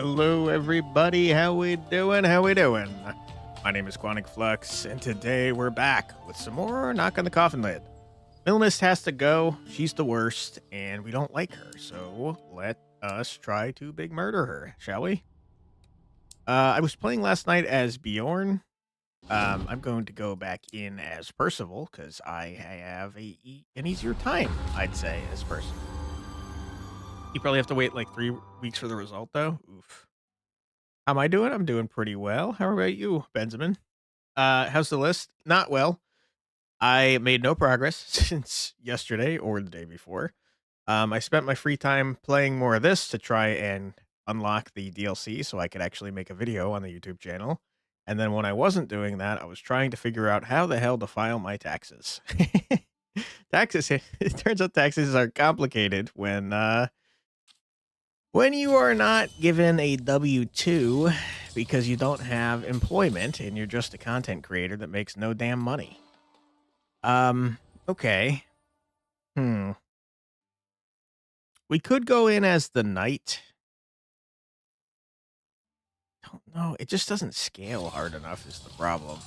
Hello, everybody. How we doing? How we doing? My name is Quantic Flux, and today we're back with some more Knock on the Coffin lid. Millenis has to go. She's the worst, and we don't like her. So let us try to big murder her, shall we? I was playing last night as Bjorn. I'm going to go back in as Percival because I have an easier time, I'd say, as Percival. You probably have to wait like 3 weeks for the result, though. Oof. How am I doing? I'm doing pretty well. How about you, Benjamin? How's the list? Not well. I made no progress since yesterday or the day before. I spent my free time playing more of this to try and unlock the DLC so I could actually make a video on the YouTube channel. And then when I wasn't doing that, I was trying to figure out how the hell to file my taxes. Taxes, it turns out taxes are complicated when you are not given a W-2 because you don't have employment and you're just a content creator that makes no damn money. Okay. We could go in as the knight. Don't know. It just doesn't scale hard enough is the problem.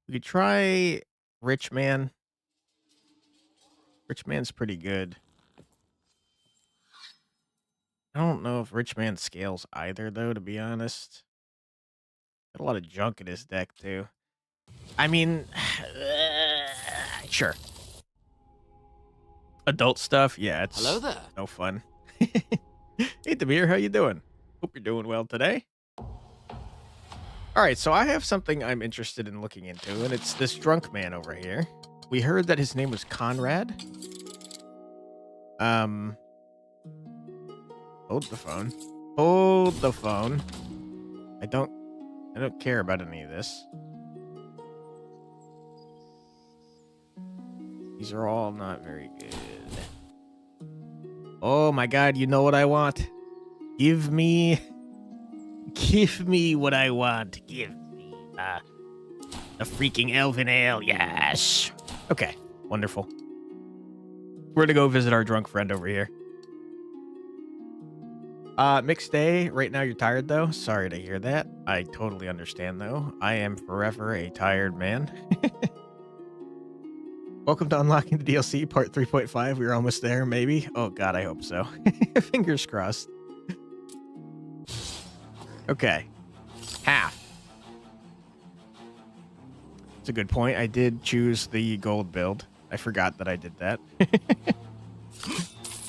We could try Rich Man. Rich Man's pretty good. I don't know if Rich Man scales either, though, to be honest. Got a lot of junk in his deck, too. I mean, sure. Adult stuff, yeah, it's Hello there. no fun. Hey, Demir, how you doing? Hope you're doing well today. All right, so I have something I'm interested in looking into, and it's this drunk man over here. We heard that his name was Conrad. Hold the phone. Hold the phone. I don't care about any of this. These are all not very good. Oh my god, you know what I want? Give me what I want. Give me the freaking elven ale, yes. Okay, wonderful. We're gonna go visit our drunk friend over here. Mixed day. Right now you're tired, though. Sorry to hear that. I totally understand, though. I am forever a tired man. Welcome to Unlocking the DLC, part 3.5. We're almost there, maybe. Oh, God, I hope so. Fingers crossed. Okay. Half. It's a good point. I did choose the gold build. I forgot that I did that.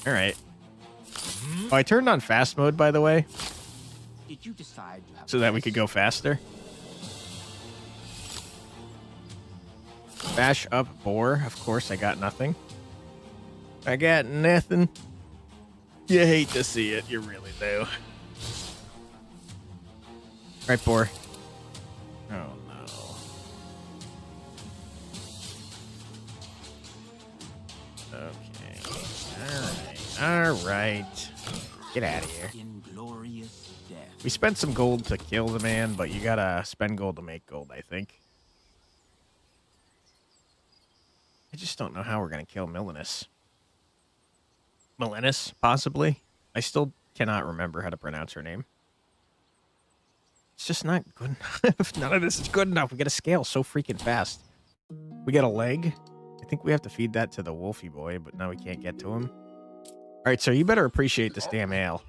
All right. Oh, I turned on fast mode, by the way. Did you decide to have so that we could go faster. Bash up boar. Of course, I got nothing. I got nothing. You hate to see it. You really do. Right, boar. Oh, no. Okay. All right. Get out of here. Inglorious death. We spent some gold to kill the man, but you gotta spend gold to make gold, I think. I just don't know how we're gonna kill Millenis. Millenis, possibly? I still cannot remember how to pronounce her name. It's just not good enough. None of this is good enough. We gotta scale so freaking fast. We got a leg. I think we have to feed that to the wolfy boy, but now we can't get to him. All right, so you better appreciate this damn ale.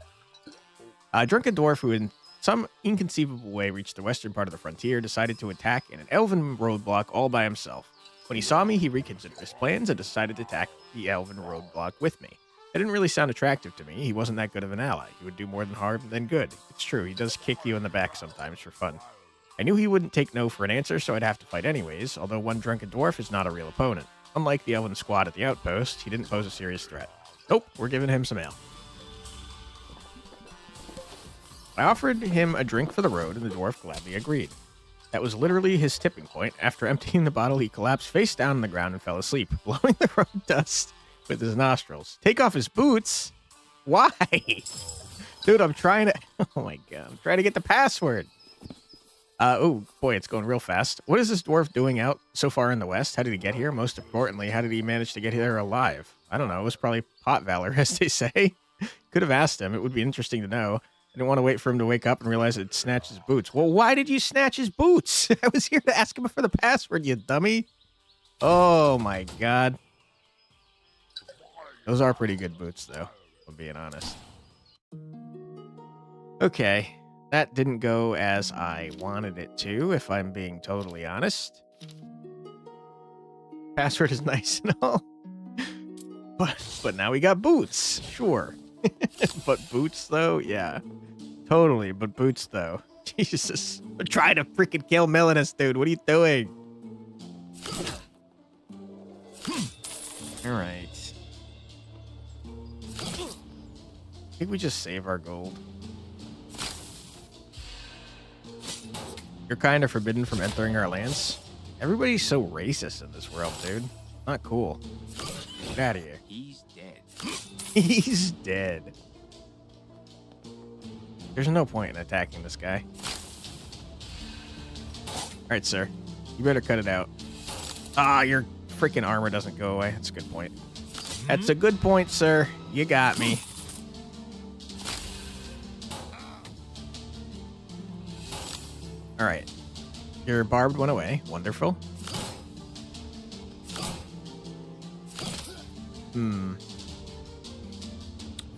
A drunken dwarf who in some inconceivable way reached the western part of the frontier decided to attack in an elven roadblock all by himself. When he saw me, he reconsidered his plans and decided to attack the elven roadblock with me. It didn't really sound attractive to me. He wasn't that good of an ally. He would do more than harm than good. It's true, he does kick you in the back sometimes for fun. I knew he wouldn't take no for an answer, so I'd have to fight anyways, although one drunken dwarf is not a real opponent. Unlike the elven squad at the outpost, he didn't pose a serious threat. Nope, we're giving him some ale. I offered him a drink for the road, and the dwarf gladly agreed. That was literally his tipping point. After emptying the bottle, he collapsed face down on the ground and fell asleep, blowing the road dust with his nostrils. Take off his boots? Why? Dude, I'm trying to... Oh my god, I'm trying to get the password. Oh, boy, it's going real fast. What is this dwarf doing out so far in the west? How did he get here? Most importantly, how did he manage to get here alive? I don't know. It was probably pot valor, as they say. Could have asked him. It would be interesting to know. I didn't want to wait for him to wake up and realize it snatched his boots. Well, why did you snatch his boots? I was here to ask him for the password, you dummy. Oh, my God. Those are pretty good boots, though, if I'm being honest. Okay. That didn't go as I wanted it to, if I'm being totally honest. Password is nice and all. But now we got boots. Sure. But boots, though? Yeah. Totally, but boots, though. Jesus. We're trying to freaking kill Millenis, dude. What are you doing? Alright. I think we just save our gold. You're kind of forbidden from entering our lands. Everybody's so racist in this world, dude. Not cool. Get out of here. He's dead. He's dead. There's no point in attacking this guy. Alright, sir. You better cut it out. Ah, your freaking armor doesn't go away. That's a good point. That's a good point, sir. You got me. Alright. Your barbed went away. Wonderful.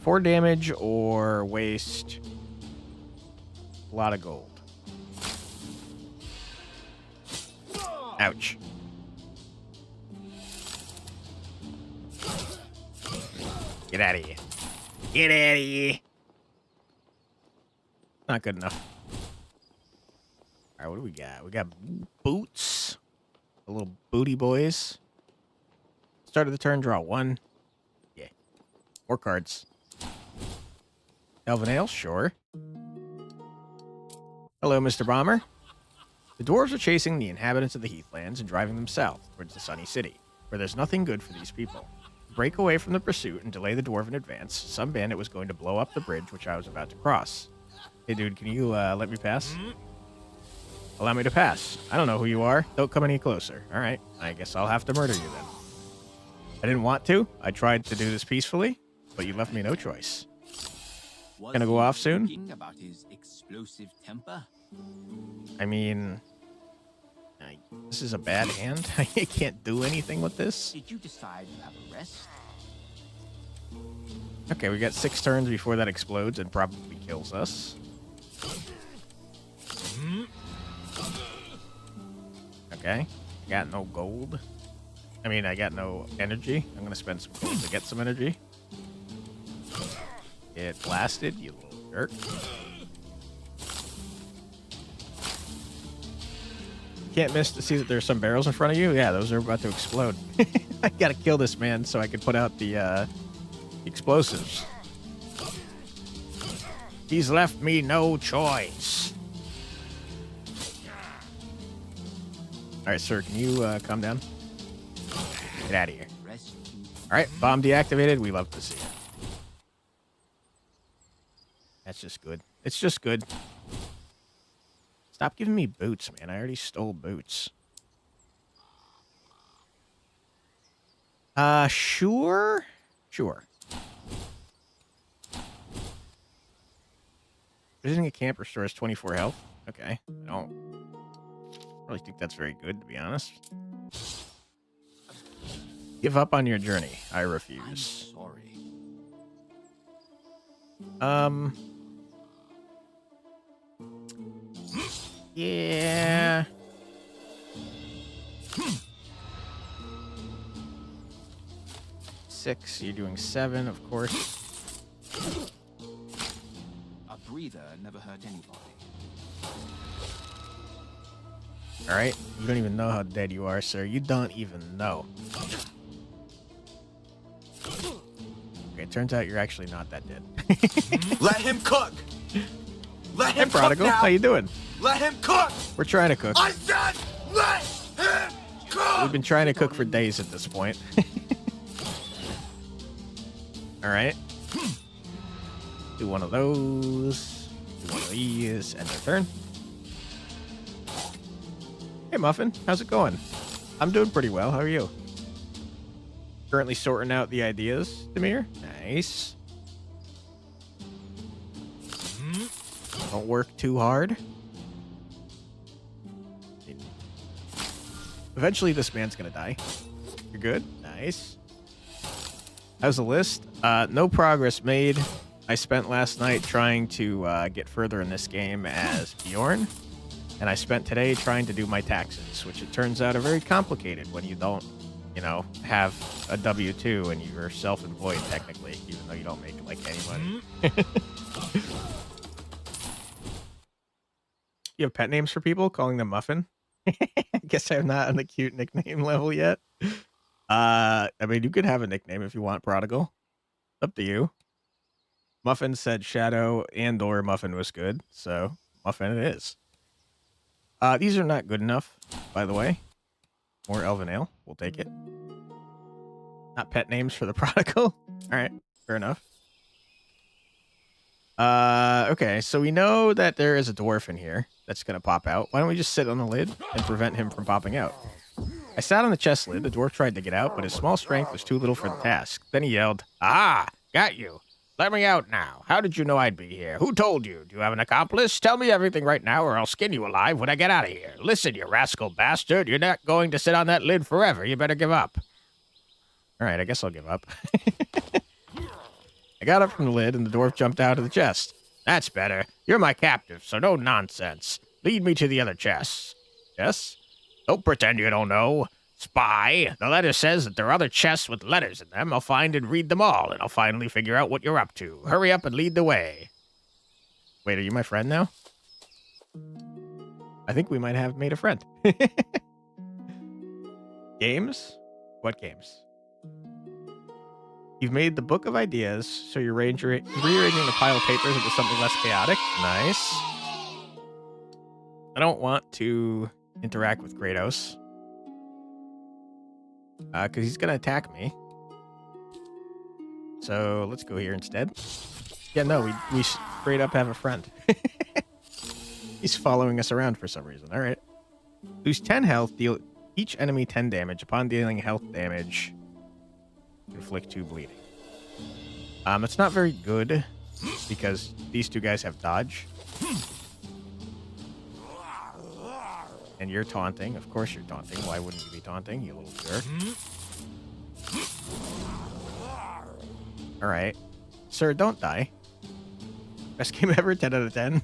4 damage or waste a lot of gold. Ouch. Get out of here. Get out of here. Not good enough. All right, what do we got? We got boots. The little booty boys. Start of the turn, draw 1. Yeah. 4 cards. Elven Ale, sure. Hello, Mr. Bomber. The dwarves are chasing the inhabitants of the Heathlands and driving them south towards the Sunny City, where there's nothing good for these people. To break away from the pursuit and delay the dwarven advance, some bandit was going to blow up the bridge which I was about to cross. Hey, dude, can you let me pass? Allow me to pass. I don't know who you are. Don't come any closer. All right, I guess I'll have to murder you then. I didn't want to. I tried to do this peacefully, but you left me no choice. Gonna go off soon? Thinking about his explosive temper? I mean, this is a bad hand. I can't do anything with this. Did you decide to have a rest? Okay, we got 6 turns before that explodes and probably kills us. Okay, got no gold. I mean, I got no energy. I'm gonna spend some gold to get some energy. Get blasted, you little jerk. Can't miss to see that there's some barrels in front of you. Yeah, those are about to explode. I gotta kill this man so I can put out the explosives. He's left me no choice. All right, sir, can you calm down? Get out of here. All right, bomb deactivated. We love to see it. That's just good. It's just good. Stop giving me boots, man. I already stole boots. Sure. Sure. Visiting a camp restores 24 health. Okay. I don't really think that's very good, to be honest. Give up on your journey. I refuse. I'm sorry. Yeah. Six. You're doing 7, of course. A breather never hurt anybody. All right. You don't even know how dead you are, sir. You don't even know. Okay, it turns out you're actually not that dead. Let him cook. Let Hey, him Prodigal. cook now. How you doing? Let him cook. We're trying to cook. I said, let him cook. We've been trying to cook for days at this point. All right. Do one of those. Do one of these. End their turn. Hey, Muffin. How's it going? I'm doing pretty well. How are you? Currently sorting out the ideas, Demir. Nice. Don't work too hard. Eventually, this man's gonna die. You're good. Nice. How's the list? No progress made. I spent last night trying to get further in this game as Bjorn, and I spent today trying to do my taxes, which it turns out are very complicated when you don't, you know, have a W-2 and you're self-employed technically, even though you don't make like any money. You have pet names for people, calling them Muffin? I guess I'm not on the cute nickname level yet. I mean, you could have a nickname if you want, Prodigal. Up to you. Muffin said Shadow and or Muffin was good, so Muffin it is. These are not good enough, by the way. More Elven Ale. We'll take it. Not pet names for the Prodigal. Alright, fair enough. Okay, so we know that there is a dwarf in here that's gonna pop out. Why don't we just sit on the lid and prevent him from popping out? I sat on the chest lid. The dwarf tried to get out, but his small strength was too little for the task. Then he yelled, "Ah, got you. Let me out now. How did you know I'd be here? Who told you? Do you have an accomplice? Tell me everything right now or I'll skin you alive when I get out of here. Listen, you rascal bastard. You're not going to sit on that lid forever. You better give up." All right, I guess I'll give up. I got up from the lid and the dwarf jumped out of the chest. "That's better. You're my captive, so no nonsense. Lead me to the other chests." "Yes?" "Don't pretend you don't know. Spy. The letter says that there are other chests with letters in them. I'll find and read them all, and I'll finally figure out what you're up to. Hurry up and lead the way." Wait, are you my friend now? I think we might have made a friend. Games? What games? You've made the book of ideas, so you're rearranging the pile of papers into something less chaotic. Nice. I don't want to interact with Kratos. Because he's going to attack me. So let's go here instead. Yeah, no, we straight up have a friend. He's following us around for some reason. All right. Lose 10 health, deal each enemy 10 damage. Upon dealing health damage, inflict 2 bleeding. It's not very good because these two guys have dodge. And you're taunting. Of course you're taunting. Why wouldn't you be taunting, you little jerk? Alright. Sir, don't die. Best game ever, 10 out of 10.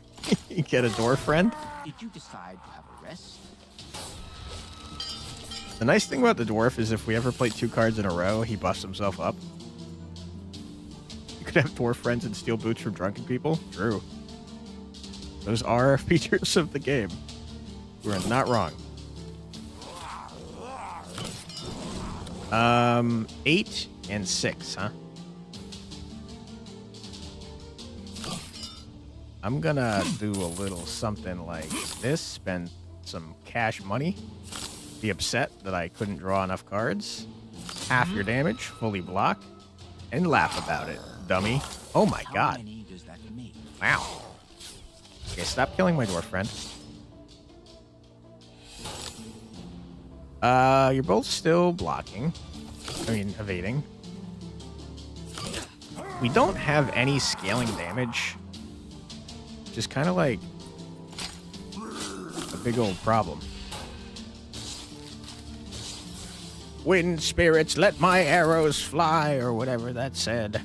You get a dwarf friend. Did you decide to have a rest? The nice thing about the dwarf is if we ever play 2 cards in a row, he buffs himself up. You could have dwarf friends and steal boots from drunken people. True. Those are features of the game. We're not wrong. 8 and 6, huh? I'm gonna do a little something like this. Spend some cash money. Be upset that I couldn't draw enough cards. Half your damage, fully block, and laugh about it, dummy. Oh my god. How many does that make? Wow. Okay, stop killing my dwarf friend. You're both still blocking. I mean, evading. We don't have any scaling damage. Which is kind of like a big old problem. Wind spirits, let my arrows fly, or whatever that said.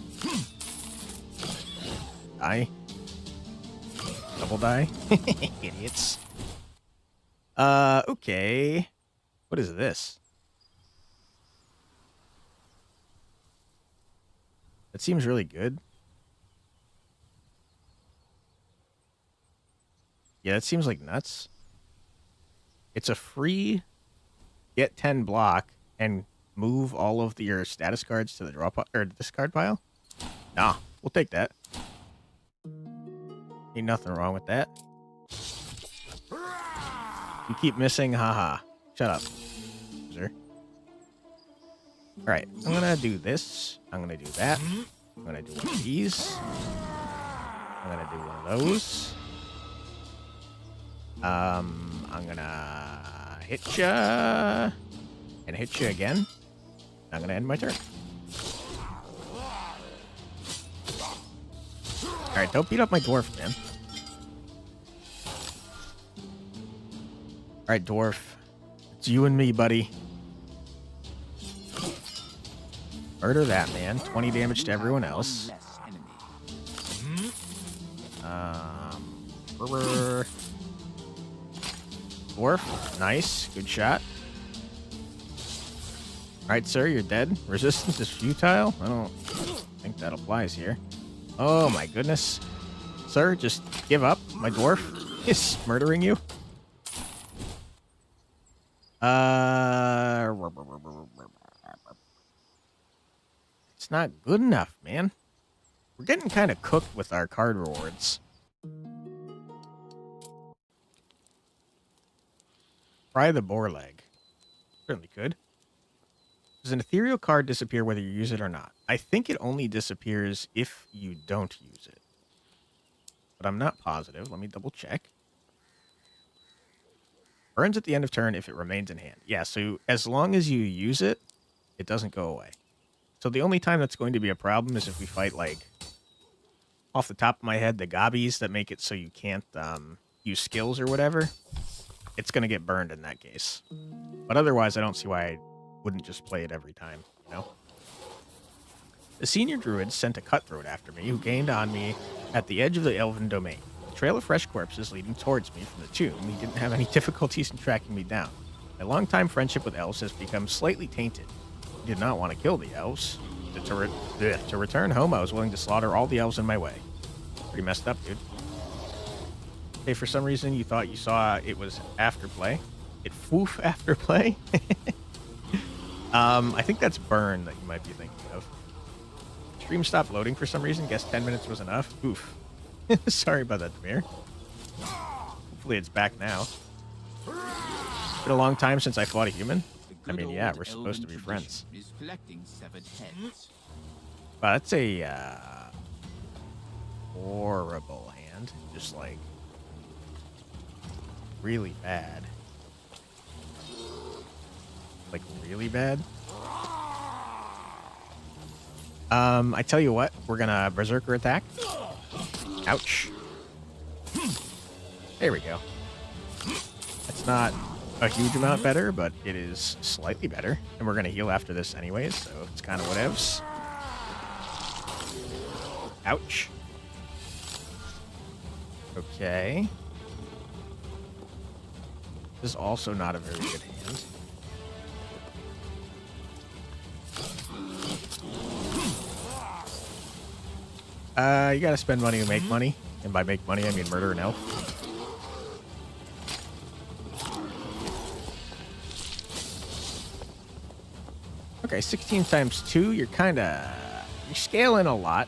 Die. Double die. Idiots. Okay. What is this? That seems really good. Yeah, that seems like nuts. It's a free get 10 block and move all of your status cards to the draw or discard pile. Nah, we'll take that. Ain't nothing wrong with that. You keep missing, haha. Shut up, loser. Alright, I'm gonna do this. I'm gonna do that. I'm gonna do one of these. I'm gonna do one of those. I'm gonna hit ya and hit you again. I'm gonna end my turn. Alright, don't beat up my dwarf, man. Alright, dwarf. It's you and me, buddy. Murder that man. 20 damage to everyone else. Less enemy. Dwarf. Nice. Good shot. Alright, sir, you're dead. Resistance is futile? I don't think that applies here. Oh my goodness. Sir, just give up. My dwarf is murdering you. It's not good enough, man. We're getting kind of cooked with our card rewards. Try the boar leg. Certainly could. Does an ethereal card disappear whether you use it or not? I think it only disappears if you don't use it. But I'm not positive. Let me double check. Burns at the end of turn if it remains in hand. Yeah, so as long as you use it, it doesn't go away. So the only time that's going to be a problem is if we fight, like, off the top of my head, the gobbies that make it so you can't use skills or whatever. It's going to get burned in that case. But otherwise, I don't see why I wouldn't just play it every time, you know? The senior druid sent a cutthroat after me who gained on me at the edge of the elven domain. A trail of fresh corpses leading towards me from the tomb. He didn't have any difficulties in tracking me down. My longtime friendship with elves has become slightly tainted. I did not want to kill the elves. To return home, I was willing to slaughter all the elves in my way. Pretty messed up, dude. Okay, for some reason you thought you saw it was afterplay. It woof afterplay? I think that's burn that you might be thinking of. Stream stopped loading for some reason. Guess 10 minutes was enough. Oof. Sorry about that, Demir. Hopefully it's back now. Been a long time since I fought a human. I mean, yeah, we're supposed to be friends. Is collecting severed heads. Wow, that's a horrible hand. Just like really bad. Like really bad. I tell you what, we're gonna berserker attack. Ouch. There we go. That's not a huge amount better, but it is slightly better. And we're gonna heal after this anyways, so it's kind of whatevs. Ouch. Okay. This is also not a very good hand. You gotta spend money to make money. And by make money, I mean murder an elf. Okay, 16 times 2, you're scaling a lot.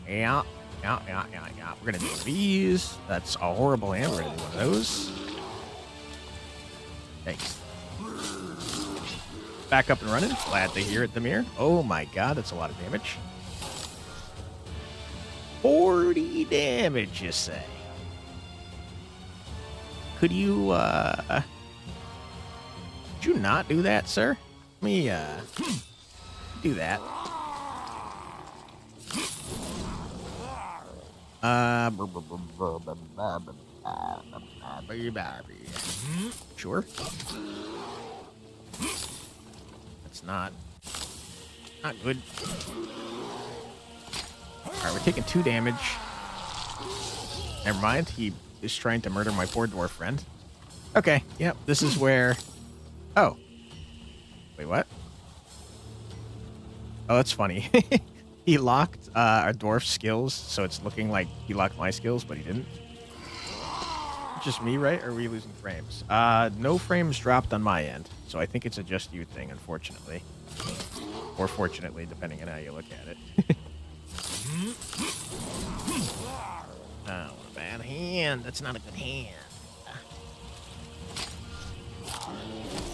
Yeah. We're gonna do one of these. That's a horrible hand. We're gonna do one of those. Thanks. Back up and running. Glad to hear it, Demir. Oh my god, that's a lot of damage. 40 damage, you say? Could you, Could you not do that, sir? Let me, do that. Sure. That's not good. Alright, we're taking 2 damage. Never mind, he is trying to murder my poor dwarf friend. Okay, yep, this is where... Oh. Wait, what? Oh, that's funny. He locked our dwarf skills, so it's looking like he locked my skills, but he didn't. Just me, right? Or are we losing frames? No frames dropped on my end, so I think it's a just you thing, unfortunately. Or fortunately, depending on how you look at it. Oh, what a bad hand. That's not a good hand.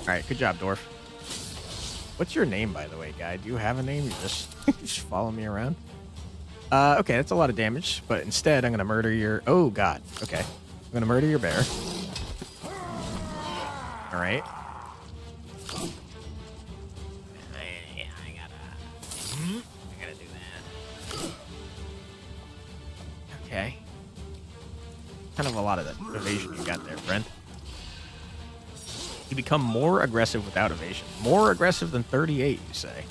Alright, good job, dwarf. What's your name, by the way, guy? Do you have a name? You just follow me around? Okay, that's a lot of damage, but instead I'm gonna murder your... Oh, God. Okay. I'm gonna murder your bear. Alright. I gotta do that. Okay. Kind of a lot of the evasion you got there, friend. You become more aggressive without evasion. More aggressive than 38, you say?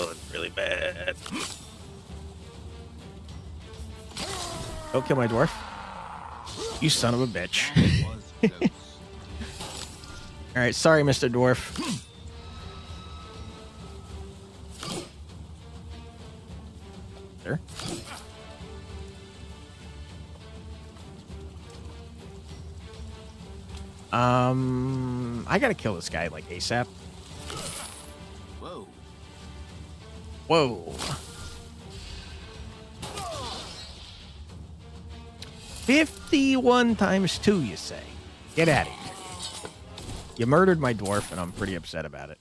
It's really bad. Don't kill my dwarf. You son of a bitch. Was close. Alright, sorry, Mr. Dwarf. Sure. I gotta kill this guy, like, ASAP. Whoa. Whoa. 51 times 2, you say? Get out of here. You murdered my dwarf, and I'm pretty upset about it.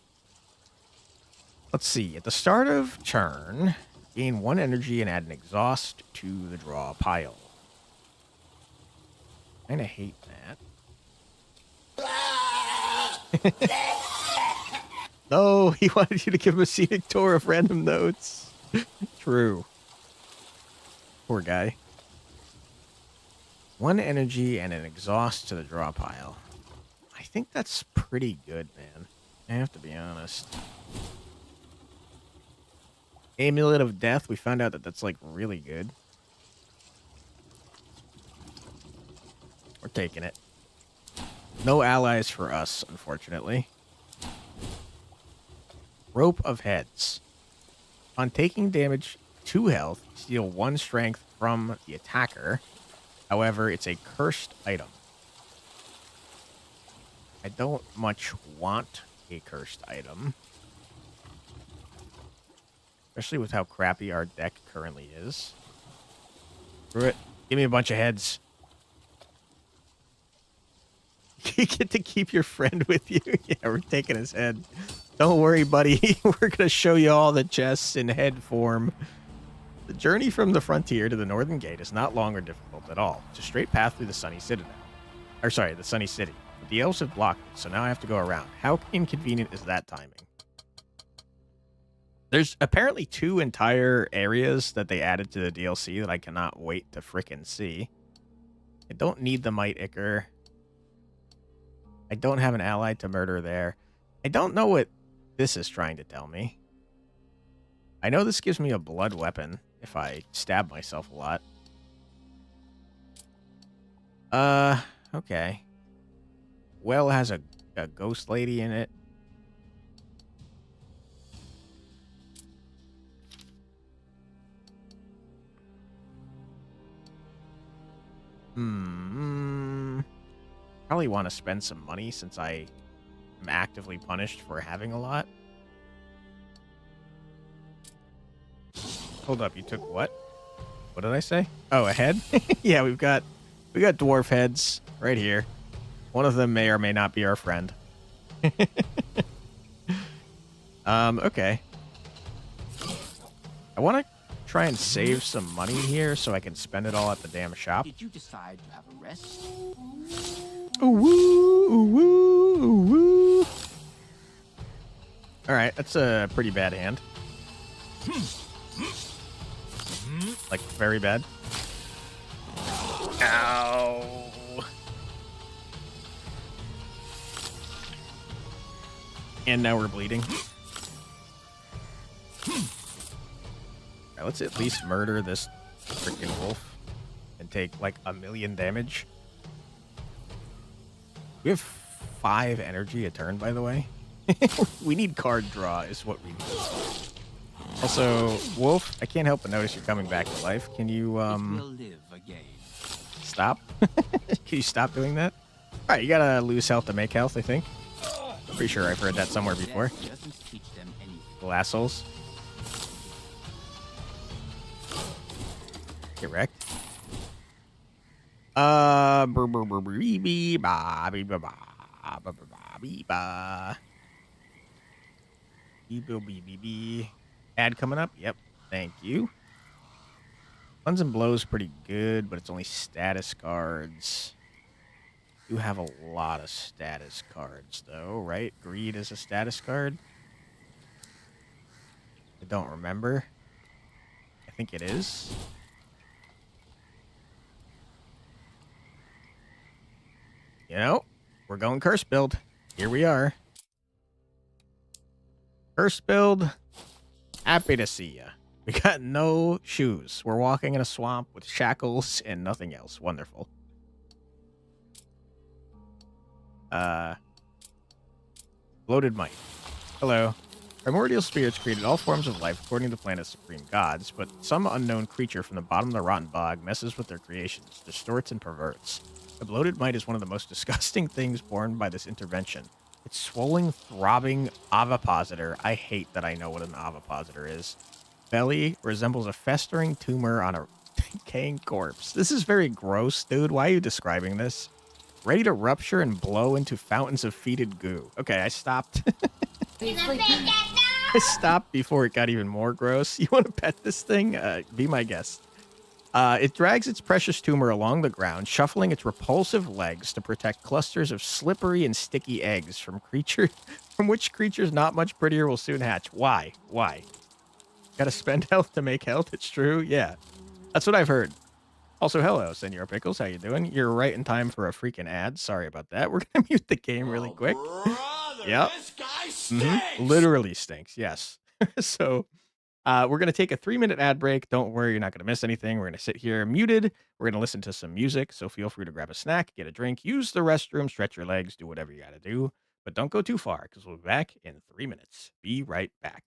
Let's see. At the start of turn, gain 1 energy and add an exhaust to the draw pile. Kinda hate that. No, he wanted you to give him a scenic tour of random notes. True. Poor guy. 1 energy and an exhaust to the draw pile. I think that's pretty good, man. I have to be honest. Amulet of Death, we found out that that's, like, really good. We're taking it. No allies for us, unfortunately. Rope of Heads. On taking damage, 2 health, steal 1 strength from the attacker. However, it's a cursed item. I don't much want a cursed item. Especially with how crappy our deck currently is. Screw it. Give me a bunch of heads. You get to keep your friend with you. Yeah, we're taking his head. Don't worry, buddy. We're going to show you all the chests in head form. The journey from the frontier to the northern gate is not long or difficult at all. It's a straight path through the sunny citadel. Or sorry, the sunny city. But the elves have blocked it, so now I have to go around. How inconvenient is that timing? There's apparently 2 entire areas that they added to the DLC that I cannot wait to frickin' see. I don't need the Might Ichor. I don't have an ally to murder there. I don't know what this is trying to tell me. I know this gives me a blood weapon if I stab myself a lot. Okay. Well has a ghost lady in it. Probably want to spend some money since I am actively punished for having a lot. Hold up, you took what? What did I say? Oh, a head? Yeah, we got dwarf heads right here. One of them may or may not be our friend. Okay. I want to try and save some money here so I can spend it all at the damn shop. Did you decide to have a rest? Ooh, woo, ooh, woo, ooh, woo. All right, that's a pretty bad hand. Like, very bad. Ow. And now we're bleeding. All right, let's at least murder this freaking wolf and take, like, 1,000,000 damage. We have 5 energy a turn, by the way. We need card draw is what we need. Also, Wolf, I can't help but notice you're coming back to life. Can you, It will live again. stop? Can you stop doing that? Alright, you gotta lose health to make health, I think. Pretty sure I've heard that somewhere before. Death doesn't teach them anything. Little assholes. Get wrecked. Biba. B. Ad coming up. Yep. Thank you. Cleanse and Blow's pretty good, but it's only status cards. You have a lot of status cards, though, right? Greed is a status card. I don't remember. I think it is. You know, we're going curse build. Here we are. Curse build. Happy to see ya. We got no shoes. We're walking in a swamp with shackles and nothing else. Wonderful. Bloated Might. Hello. Primordial spirits created all forms of life according to the planet's supreme gods, but some unknown creature from the bottom of the rotten bog messes with their creations, distorts and perverts. The bloated might is one of the most disgusting things born by this intervention. It's swollen, throbbing ovipositor. I hate that I know what an ovipositor is. Belly resembles a festering tumor on a decaying corpse. This is very gross, dude. Why are you describing this? Ready to rupture and blow into fountains of fetid goo. Okay, I stopped. I stopped before it got even more gross. You want to pet this thing? Be my guest. It drags its precious tumor along the ground, shuffling its repulsive legs to protect clusters of slippery and sticky eggs from which creatures not much prettier will soon hatch. Why? Why? Gotta spend health to make health. It's true. Yeah, that's what I've heard. Also, hello, Senor Pickles. How you doing? You're right in time for a freaking ad. Sorry about that. We're gonna mute the game really quick. Yep. This guy stinks. Literally stinks. Yes. So, we're gonna take a 3-minute ad break. Don't worry, you're not gonna miss anything. We're gonna sit here muted. We're gonna listen to some music. So feel free to grab a snack, get a drink, use the restroom, stretch your legs, do whatever you gotta do. But don't go too far because we'll be back in 3 minutes. Be right back.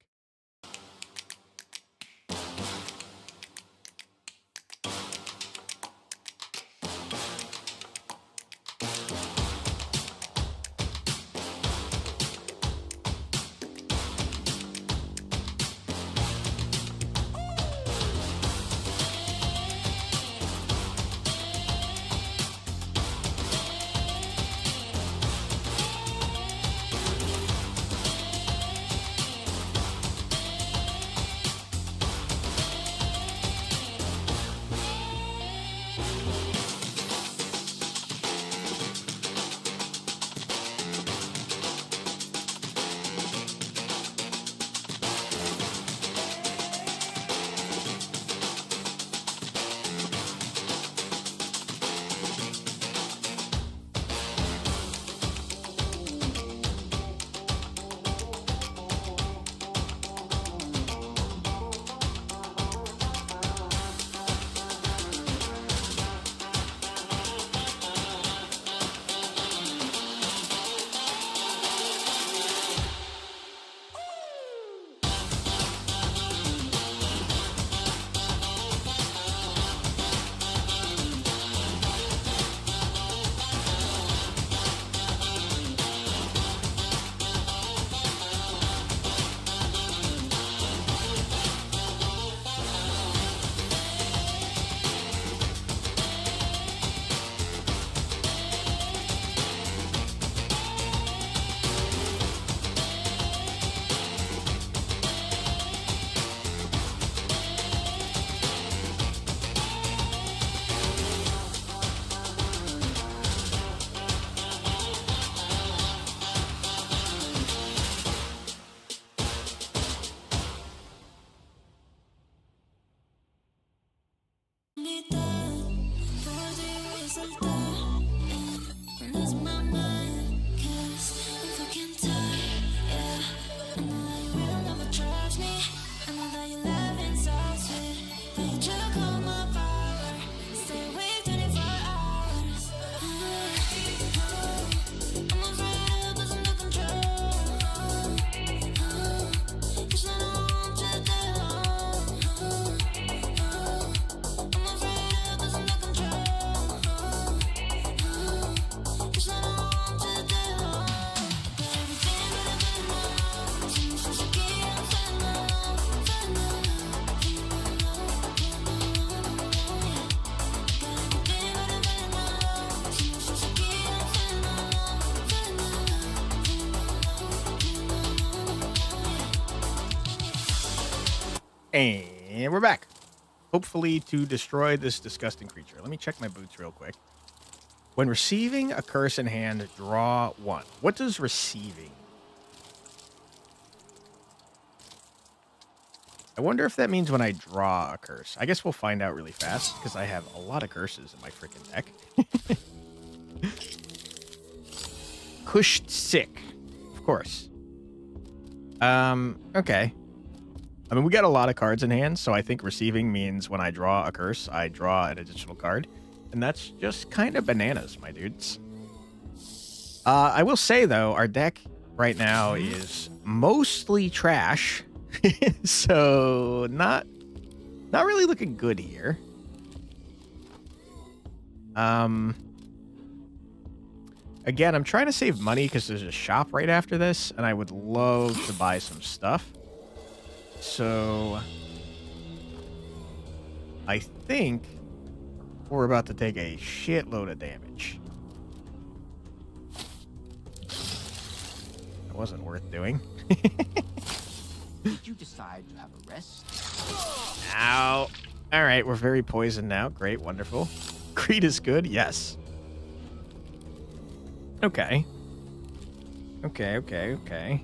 And we're back. Hopefully to destroy this disgusting creature. Let me check my boots real quick. When receiving a curse in hand, draw 1. What does receiving? I wonder if that means when I draw a curse. I guess we'll find out really fast because I have a lot of curses in my freaking deck. Kushed sick. Of course. Okay. I mean, we got a lot of cards in hand, so I think receiving means when I draw a curse, I draw an additional card. And that's just kind of bananas, my dudes. I will say, though, our deck right now is mostly trash. So, not really looking good here. Again, I'm trying to save money because there's a shop right after this, and I would love to buy some stuff. So, I think we're about to take a shitload of damage. That wasn't worth doing. Did you decide to have a rest? Ow. All right, we're very poisoned now. Great, wonderful. Greed is good, yes. Okay. Okay.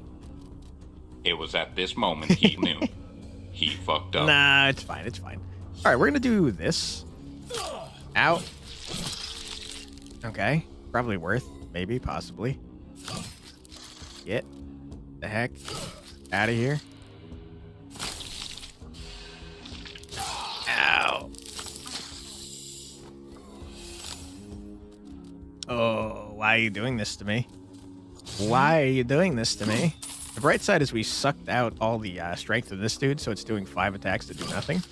It was at this moment he knew. He fucked up. Nah, it's fine. All right, we're going to do this. Ow. Okay. Probably worth. Maybe, possibly. Get the heck out of here. Ow. Oh, why are you doing this to me? Why are you doing this to me? The bright side is we sucked out all the strength of this dude, so it's doing 5 attacks to do nothing.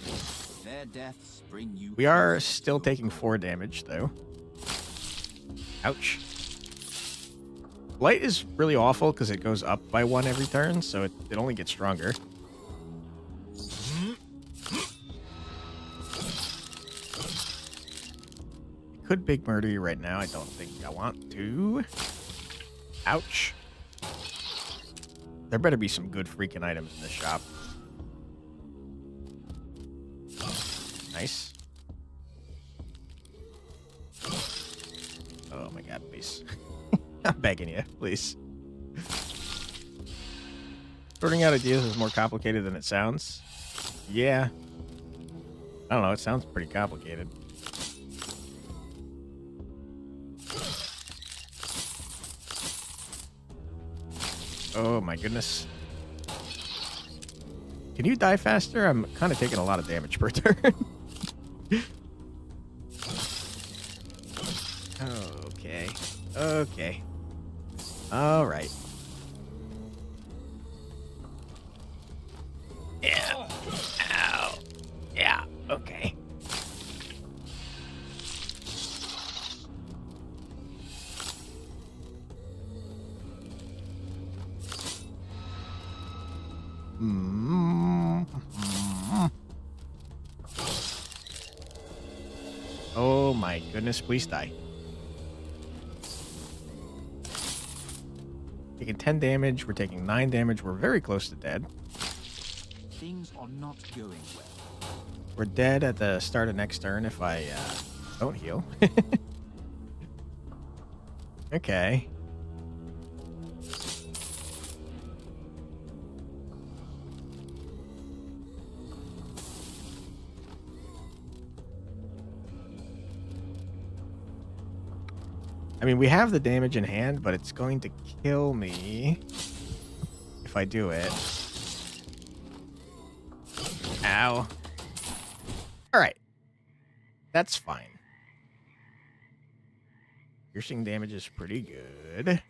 Their deaths bring you. We are still taking 4 damage, though. Ouch. Light is really awful because it goes up by 1 every turn, so it only gets stronger. I could big murder you right now. I don't think I want to. Ouch. There better be some good freaking items in this shop. Nice. Oh my god, please. I'm begging you, please. Sorting out ideas is more complicated than it sounds. Yeah. I don't know, it sounds pretty complicated. Oh my goodness. Can you die faster? I'm kind of taking a lot of damage per turn. Okay. All right. Yeah. Ow. Yeah. Okay. Oh my goodness, please die. Taking 10 damage, we're taking 9 damage, we're very close to dead. Things are not going well. We're dead at the start of next turn if I don't heal. Okay. I mean, we have the damage in hand, but it's going to kill me if I do it. Ow. All right. That's fine. Piercing damage is pretty good.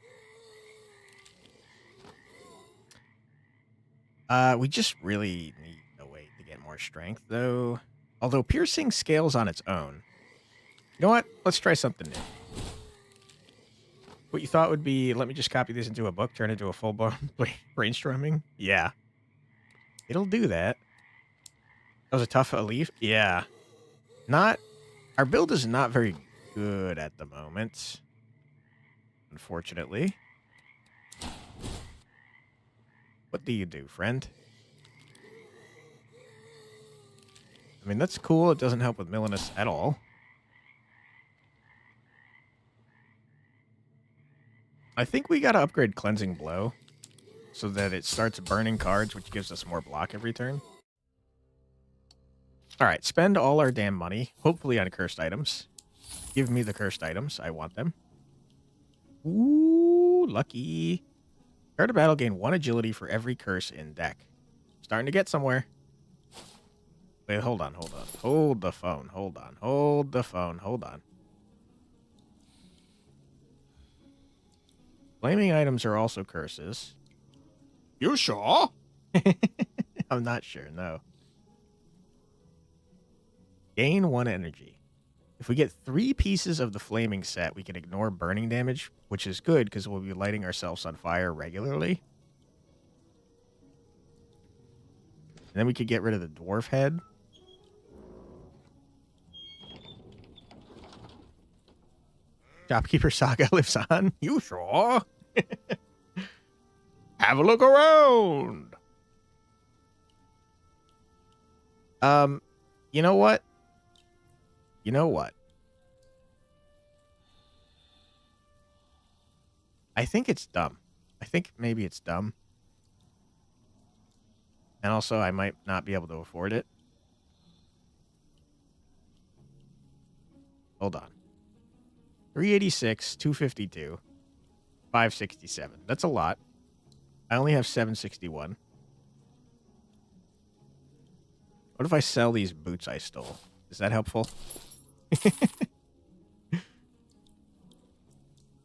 We just really need a way to get more strength, though. Although piercing scales on its own. You know what? Let's try something new. What you thought would be, let me just copy this into a book, turn it into a full-blown brainstorming? Yeah. It'll do that. That was a tough leaf? Yeah. Our build is not very good at the moment. Unfortunately. What do you do, friend? I mean, that's cool. It doesn't help with Millenis at all. I think we got to upgrade Cleansing Blow so that it starts burning cards, which gives us more block every turn. All right, spend all our damn money, hopefully on cursed items. Give me the cursed items. I want them. Ooh, lucky. Card of battle, gain 1 agility for every curse in deck. Starting to get somewhere. Wait, hold on. Hold the phone. Hold on. Flaming items are also curses. You sure? I'm not sure, no. Gain 1 energy. If we get 3 pieces of the flaming set, we can ignore burning damage, which is good because we'll be lighting ourselves on fire regularly. And then we could get rid of the dwarf head. Shopkeeper Saga lives on. You sure? Have a look around. You know what? I think it's dumb. I think maybe it's dumb. And also, I might not be able to afford it. Hold on. 386, 252, 567. That's a lot. I only have 761. What if I sell these boots I stole? Is that helpful?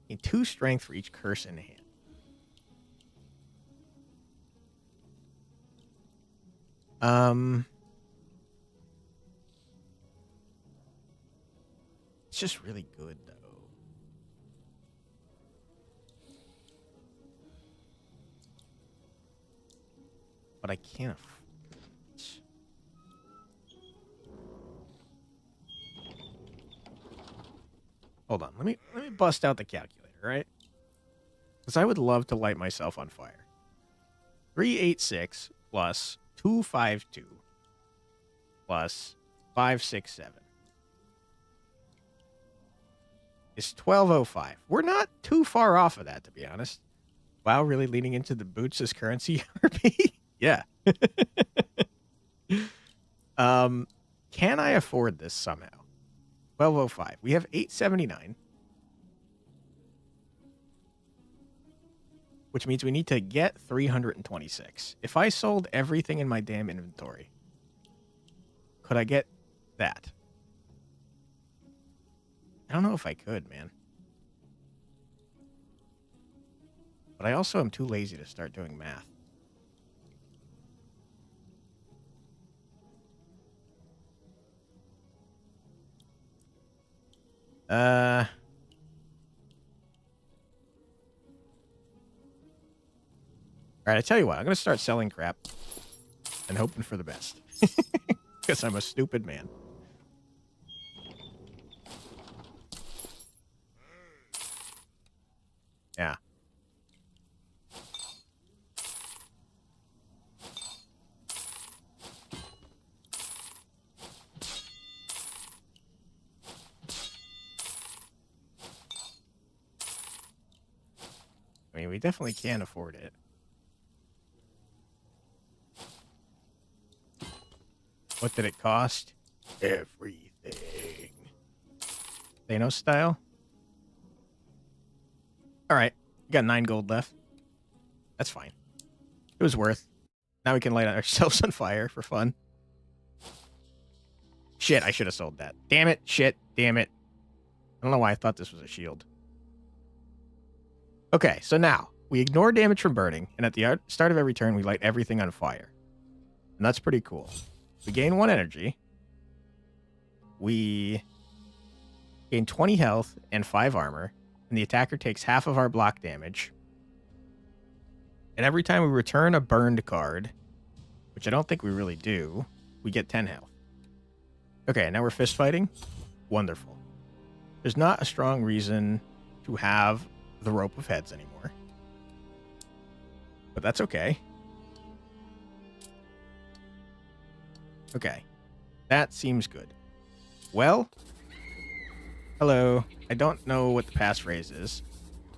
Need 2 strength for each curse in hand. It's just really good, though. But I can't afford it. Hold on, let me bust out the calculator, right? Because I would love to light myself on fire. 386 plus 252 plus 567 is 1205. We're not too far off of that, to be honest. Wow, really leaning into the boots as currency RP? Yeah. Can I afford this somehow? 1205. We have 879. Which means we need to get 326. If I sold everything in my damn inventory, could I get that? I don't know if I could, man. But I also am too lazy to start doing math. All right, I tell you what, I'm going to start selling crap and hoping for the best. Because I'm a stupid man. Yeah. I mean, we definitely can afford it. What did it cost? Everything. Thanos style? Alright. Got 9 gold left. That's fine. It was worth. Now we can light ourselves on fire for fun. Shit, I should have sold that. Damn it. Shit. Damn it. I don't know why I thought this was a shield. Okay, so now we ignore damage from burning, and at the start of every turn, we light everything on fire. And that's pretty cool. We gain 1 energy. We gain 20 health and 5 armor, and the attacker takes half of our block damage. And every time we return a burned card, which I don't think we really do, we get 10 health. Okay, now we're fist fighting. Wonderful. There's not a strong reason to have the rope of heads anymore. But that's okay. Okay. That seems good. Well, hello. I don't know what the passphrase is.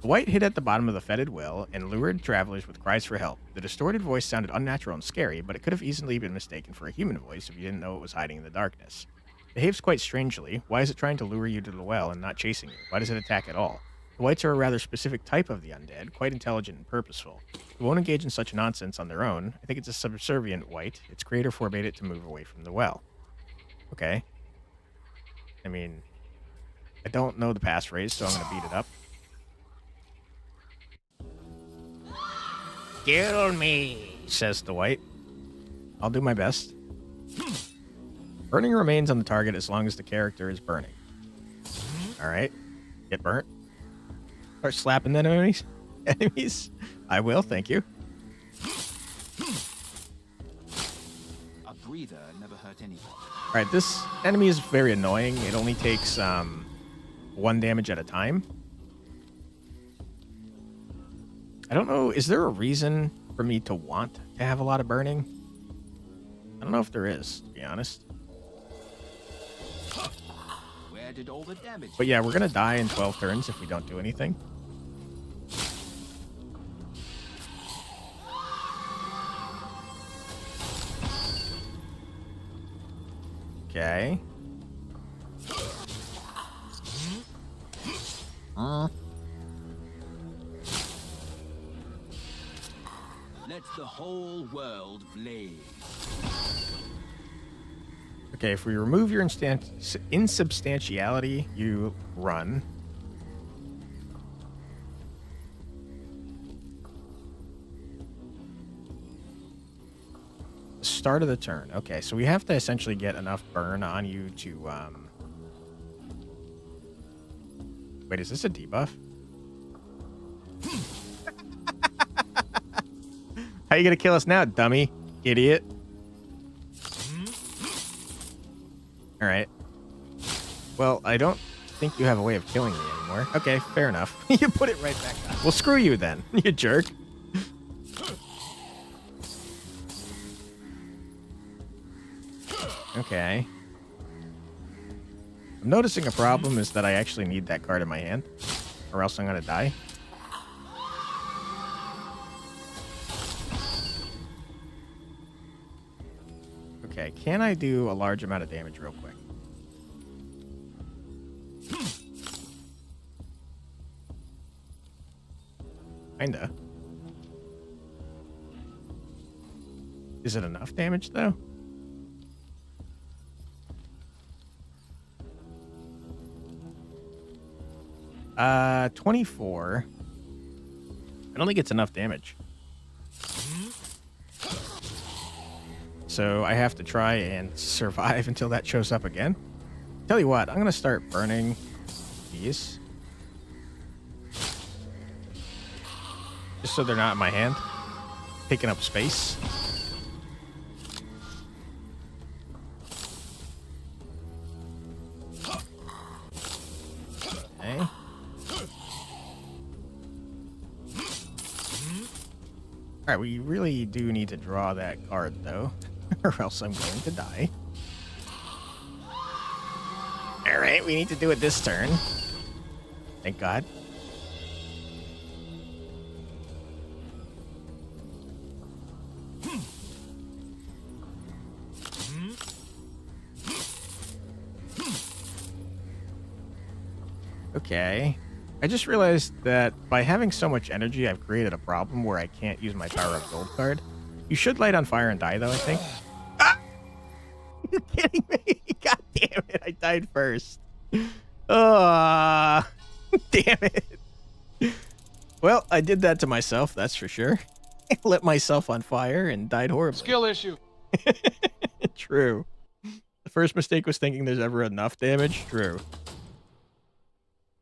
The white hid at the bottom of the fetid well and lured travelers with cries for help. The distorted voice sounded unnatural and scary, but it could have easily been mistaken for a human voice if you didn't know it was hiding in the darkness. It behaves quite strangely. Why is it trying to lure you to the well and not chasing you? Why does it attack at all? The whites are a rather specific type of the undead, quite intelligent and purposeful. They won't engage in such nonsense on their own. I think it's a subservient white. Its creator forbade it to move away from the well. Okay. I mean, I don't know the passphrase, so I'm going to beat it up. Kill me, says the white. I'll do my best. Burning remains on the target as long as the character is burning. Alright. Get burnt. Start slapping the enemies. I will, thank you. A breather never hurt anyone. Alright, this enemy is very annoying. It only takes 1 damage at a time. I don't know, is there a reason for me to want to have a lot of burning? I don't know if there is, to be honest. Where did all the damage? But yeah, we're gonna die in 12 turns if we don't do anything. Okay. Let the whole world blaze. Okay, if we remove your insubstantiality, you run. Start of the turn. Okay, so we have to essentially get enough burn on you to, Wait, is this a debuff? How you gonna kill us now, dummy? Idiot. Alright. Well, I don't think you have a way of killing me anymore. Okay, fair enough. You put it right back on. Well, screw you then, you jerk. Okay. I'm noticing a problem is that I actually need that card in my hand, or else I'm gonna die. Okay, can I do a large amount of damage real quick? Kinda. Is it enough damage, though? Uh, 24. I don't think it's enough damage. So I have to try and survive until that shows up again. Tell you what, I'm going to start burning these. Just so they're not in my hand. Taking up space. Okay. Alright, we really do need to draw that card, though. Or else I'm going to die. Alright, we need to do it this turn. Thank God. Okay. I just realized that by having so much energy, I've created a problem where I can't use my Power of Gold card. You should light on fire and die, though, I think. Ah! You're kidding me? God damn it, I died first. Damn it. Well, I did that to myself, that's for sure. I lit myself on fire and died horribly. Skill issue. True. The first mistake was thinking there's ever enough damage. True.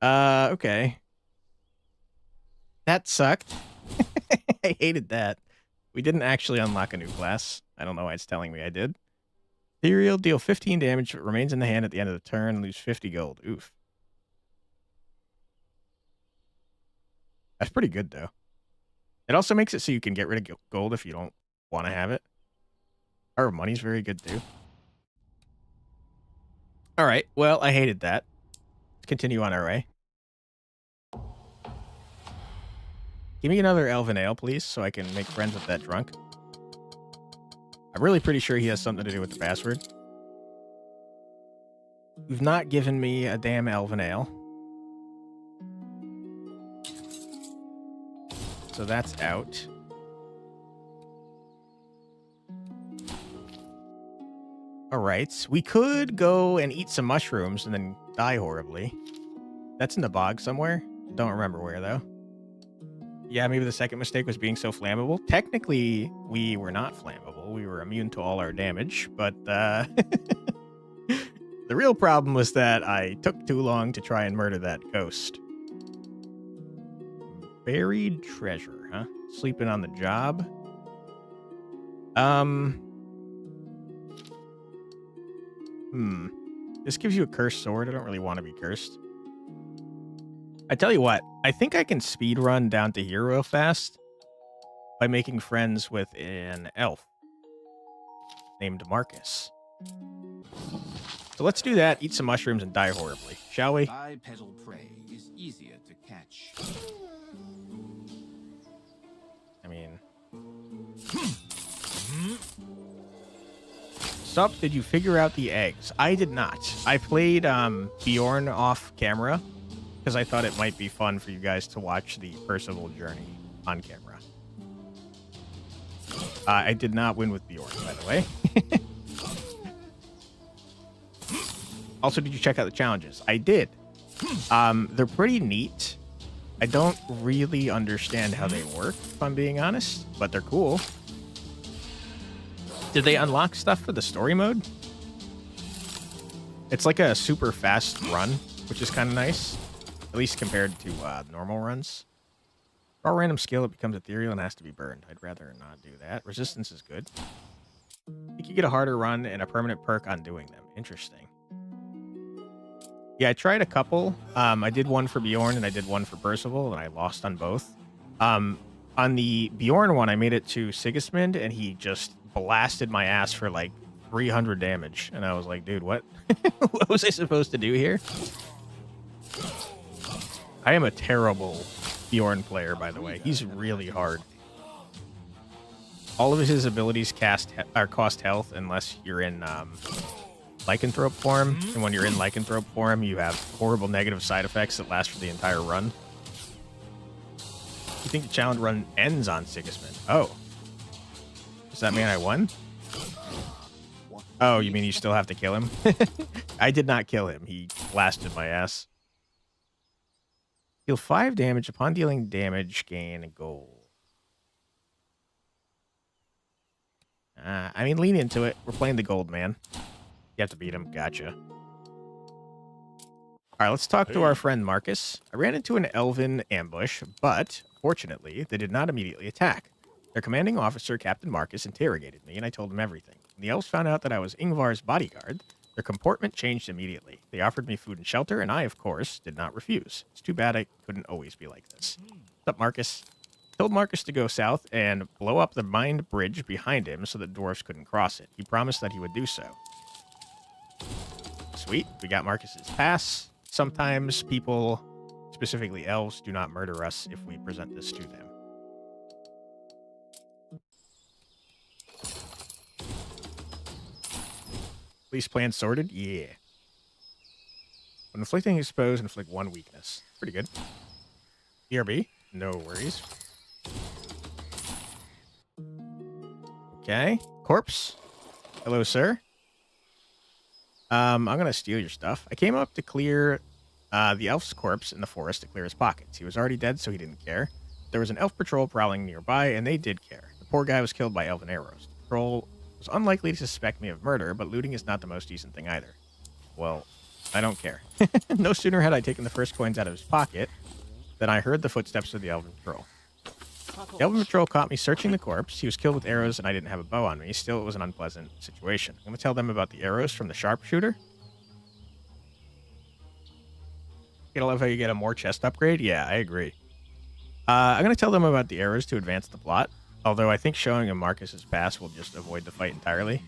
Okay. That sucked. I hated that. We didn't actually unlock a new class. I don't know why it's telling me I did. Ethereal, deal 15 damage. It remains in the hand at the end of the turn and lose 50 gold. Oof. That's pretty good, though. It also makes it so you can get rid of gold if you don't want to have it. Our money's very good, too. All right. Well, I hated that. Let's continue on our way. Give me another elven ale, please, so I can make friends with that drunk. I'm really pretty sure he has something to do with the password. You've not given me a damn elven ale. So that's out. All right. We could go and eat some mushrooms and then die horribly. That's in the bog somewhere. Don't remember where, though. Yeah, maybe the second mistake was being so flammable. Technically, we were not flammable. We were immune to all our damage, but the real problem was that I took too long to try and murder that ghost. Buried treasure, huh? Sleeping on the job. This gives you a cursed sword. I don't really want to be cursed. I tell you what, I think I can speed run down to here real fast by making friends with an elf named Marcus. So let's do that, eat some mushrooms, and die horribly, shall we? Bipedal prey is easier to catch. I mean... Sup, did you figure out the eggs? I did not. I played Bjorn off camera because I thought it might be fun for you guys to watch the Percival journey on camera. I did not win with Bjorn, by the way. Also, did you check out the challenges? I did. They're pretty neat. I don't really understand how they work, if I'm being honest, but they're cool. Did they unlock stuff for the story mode? It's like a super fast run, which is kind of nice, at least compared to normal runs. For all random skill, it becomes ethereal and has to be burned. I'd rather not do that. Resistance is good. You can get a harder run and a permanent perk on doing them. Interesting. Yeah, I tried a couple. I did one for Bjorn and I did one for Percival, and I lost on both. On the Bjorn one, I made it to Sigismund, and he just blasted my ass for like 300 damage. And I was like, dude, what? What was I supposed to do here? I am a terrible Bjorn player, by the way. He's really hard. All of his abilities cost health unless you're in lycanthrope form. And when you're in lycanthrope form, you have horrible negative side effects that last for the entire run. You think the challenge run ends on Sigismund? Oh. Does that mean I won? Oh, you mean you still have to kill him? I did not kill him. He blasted my ass. Deal 5 damage. Upon dealing damage, gain a gold. I mean, lean into it. We're playing the gold, man. You have to beat him. Gotcha. All right, let's talk to our friend Marcus. I ran into an elven ambush, but fortunately, they did not immediately attack. Their commanding officer, Captain Marcus, interrogated me, and I told him everything. When the elves found out that I was Ingvar's bodyguard, their comportment changed immediately. They offered me food and shelter, and I, of course, did not refuse. It's too bad I couldn't always be like this. What's up, Marcus? I told Marcus to go south and blow up the mined bridge behind him so the dwarves couldn't cross it. He promised that he would do so. Sweet. We got Marcus's pass. Sometimes people, specifically elves, do not murder us if we present this to them. Police plan sorted? Yeah. When inflicting exposed, inflict 1 weakness. Pretty good. BRB? No worries. Okay. Corpse? Hello, sir. I'm gonna steal your stuff. I came up to clear the elf's corpse in the forest to clear his pockets. He was already dead, so he didn't care. There was an elf patrol prowling nearby, and they did care. The poor guy was killed by elven arrows. The patrol was unlikely to suspect me of murder, but looting is not the most decent thing either. Well, I don't care. No sooner had I taken the first coins out of his pocket than I heard the footsteps of the elven patrol. The elven patrol caught me searching the corpse. He was killed with arrows, and I didn't have a bow on me. Still, it was an unpleasant situation. I'm going to tell them about the arrows from the sharpshooter. You love how you get a more chest upgrade? Yeah, I agree. I'm going to tell them about the arrows to advance the plot. Although I think showing him Marcus's pass will just avoid the fight entirely.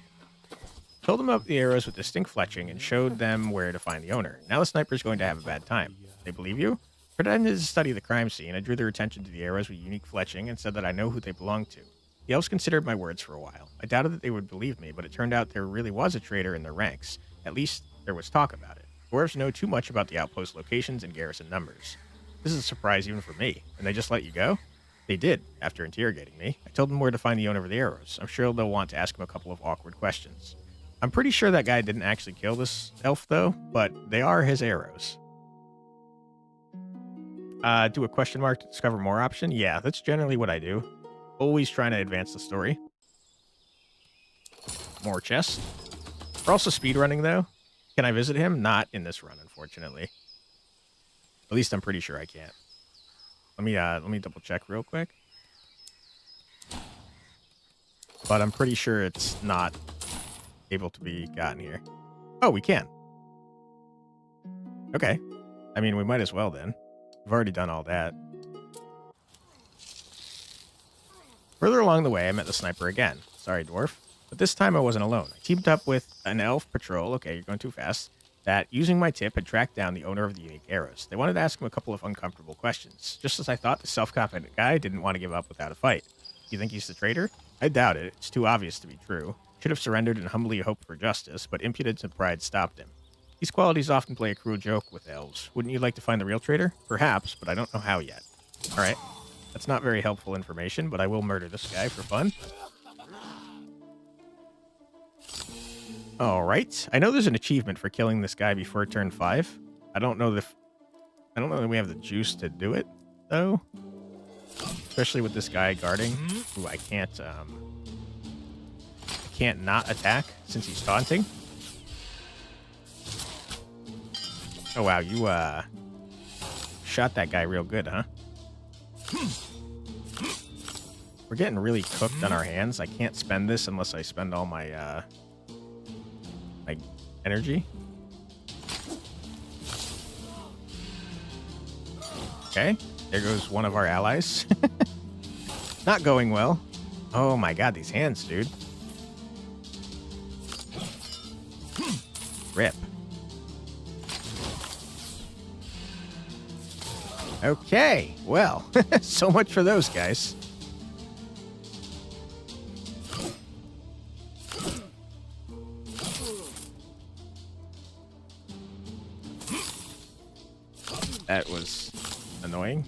Told them about the arrows with distinct fletching and showed them where to find the owner. Now the sniper's going to have a bad time. They believe you? Pretended to study the crime scene. I drew their attention to the arrows with unique fletching and said that I know who they belong to. The elves considered my words for a while. I doubted that they would believe me, but it turned out there really was a traitor in their ranks. At least there was talk about it. Dwarves know too much about the outpost locations and garrison numbers. This is a surprise even for me. And they just let you go? They did, after interrogating me. I told them where to find the owner of the arrows. I'm sure they'll want to ask him a couple of awkward questions. I'm pretty sure that guy didn't actually kill this elf, though, but they are his arrows. Do a question mark to discover more option? Yeah, that's generally what I do. Always trying to advance the story. More chests. We're also speedrunning, though. Can I visit him? Not in this run, unfortunately. At least I'm pretty sure I can't. Let me double check real quick. But I'm pretty sure it's not able to be gotten here. Oh, we can. Okay. I mean, we might as well then. We've already done all that. Further along the way, I met the sniper again. Sorry, dwarf. But this time I wasn't alone. I teamed up with an elf patrol. Okay, you're going too fast. That, using my tip, had tracked down the owner of the unique arrows. They wanted to ask him a couple of uncomfortable questions. Just as I thought, the self-confident guy didn't want to give up without a fight. You think he's the traitor? I doubt it. It's too obvious to be true. Should have surrendered and humbly hoped for justice, but impudence and pride stopped him. These qualities often play a cruel joke with elves. Wouldn't you like to find the real traitor? Perhaps, but I don't know how yet. Alright. That's not very helpful information, but I will murder this guy for fun. Alright. I know there's an achievement for killing this guy before turn 5. I don't know that we have the juice to do it, though. Especially with this guy guarding, who I can't not attack since he's taunting. Oh wow, you shot that guy real good, huh? We're getting really cooked on our hands. I can't spend this unless I spend all my my energy. Okay, there goes one of our allies. Not going well. Oh my god, these hands, dude. Rip. Okay, well, so much for those guys. That was annoying.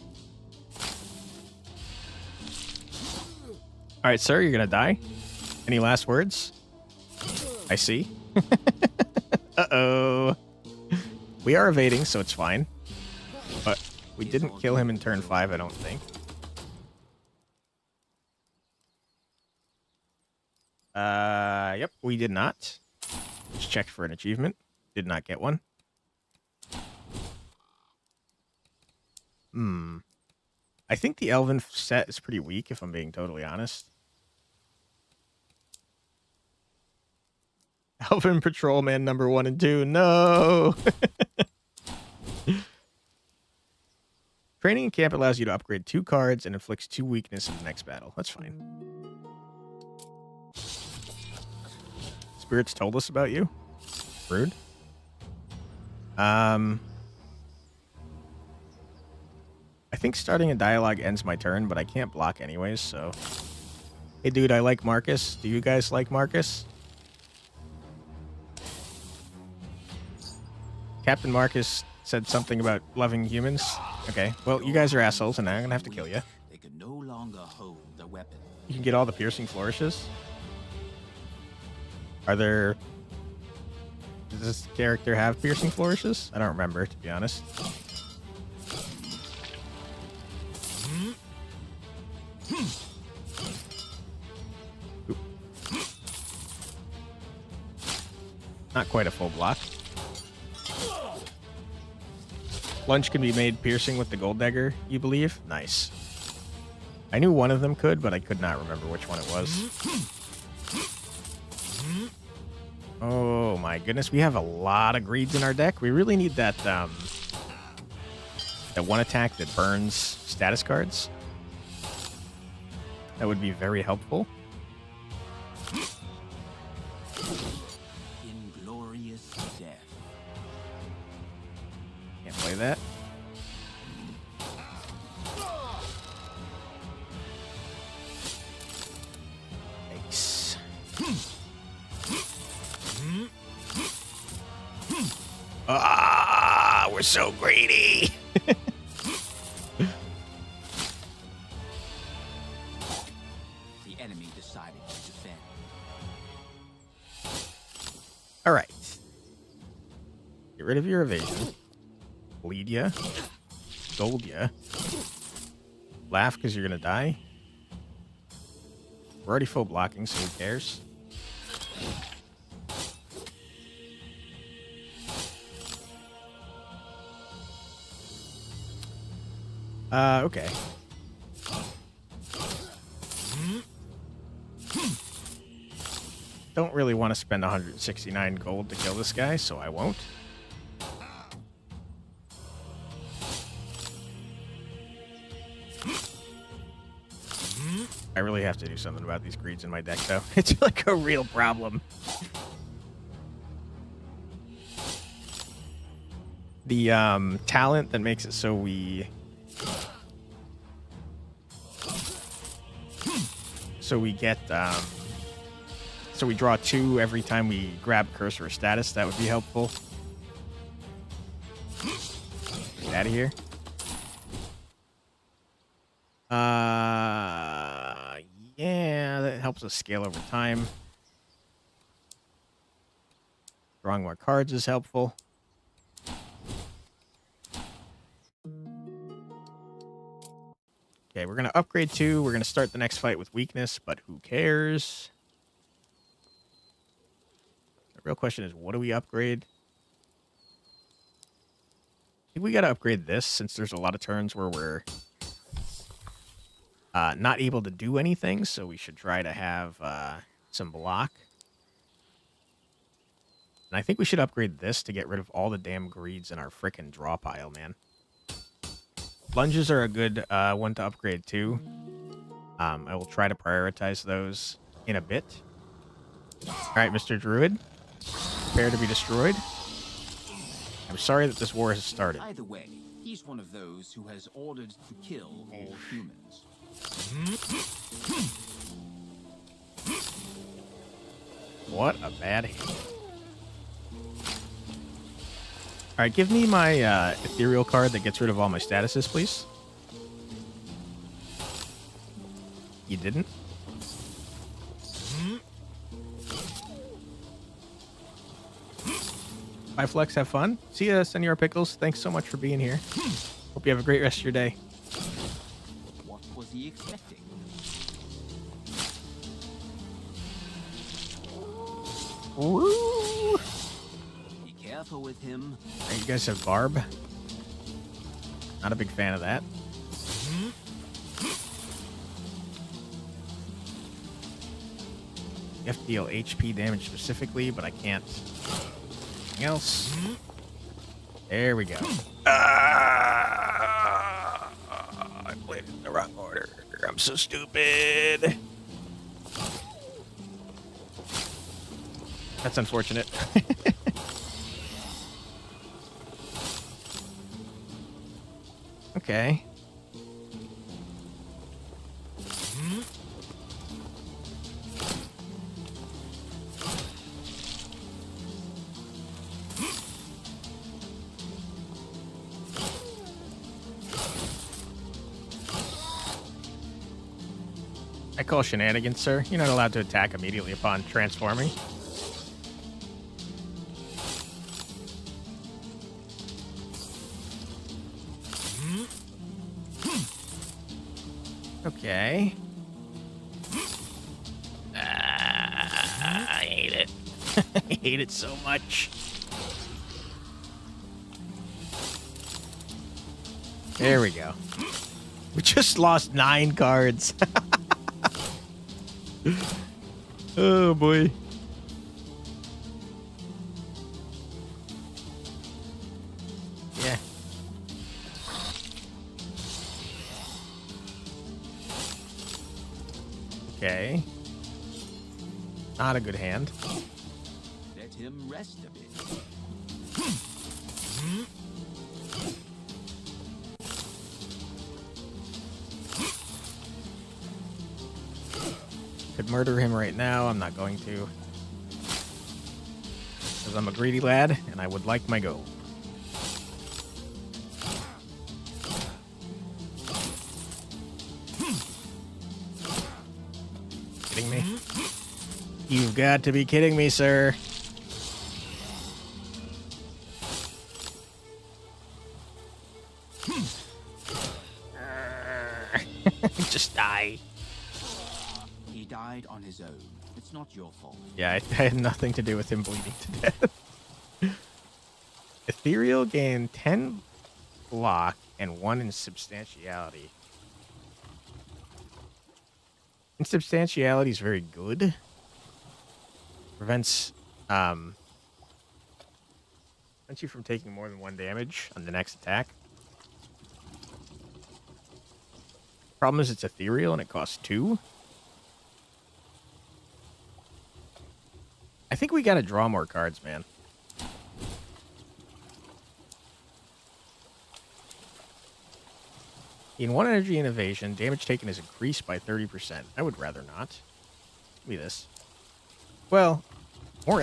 All right, sir, you're gonna die. Any last words? I see. Uh-oh. We are evading, so it's fine. But we didn't kill him in turn 5, I don't think. Yep, we did not. Just checked for an achievement. Did not get one. I think the Elven set is pretty weak, if I'm being totally honest. Elven Patrolman number 1 and 2. No! Training in camp allows you to upgrade 2 cards and inflicts 2 weakness in the next battle. That's fine. Spirits told us about you. Rude. I think starting a dialogue ends my turn, but I can't block anyways, so... Hey dude, I like Marcus. Do you guys like Marcus? Captain Marcus said something about loving humans. Okay, well, you guys are assholes, and I'm gonna have to kill you. They can no longer hold the weapon. You can get all the piercing flourishes. Are there... Does this character have piercing flourishes? I don't remember, to be honest. Oop. Not quite a full block. Lunge can be made piercing with the gold dagger, you believe? Nice. I knew one of them could, but I could not remember which one it was. Oh my goodness, we have a lot of greeds in our deck. We really need that that one attack that burns status cards. That would be very helpful. that. Nice. Ah, we're so greedy. The enemy decided to defend. All right. Get rid of your evasion. Bleed ya. Gold ya. Laugh because you're going to die. We're already full blocking, so who cares? Okay. Don't really want to spend 169 gold to kill this guy, so I won't. I really have to do something about these greeds in my deck, though. It's like a real problem. The talent that makes it so we get so we draw 2 every time we grab cursor or status. That would be helpful. Get out of here. Yeah, that helps us scale over time. Drawing more cards is helpful. Okay, we're going to upgrade 2. We're going to start the next fight with weakness, but who cares? The real question is, what do we upgrade? I think we got to upgrade this, since there's a lot of turns where we're not able to do anything, so we should try to have some block. And I think we should upgrade this to get rid of all the damn greeds in our frickin' draw pile, man. Lunges are a good one to upgrade too. I will try to prioritize those in a bit. All right, Mr. Druid. Prepare to be destroyed. I'm sorry that this war has started. Either way, he's one of those who has ordered to kill all humans. What a bad hand. All right, give me my ethereal card that gets rid of all my statuses, please. You didn't? Bye, Flex. Have fun. See ya, Senor Pickles. Thanks so much for being here. Hope you have a great rest of your day. What was he expecting? Woo! Be careful with him. Right, you guys have Barb. Not a big fan of that. You have to deal HP damage specifically, but I can't. Anything else? There we go. I played it in the wrong order. I'm so stupid. That's unfortunate. Okay. I call shenanigans, sir. You're not allowed to attack immediately upon transforming. Okay. I hate it. I hate it so much. There we go. We just lost 9 cards. Oh, boy. Yeah. Okay. Not a good hand. Let him rest a bit. Could murder him right now. I'm not going to. Because I'm a greedy lad, and I would like my gold. Kidding me? You've got to be kidding me, sir. Just die. He died on his own. It's not your fault. Yeah, I had nothing to do with him bleeding to death. Ethereal gained 10 block and 1 insubstantiality. Insubstantiality is very good. Prevents you from taking more than 1 damage on the next attack. Problem is it's ethereal and it costs 2. I think we gotta draw more cards, man. In 1 energy innovation, damage taken is increased by 30%. I would rather not. Give me this. Well, more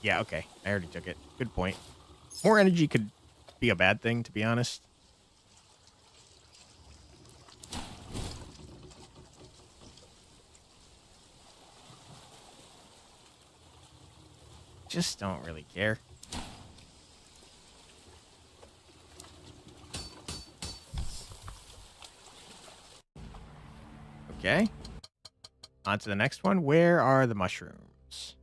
yeah, okay. I already took it. Good point. More energy could be a bad thing, to be honest. Just don't really care. Okay. On to the next one. Where are the mushrooms?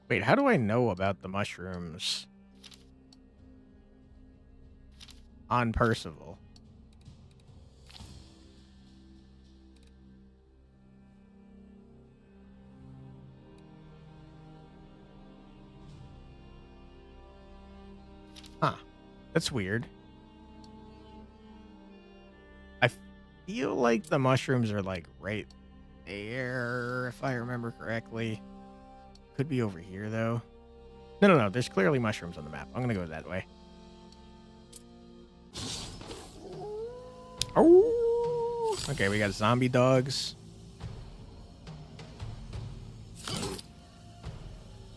Wait, how do I know about the mushrooms on Percival? Huh. That's weird. I feel like the mushrooms are like right there, if I remember correctly. Could be over here, though. No. There's clearly mushrooms on the map. I'm going to go that way. Oh! Okay, we got zombie dogs.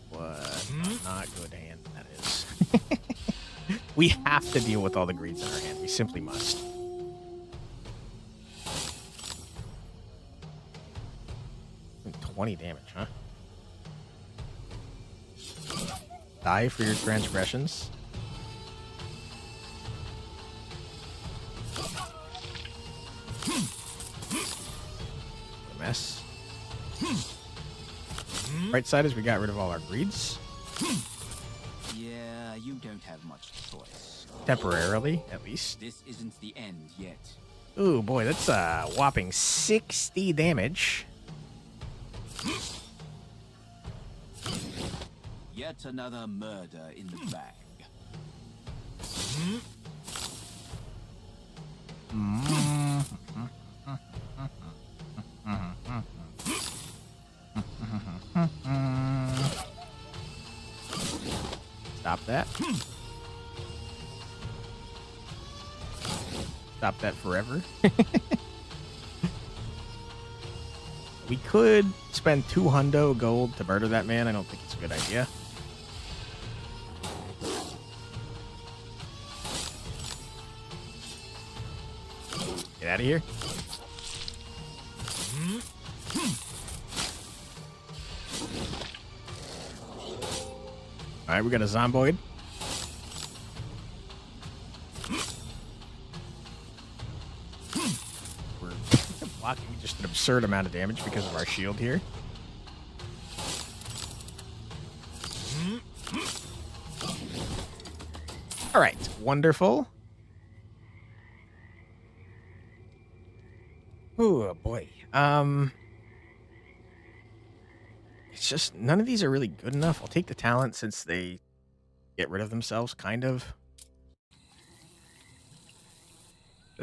What not good hand that is. We have to deal with all the greeds in our hand. We simply must. And 20 damage, huh? Die for your transgressions. A mess. Right side is we got rid of all our greeds. Yeah, you don't have much choice. Temporarily, at least. This isn't the end yet. Ooh, boy, that's a whopping 60 damage. Yet another murder in the bag. Stop that. Stop that forever. We could spend 200 gold to murder that man. I don't think it's a good idea. Get out of here. Alright, we got a zomboid. We're blocking just an absurd amount of damage because of our shield here. Alright, wonderful. Oh boy. It's just none of these are really good enough. I'll take the talent since they get rid of themselves, kind of.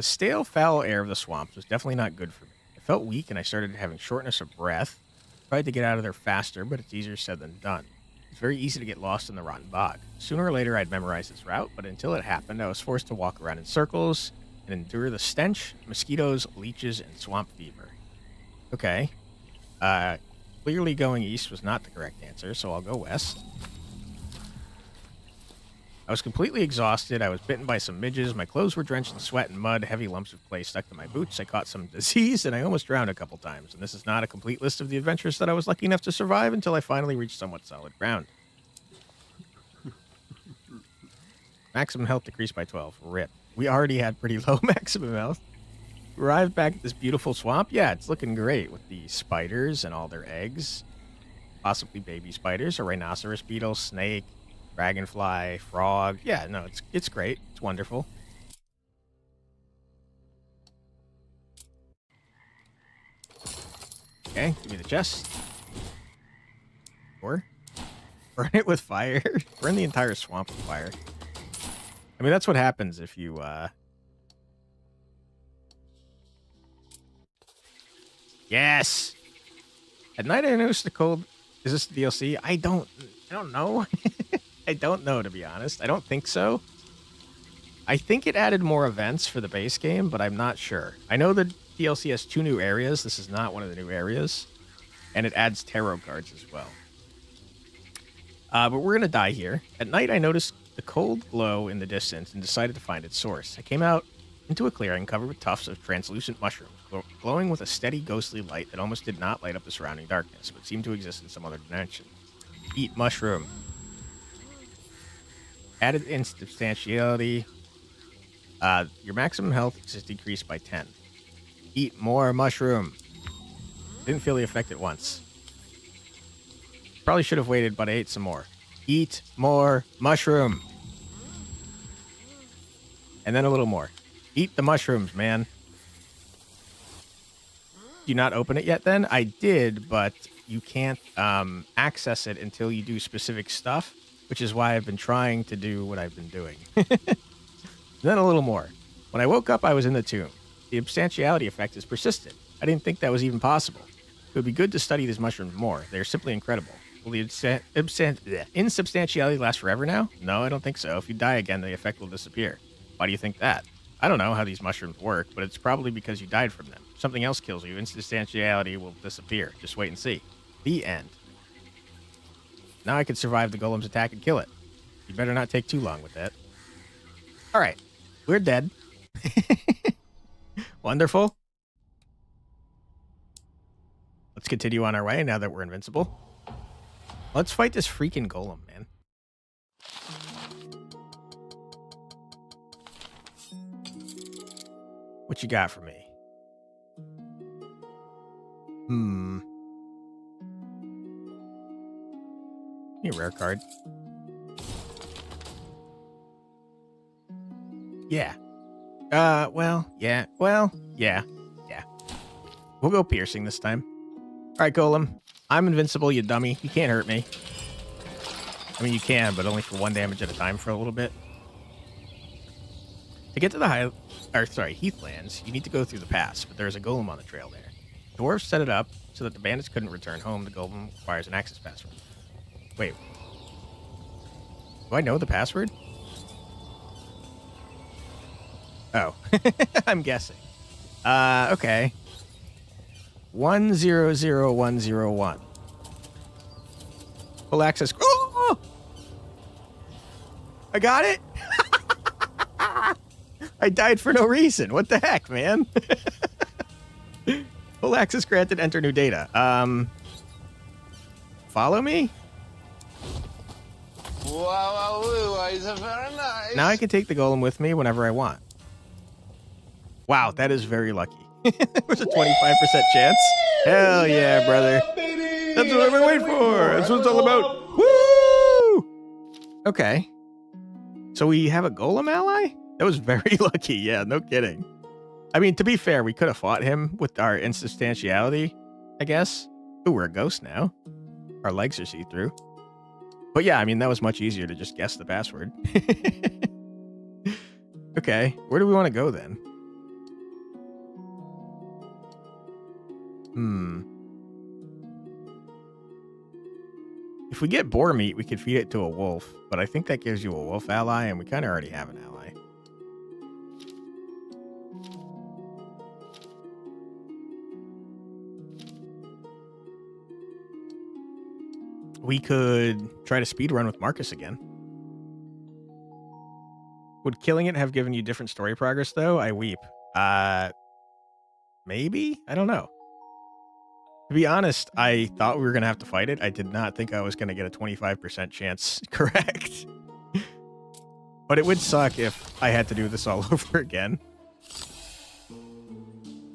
The stale, foul air of the swamps was definitely not good for me. I felt weak and I started having shortness of breath. Tried to get out of there faster, but it's easier said than done. It's very easy to get lost in the rotten bog. Sooner or later, I'd memorize this route, but until it happened, I was forced to walk around in circles and endure the stench, mosquitoes, leeches, and swamp fever. Okay. Clearly going east was not the correct answer, so I'll go west. I was completely exhausted. I was bitten by some midges. My clothes were drenched in sweat and mud. Heavy lumps of clay stuck to my boots. I caught some disease, and I almost drowned a couple times. And this is not a complete list of the adventures that I was lucky enough to survive until I finally reached somewhat solid ground. Maximum health decreased by 12. RIP. We already had pretty low maximum health. Arrived back at this beautiful swamp. Yeah, it's looking great with the spiders and all their eggs. Possibly baby spiders, a rhinoceros beetle, snake, dragonfly, frog. Yeah, no, it's great. It's wonderful. Okay, give me the chest. Or burn it with fire. Burn the entire swamp with fire. I mean, that's what happens if you Yes. At night I noticed the cold. Is this the DLC? I don't know. I don't know, to be honest. I don't think so. I think it added more events for the base game, but I'm not sure. I know the DLC has 2 new areas. This is not one of the new areas. And it adds tarot cards as well. But we're going to die here. At night, I noticed the cold glow in the distance and decided to find its source. I came out into a clearing covered with tufts of translucent mushrooms, glowing with a steady, ghostly light that almost did not light up the surrounding darkness, but seemed to exist in some other dimension. Eat mushroom. Added insubstantiality. Your maximum health is decreased by 10. Eat more mushroom. Didn't feel the effect at once. Probably should have waited, but I ate some more. Eat more mushroom. And then a little more. Eat the mushrooms, man. Do you not open it yet then? I did, but you can't access it until you do specific stuff, which is why I've been trying to do what I've been doing. Then a little more. When I woke up, I was in the tomb. The substantiality effect is persistent. I didn't think that was even possible. It would be good to study these mushrooms more. They're simply incredible. Will the insubstantiality last forever now? No, I don't think so. If you die again, the effect will disappear. Why do you think that? I don't know how these mushrooms work, but it's probably because you died from them. If something else kills you, insubstantiality will disappear. Just wait and see. The end. Now I can survive the golem's attack and kill it. You better not take too long with that. All right. We're dead. Wonderful. Let's continue on our way now that we're invincible. Let's fight this freaking golem, man. What you got for me? Give me a rare card. Yeah. Yeah. We'll go piercing this time. All right, golem. I'm invincible, you dummy. You can't hurt me. I mean, you can, but only for 1 damage at a time for a little bit. To get to the Heathlands, you need to go through the pass, but there's a golem on the trail there. Dwarves set it up so that the bandits couldn't return home. The golem requires an access password. Wait. Do I know the password? Oh. I'm guessing. Okay. 100101. Full access. Oh! I got it. I died for no reason. What the heck, man? Full access granted. Enter new data. Follow me? Wow, it's very nice. Now I can take the golem with me whenever I want. Wow, that is very lucky. There's a 25% chance. Hell yeah, brother. That's what I've been waiting for. That's what it's all about. Woo! Okay. So we have a golem ally? That was very lucky. Yeah, no kidding. I mean, to be fair, we could have fought him with our insubstantiality, I guess. Ooh, we're a ghost now. Our legs are see-through. But yeah, I mean, that was much easier to just guess the password. Okay, where do we want to go then? If we get boar meat, we could feed it to a wolf, but I think that gives you a wolf ally, and we kind of already have an ally. We could try to speedrun with Marcus again. Would killing it have given you different story progress, though? I weep. Maybe? I don't know. To be honest, I thought we were going to have to fight it. I did not think I was going to get a 25% chance correct. But it would suck if I had to do this all over again.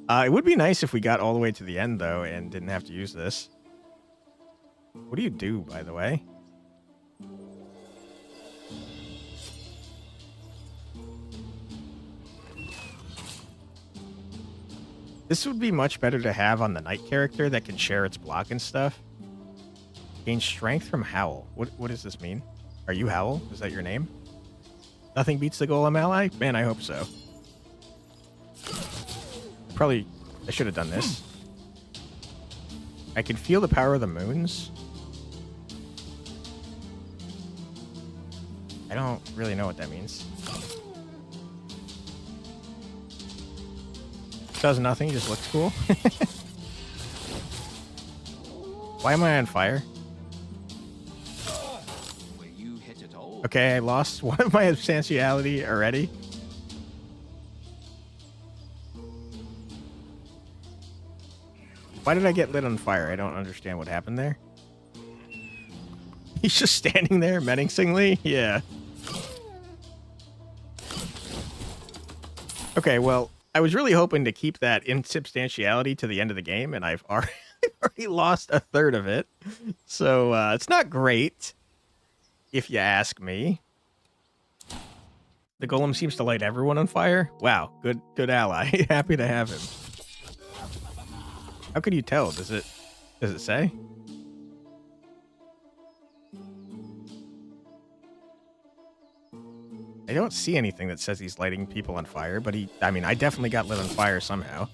It would be nice if we got all the way to the end, though, and didn't have to use this. What do you do, by the way? This would be much better to have on the knight character that can share its block and stuff. Gain strength from Howl. What does this mean? Are you Howl? Is that your name? Nothing beats the golem ally? Man, I hope so. Probably, I should have done this. I can feel the power of the moons. I don't really know what that means. Does nothing, just looks cool. Why am I on fire? Okay, I lost one of my substantiality already. Why did I get lit on fire? I don't understand what happened there. He's just standing there menacingly? Yeah. Okay, well, I was really hoping to keep that insubstantiality to the end of the game, and I've already lost a third of it. So, it's not great, if you ask me. The golem seems to light everyone on fire. Wow, good ally. Happy to have him. How can you tell? Does it say? I don't see anything that says he's lighting people on fire, but I mean, I definitely got lit on fire somehow.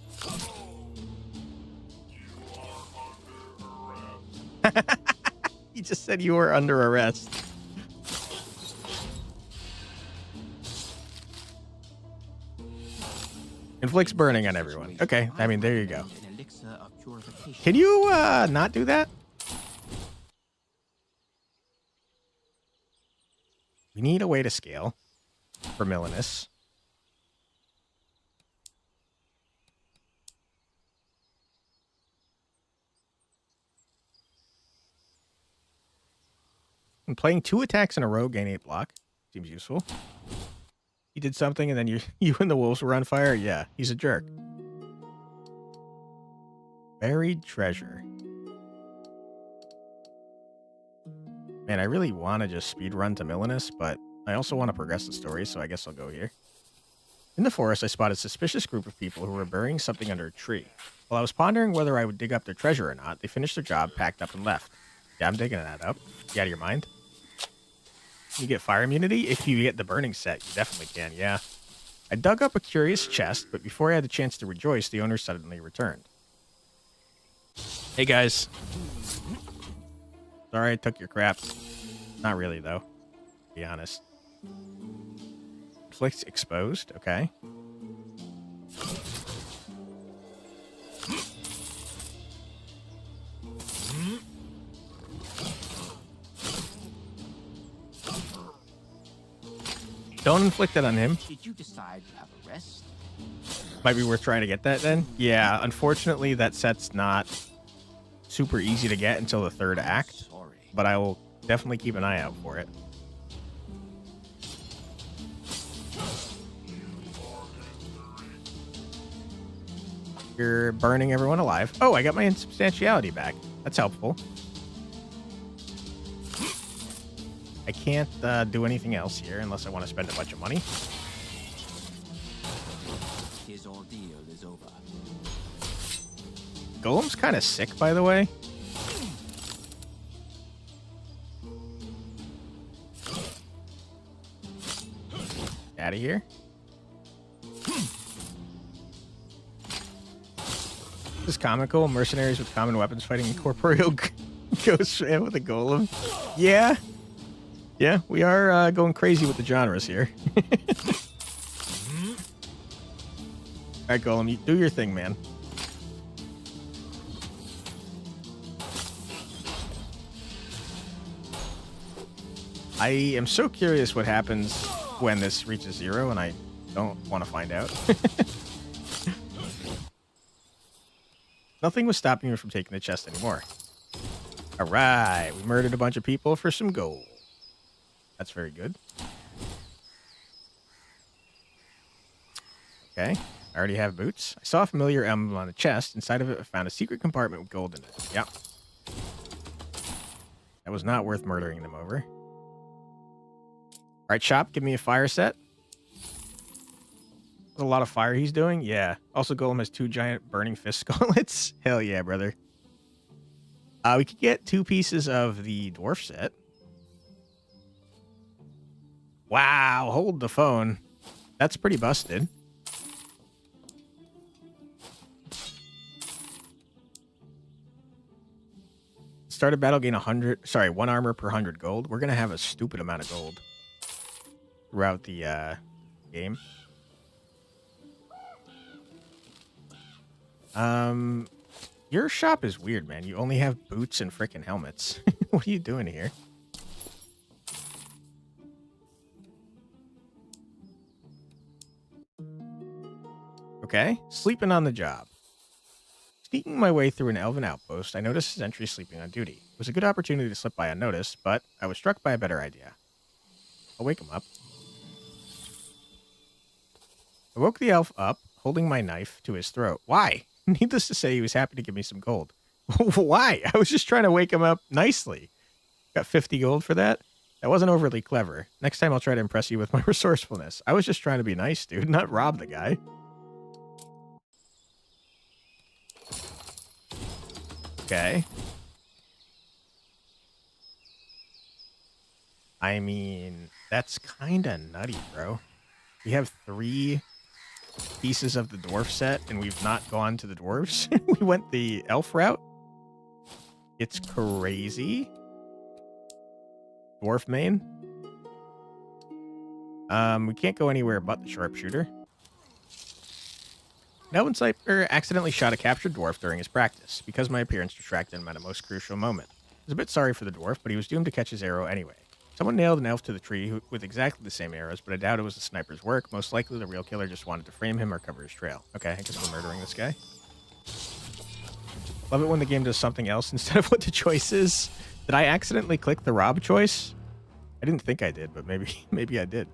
He just said you were under arrest. Inflicts burning on everyone. Okay, I mean, there you go. Can you not do that? We need a way to scale for Millenis. And playing 2 attacks in a row, gain 8 block. Seems useful. He did something and then you and the wolves were on fire? Yeah, he's a jerk. Buried treasure. Man, I really want to just speedrun to Millenis, but I also want to progress the story, so I guess I'll go here. In the forest, I spotted a suspicious group of people who were burying something under a tree. While I was pondering whether I would dig up their treasure or not, they finished their job, packed up, and left. Yeah, I'm digging that up. You out of your mind? You get fire immunity? If you get the burning set, you definitely can, yeah. I dug up a curious chest, but before I had the chance to rejoice, the owner suddenly returned. Hey, guys. Sorry I took your crap. Not really, though. To be honest. Inflicts exposed. Okay. Don't inflict it on him. Did you decide to have a rest? Might be worth trying to get that then. Yeah, unfortunately, that set's not super easy to get until the 3rd act. Sorry. But I will definitely keep an eye out for it. You're burning everyone alive. Oh, I got my insubstantiality back. That's helpful. I can't do anything else here unless I want to spend a bunch of money. His ordeal is over. Golem's kind of sick, by the way. Out of here. This is comical. Mercenaries with common weapons fighting incorporeal ghosts with a golem. Yeah. Yeah, we are going crazy with the genres here. All right, golem, you do your thing, man. I am so curious what happens when this reaches 0, and I don't want to find out. Nothing was stopping me from taking the chest anymore. All right, we murdered a bunch of people for some gold. That's very good. Okay, I already have boots. I saw a familiar emblem on the chest. Inside of it, I found a secret compartment with gold in it. Yep. That was not worth murdering them over. All right, shop, give me a fire set. There's a lot of fire he's doing. Yeah. Also, Golem has 2 giant burning fist gauntlets. Hell yeah, brother. We could get 2 pieces of the dwarf set. Wow, hold the phone. That's pretty busted. Start a battle, gain 1 armor per 100 gold. We're going to have a stupid amount of gold throughout the game. Your shop is weird, man. You only have boots and frickin' helmets. What are you doing here? Okay, sleeping on the job. Sneaking my way through an elven outpost, I noticed a sentry sleeping on duty. It was a good opportunity to slip by unnoticed, but I was struck by a better idea. I'll wake him up. I woke the elf up, holding my knife to his throat. Why? Needless to say, he was happy to give me some gold. Why? I was just trying to wake him up nicely. Got 50 gold for that? That wasn't overly clever. Next time I'll try to impress you with my resourcefulness. I was just trying to be nice, dude, not rob the guy. Okay. I mean, that's kind of nutty, bro. We have 3 pieces of the dwarf set, and we've not gone to the dwarves. We went the elf route. It's crazy. Dwarf main. We can't go anywhere but the sharpshooter. An elven sniper accidentally shot a captured dwarf during his practice. Because my appearance distracted him at a most crucial moment. I was a bit sorry for the dwarf, but he was doomed to catch his arrow anyway. Someone nailed an elf to the tree with exactly the same arrows, but I doubt it was the sniper's work. Most likely the real killer just wanted to frame him or cover his trail. Okay, I guess we're murdering this guy. Love it when the game does something else instead of what the choice is. Did I accidentally click the rob choice? I didn't think I did, but maybe I did.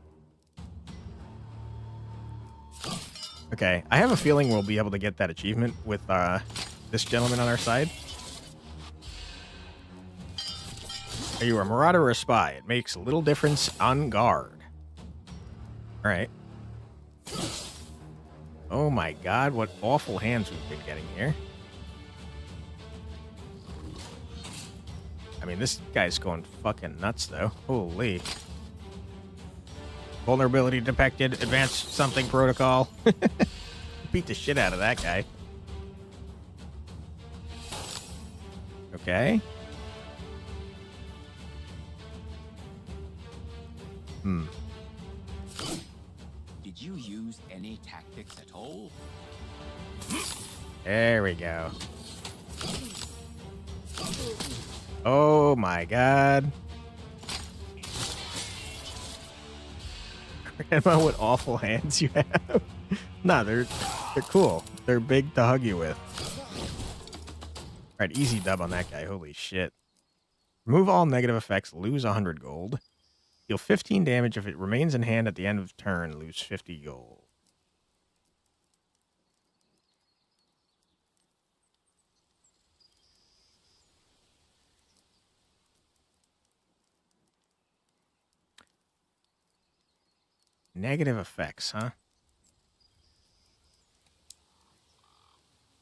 Okay, I have a feeling we'll be able to get that achievement with this gentleman on our side. Are you a marauder or a spy? It makes a little difference on guard. All right. Oh my god, what awful hands we've been getting here. I mean, this guy's going fucking nuts, though. Holy. Vulnerability detected. Advanced something protocol. Beat the shit out of that guy. Okay. Did you use any tactics at all? There we go. Oh my god. Grandma, what awful hands you have. Nah, they're cool. They're big to hug you with. Alright, easy dub on that guy. Holy shit. Remove all negative effects, lose 100 gold. Deal 15 damage if it remains in hand at the end of turn, lose 50 gold. Negative effects, huh?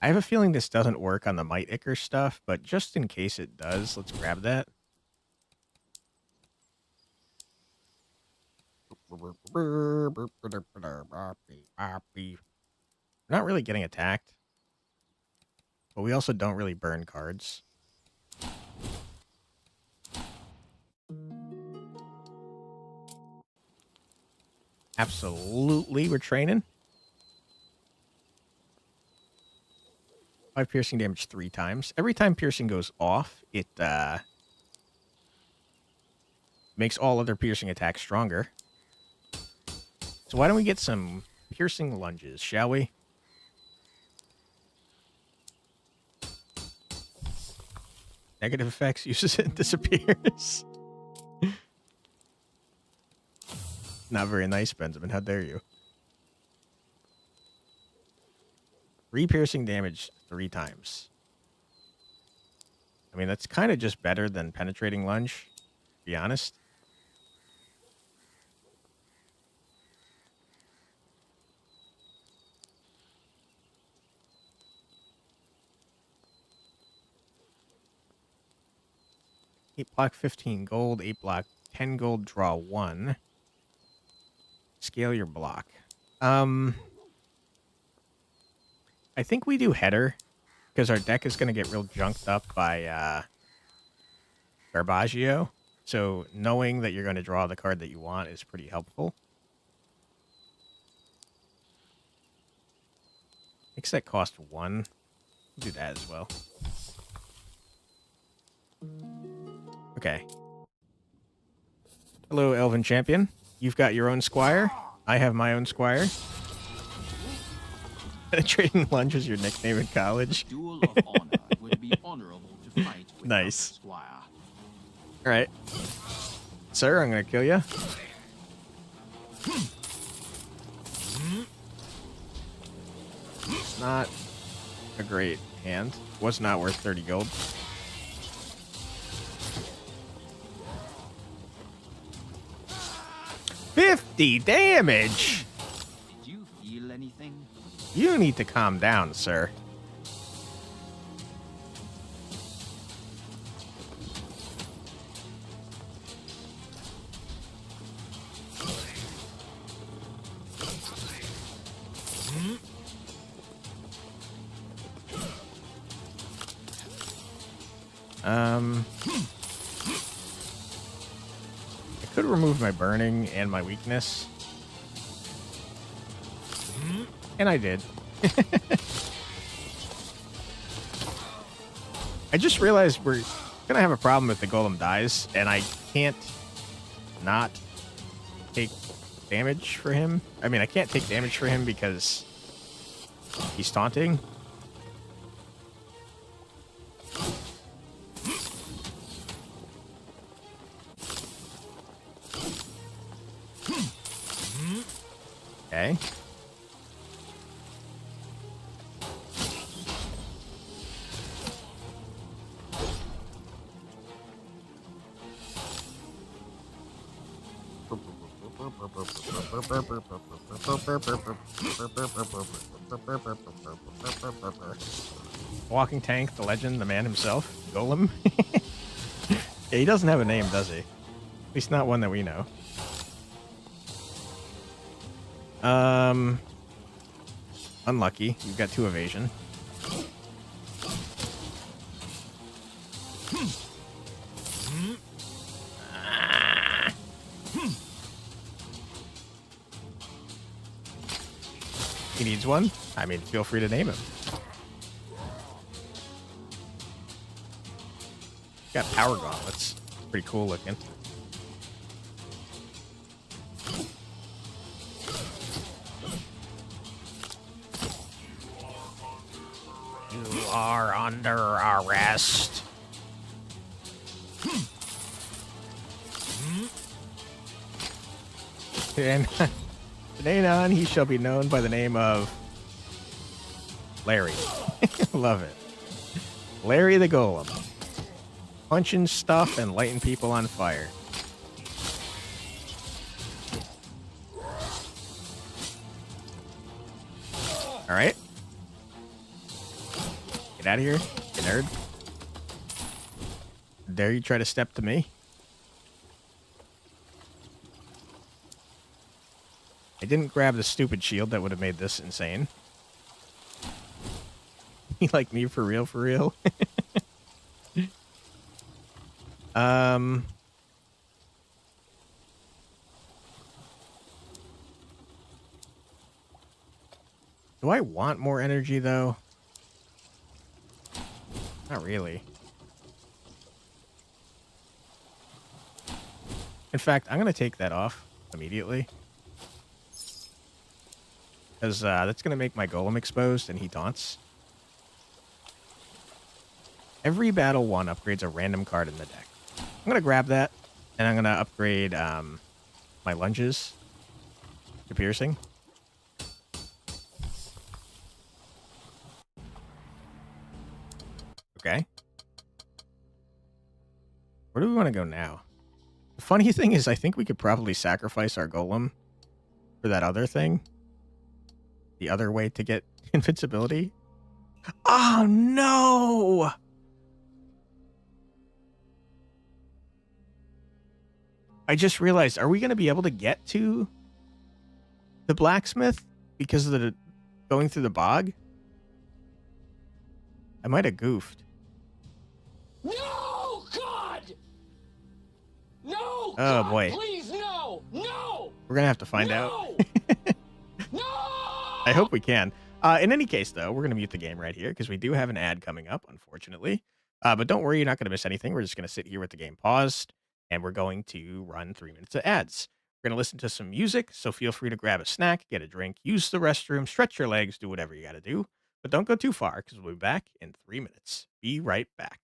I have a feeling this doesn't work on the Might Icker stuff, but just in case it does, let's grab that. We're not really getting attacked. But we also don't really burn cards. Absolutely, we're training. 5 piercing damage 3 times. Every time piercing goes off, it makes all other piercing attacks stronger. So why don't we get some piercing lunges, shall we? Negative effects, uses it, disappears. Not very nice, Benjamin. How dare you? 3 piercing damage 3 times. I mean, that's kind of just better than penetrating lunge, to be honest. Eight block, 15 gold. 8 block, 10 gold. Draw 1. Scale your block. I think we do header because our deck is going to get real junked up by Garbaggio. So knowing that you're going to draw the card that you want is pretty helpful. Makes that cost 1. Do that as well. Okay. Hello, Elven Champion. You've got your own squire. I have my own squire. Penetrating lunge was your nickname in college. Duel of honor would be honorable to fight with Nice. Squire. All right. Sir, I'm going to kill you. Not a great hand. Was not worth 30 gold. $50 damage! Did you feel anything? You need to calm down, sir. I could remove my burning and my weakness. And I did. I just realized we're gonna have a problem if the golem dies, and I can't not take damage for him. I mean, I can't take damage for him because he's taunting. Okay. Walking tank, the legend, the man himself, Golem. Yeah, he doesn't have a name, does he? At least not one that we know. Unlucky. You've got 2 evasion. He needs one. I mean, feel free to name him. Got power gauntlets. Pretty cool looking. You are under arrest. And from today on, he shall be known by the name of Larry. Love it. Larry the Golem. Punching stuff and lighting people on fire. Alright. Get out of here, you nerd. Dare you try to step to me? I didn't grab the stupid shield that would have made this insane. be like me for real, for real. um. Do I want more energy, though? Not really. In fact, I'm going to take that off immediately. Because that's going to make my golem exposed, and he taunts. Every battle 1 upgrades a random card in the deck. I'm going to grab that, and I'm going to upgrade my lunges to piercing. Okay. Where do we want to go now? The funny thing is, I think we could probably sacrifice our golem for that other thing. The other way to get invincibility. Oh, no! I just realized, are we going to be able to get to the blacksmith because of the going through the bog? I might have goofed. No, God! No! Oh, God, boy. Please, no! No! We're going to have to find out. No! I hope we can. In any case, though, we're going to mute the game right here because we do have an ad coming up, unfortunately. But don't worry, you're not going to miss anything. We're just going to sit here with the game paused, and we're going to run 3 minutes of ads. We're going to listen to some music, so feel free to grab a snack, get a drink, use the restroom, stretch your legs, do whatever you got to do. But don't go too far because we'll be back in 3 minutes. Be right back.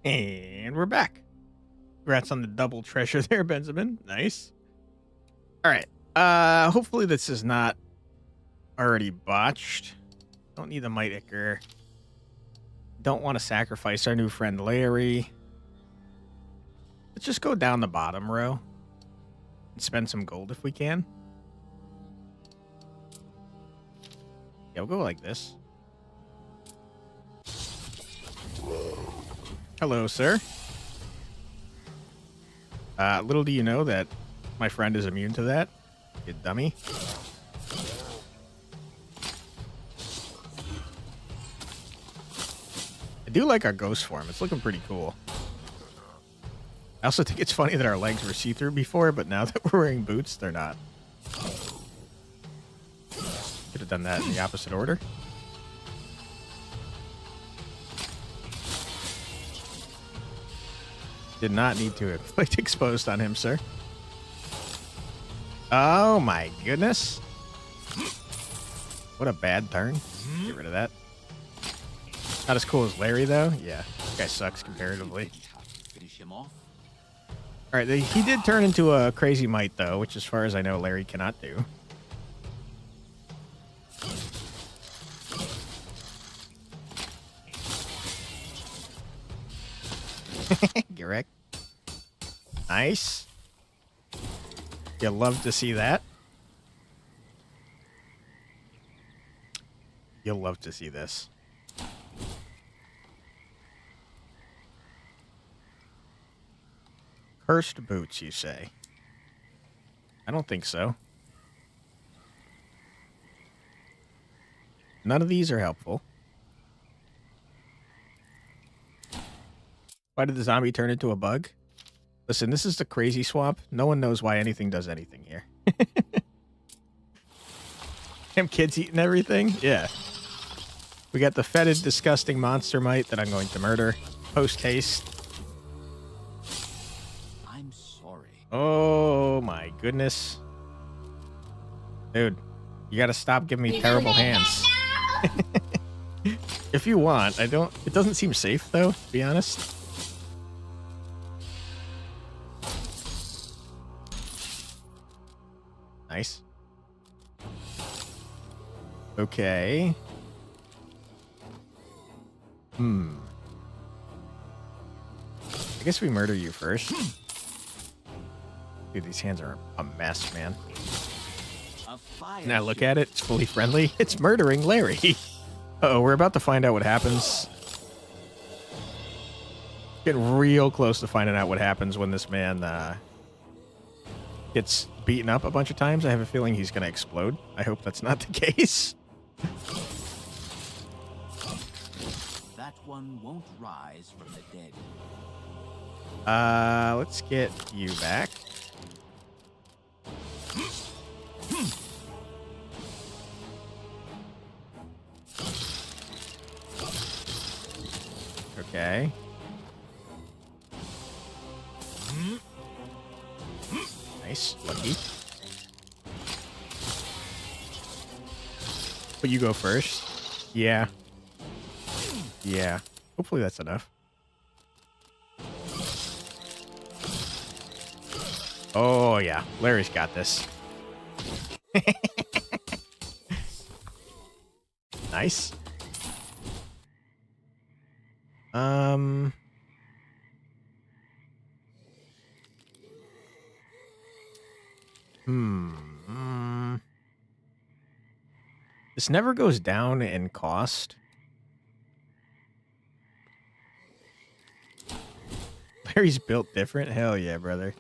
And we're back. Congrats on the double treasure there, Benjamin. Nice. All right. Hopefully this is not already botched. Don't need the Might Icker. Don't want to sacrifice our new friend Larry. Let's just go down the bottom row and spend some gold if we can. Yeah, we'll go like this. Hello, sir. Little do you know that my friend is immune to that, you dummy. I do like our ghost form. It's looking pretty cool. I also think it's funny that our legs were see-through before, but now that we're wearing boots, they're not. Could have done that in the opposite order. Did not need to inflict exposed on him, sir. Oh my goodness. What a bad turn. Get rid of that. Not as cool as Larry, though. Yeah, this guy sucks comparatively. Finish him off. All right, he did turn into a crazy might, though, which, as far as I know, Larry cannot do. Get wrecked. Nice. You love to see that. You'll love to see this. Cursed boots, you say? I don't think so. None of these are helpful. Why did the zombie turn into a bug? Listen, this is the crazy swamp. No one knows why anything does anything here. Them kids eating everything? Yeah. We got the fetid, disgusting monster mite that I'm going to murder. Post haste. I'm sorry. Oh my goodness. Dude, you gotta stop giving me terrible hands. If you want, it doesn't seem safe though, to be honest. Nice. Okay. I guess we murder you first. Dude, these hands are a mess, man. A fire Now look at it. It's fully friendly. It's murdering Larry. Uh-oh, we're about to find out what happens. Getting real close to finding out what happens when this man gets beaten up a bunch of times. I have a feeling he's going to explode. I hope that's not the case. That one won't rise from the dead. Let's get you back. Okay. Nice. Lucky. But you go first. Yeah. Yeah. Hopefully that's enough. Oh, yeah. Larry's got this. Nice. This never goes down in cost. Larry's built different? Hell yeah, brother.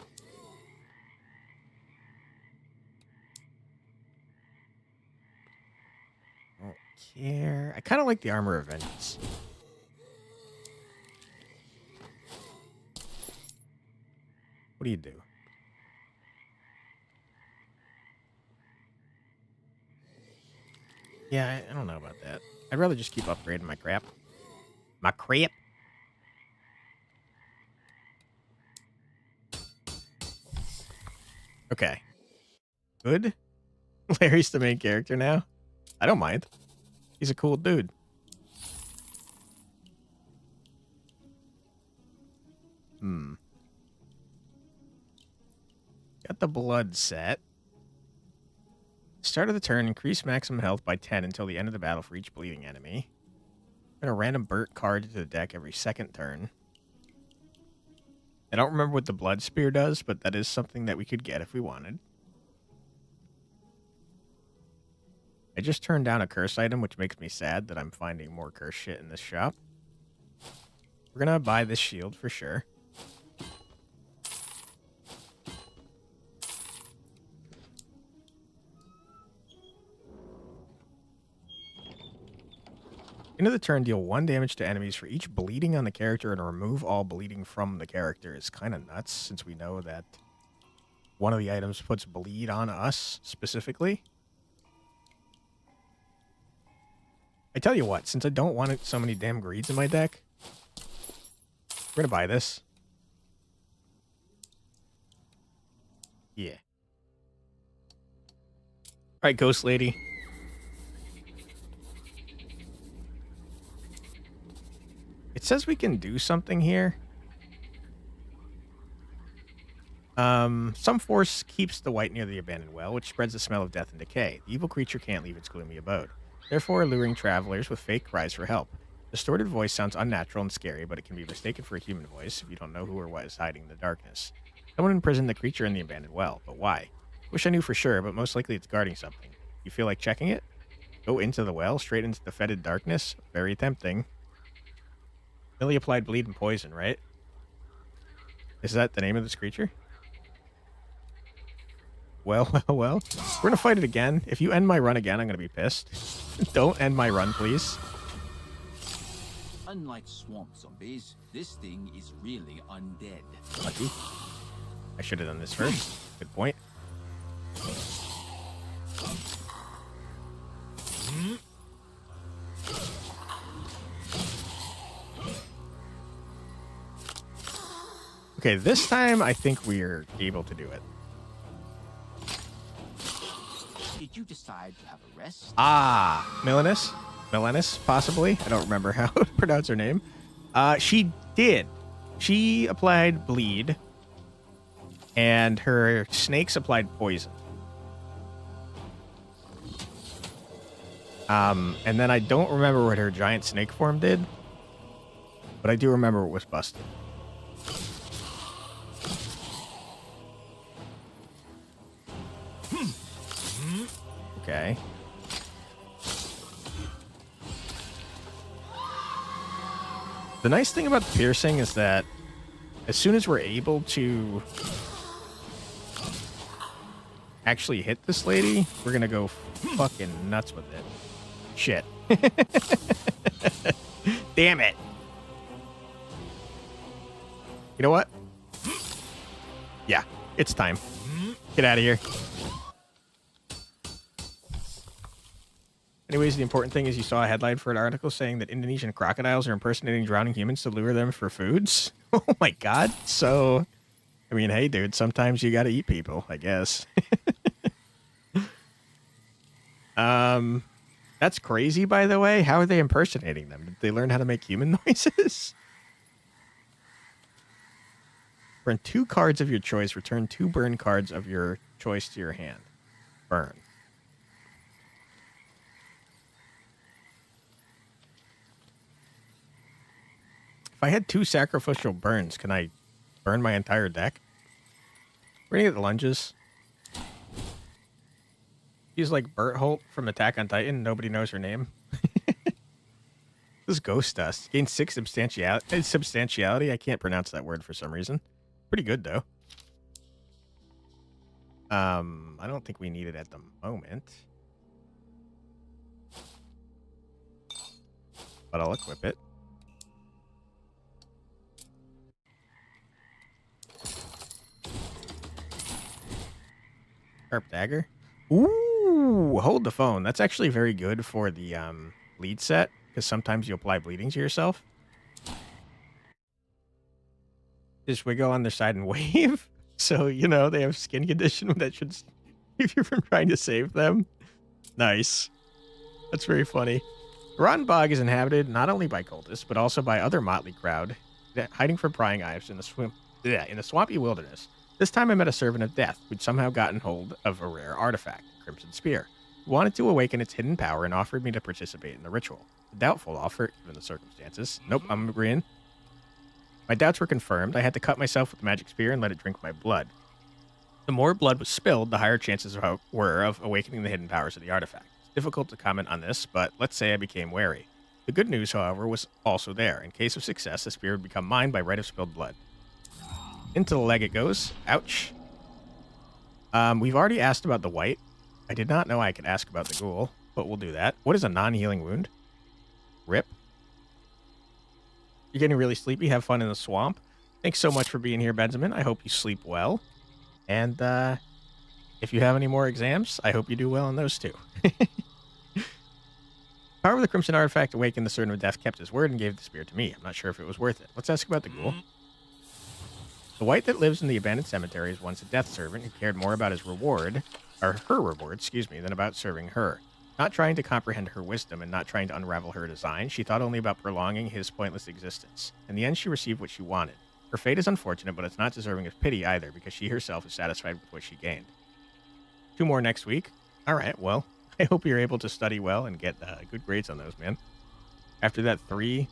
Don't care. I kind of like the Armor of Vengeance. What do you do? Yeah, I don't know about that. I'd rather just keep upgrading my crap. My crap. Okay. Good. Larry's the main character now. I don't mind. He's a cool dude. Got the blood set. start of the turn, increase maximum health by 10 until the end of the battle for each bleeding enemy. Put a random burnt card into the deck every second turn. I don't remember what the blood spear does, but that is something that we could get if we wanted. I just turned down a curse item, which makes me sad that I'm finding more curse shit in this shop. We're gonna buy this shield for sure. End of the turn, deal 1 damage to enemies for each bleeding on the character and remove all bleeding from the character. Is kind of nuts since we know that one of the items puts bleed on us specifically. I tell you what, since I don't want so many damn greeds in my deck, we're going to buy this. Yeah. All right, Ghost Lady. It says we can do something here. Some force keeps the white near the abandoned well, which spreads the smell of death and decay. The evil creature can't leave its gloomy abode, therefore alluring travelers with fake cries for help. Distorted voice sounds unnatural and scary, but it can be mistaken for a human voice if you don't know who or what is hiding in the darkness. Someone imprisoned the creature in the abandoned well, but why? Wish I knew for sure, but most likely it's guarding something. You feel like checking it? Go into the well, straight into the fetid darkness? Very tempting. Millie applied bleed and poison, right? Is that the name of this creature? Well. We're gonna fight it again. If you end my run again, I'm gonna be pissed. Don't end my run, please. Unlike swamp zombies, this thing is really undead. Lucky. I should have done this first. Good point. Okay, this time I think we're able to do it. Did you decide to have a rest? Ah, Millenis? Millenis, possibly? I don't remember how to pronounce her name. She did. She applied bleed, and her snakes applied poison. And then I don't remember what her giant snake form did, but I do remember it was busted. Okay. The nice thing about the piercing is that as soon as we're able to actually hit this lady, we're gonna go fucking nuts with it. Shit. Damn it. You know what? Yeah, it's time. Get out of here. Anyways, the important thing is you saw a headline for an article saying that Indonesian crocodiles are impersonating drowning humans to lure them for foods. Oh my god. So, I mean, hey, dude, sometimes you gotta eat people, I guess. That's crazy, by the way. How are they impersonating them? Did they learn how to make human noises? Burn 2 cards of your choice. Return 2 burn cards of your choice to your hand. Burn. If I had 2 sacrificial burns, can I burn my entire deck? We're gonna get the lunges. She's like Bert Holt from Attack on Titan. Nobody knows her name. This ghost dust. Gain 6 substantiality. I can't pronounce that word for some reason. Pretty good, though. I don't think we need it at the moment. But I'll equip it. Sharp dagger. Ooh, hold the phone. That's actually very good for the bleed set, because sometimes you apply bleeding to yourself. Just wiggle on their side and wave. So, you know, they have skin condition that should keep you from trying to save them. Nice. That's very funny. Rotten Bog is inhabited not only by cultists, but also by other motley crowd hiding from prying eyes in the swampy wilderness. This time I met a servant of death who'd somehow gotten hold of a rare artifact, Crimson Spear. wanted to awaken its hidden power and offered me to participate in the ritual. A doubtful offer, given the circumstances. Nope, I'm agreeing. My doubts were confirmed. I had to cut myself with the magic spear and let it drink my blood. The more blood was spilled, the higher chances were of awakening the hidden powers of the artifact. It's difficult to comment on this, but let's say I became wary. The good news, however, was also there. In case of success, the spear would become mine by right of spilled blood. Into the leg it goes. Ouch. We've already asked about the white. I did not know I could ask about the ghoul, but we'll do that. What is a non-healing wound? Rip. You're getting really sleepy. Have fun in the swamp. Thanks so much for being here, Benjamin. I hope you sleep well. And if you have any more exams, I hope you do well in those too. However, the Crimson Artifact awakened the Servant of Death, kept his word, and gave the spear to me. I'm not sure if it was worth it. Let's ask about the ghoul. The white that lives in the abandoned cemetery is once a death servant who cared more about his reward, or her reward, than about serving her. Not trying to comprehend her wisdom and not trying to unravel her design, she thought only about prolonging his pointless existence. In the end, she received what she wanted. Her fate is unfortunate, but it's not deserving of pity either, because she herself is satisfied with what she gained. 2 more next week. All right, well, I hope you're able to study well and get good grades on those, man. After that 3,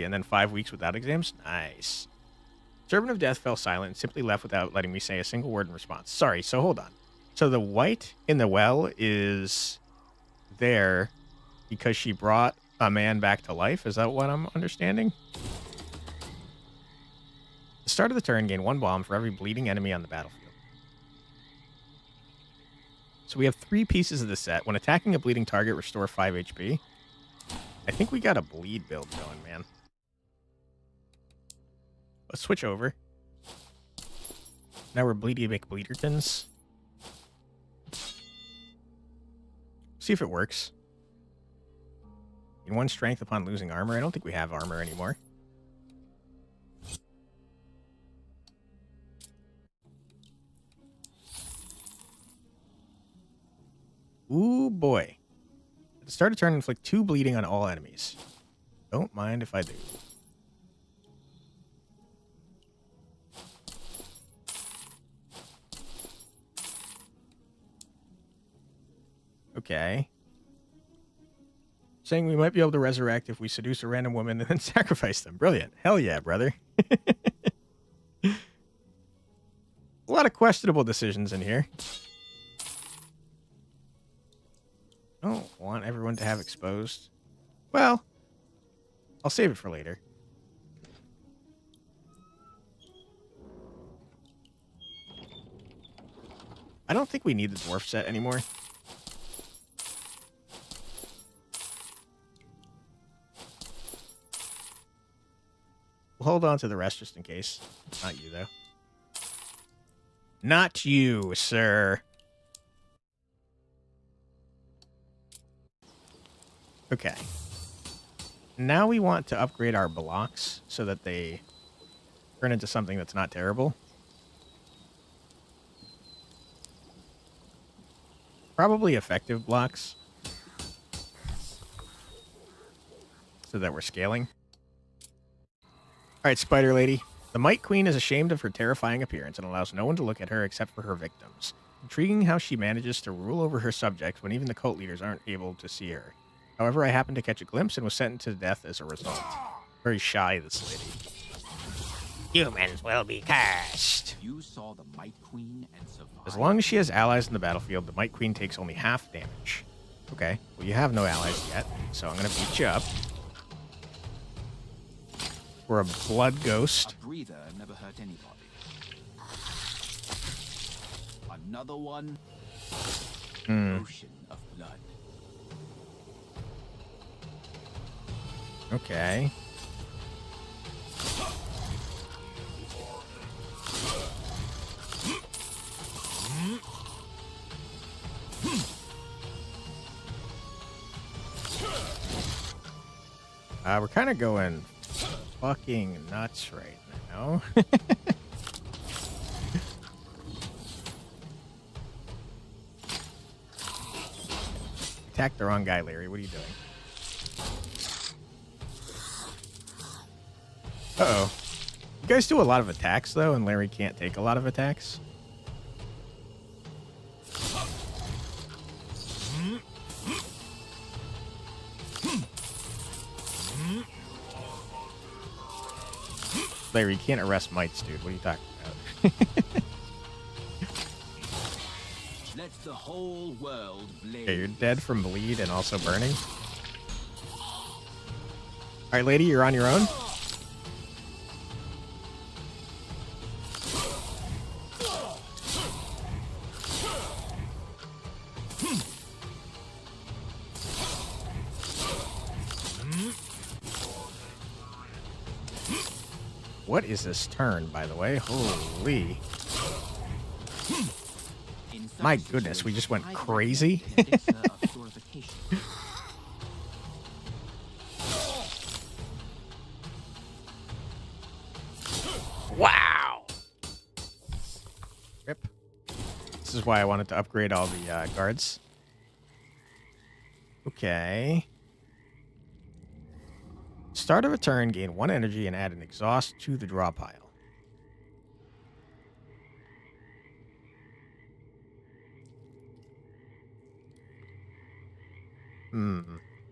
and then 5 weeks without exams? Nice. Servant of Death fell silent and simply left without letting me say a single word in response. Sorry, so hold on. So the white in the well is there because she brought a man back to life? Is that what I'm understanding? At the start of the turn, gain 1 bomb for every bleeding enemy on the battlefield. So we have 3 pieces of the set. When attacking a bleeding target, restore 5 HP. I think we got a bleed build going, man. Let's switch over. Now we're Bleedy McBleedertons. See if it works. In 1 strength upon losing armor. I don't think we have armor anymore. Ooh, boy. At the start of turn, inflict 2 bleeding on all enemies. Don't mind if I do. Okay. Saying we might be able to resurrect if we seduce a random woman and then sacrifice them. Brilliant. Hell yeah, brother. A lot of questionable decisions in here. Don't want everyone to have exposed. Well, I'll save it for later. I don't think we need the dwarf set anymore. We'll hold on to the rest just in case. Not you, though. Not you, sir. Okay. Now we want to upgrade our blocks so that they turn into something that's not terrible. Probably effective blocks. So that we're scaling. Alright, Spider Lady. The Might Queen is ashamed of her terrifying appearance and allows no one to look at her except for her victims. Intriguing how she manages to rule over her subjects when even the cult leaders aren't able to see her. However, I happened to catch a glimpse and was sentenced to death as a result. Very shy, this lady. Humans will be cursed. You saw the Might Queen and survived. As long as she has allies in the battlefield, the Might Queen takes only half damage. Okay, well you have no allies yet, so I'm gonna beat you up. We're a blood ghost. A breather never hurt anybody. Another one. Ocean of blood. Okay. We're kind of going fucking nuts right now. Attacked the wrong guy, Larry. What are you doing? Uh-oh. You guys do a lot of attacks, though, and Larry can't take a lot of attacks. Larry, you can't arrest mites, dude. What are you talking about? Let the whole world blaze. Okay, you're dead from bleed and also burning. Alright, lady, you're on your own. What is this turn, by the way? Holy. In such My a goodness, we just situation, went I'd crazy. recommend an elixir of purification. Wow. Rip. This is why I wanted to upgrade all the guards. Okay. Start of a turn, gain 1 energy and add an exhaust to the draw pile.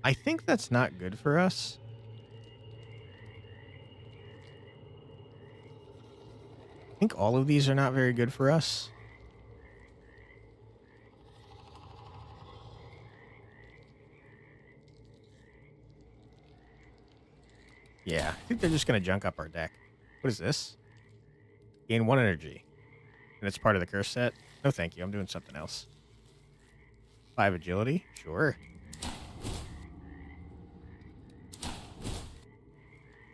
I think that's not good for us. I think all of these are not very good for us. Yeah, I think they're just going to junk up our deck. What is this? Gain 1 energy. And it's part of the curse set? No, thank you. I'm doing something else. 5 agility? Sure.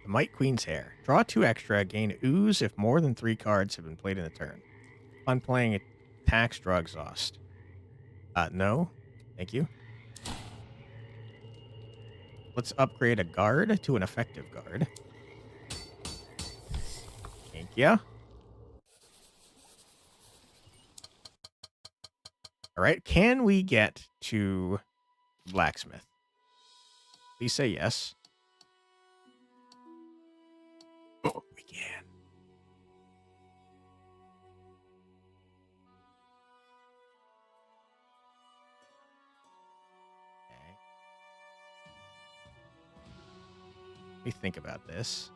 The Might Queen's Hair. Draw 2 extra, gain ooze if more than 3 cards have been played in a turn. Upon playing, attacks, draw exhaust. No. Thank you. Let's upgrade a guard to an effective guard. Thank you. Alright, can we get to blacksmith? Please say yes. Oh, we can. Okay. Let me think about this.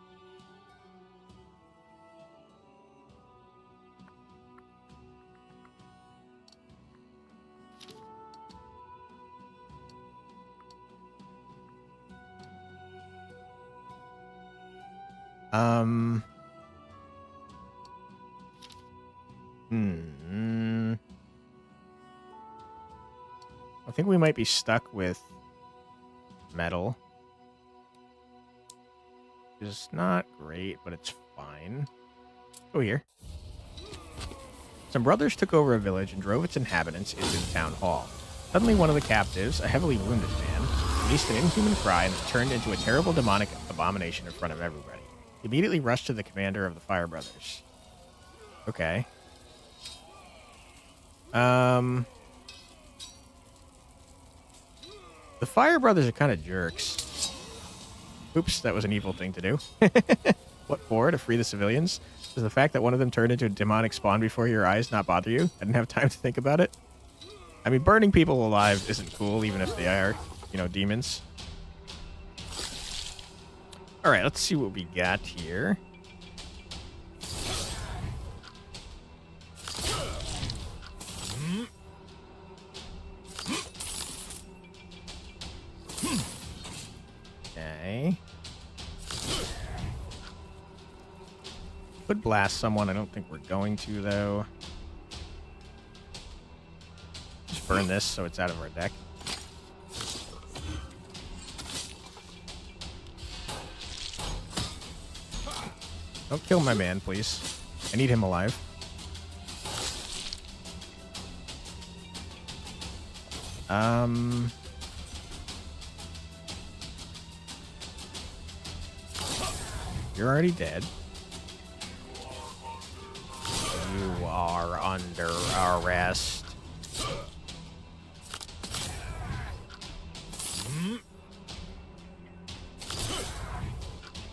I think we might be stuck with metal. It's not great, but it's fine. Go here. Some brothers took over a village and drove its inhabitants into the town hall. Suddenly one of the captives, a heavily wounded man, released an inhuman cry and was turned into a terrible demonic abomination in front of everybody. He immediately rushed to the commander of the Fire Brothers. Okay. The Fire Brothers are kind of jerks. Oops, that was an evil thing to do. What for? To free the civilians? Does the fact that one of them turned into a demonic spawn before your eyes not bother you? I didn't have time to think about it. I mean, burning people alive isn't cool, even if they are, you know, demons. Alright, let's see what we got here. Okay. Could blast someone. I don't think we're going to, though. Just burn this so it's out of our deck. Don't kill my man, please. I need him alive. You're already dead. You are under arrest.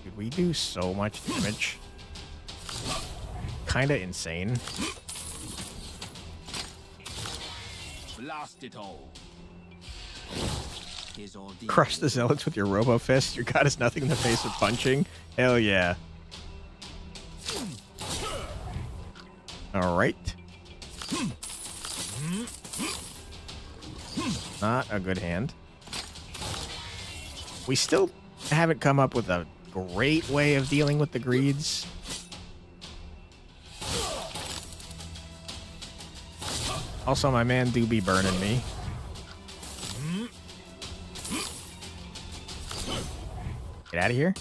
Dude, we do so much damage. Kinda insane. Blast it all. His ordeal. Crush the zealots with your robo fist. Your god is nothing in the face of punching. Hell yeah. All right. Not a good hand. We still haven't come up with a great way of dealing with the greeds. Also, my man do be burning me. Get out of here.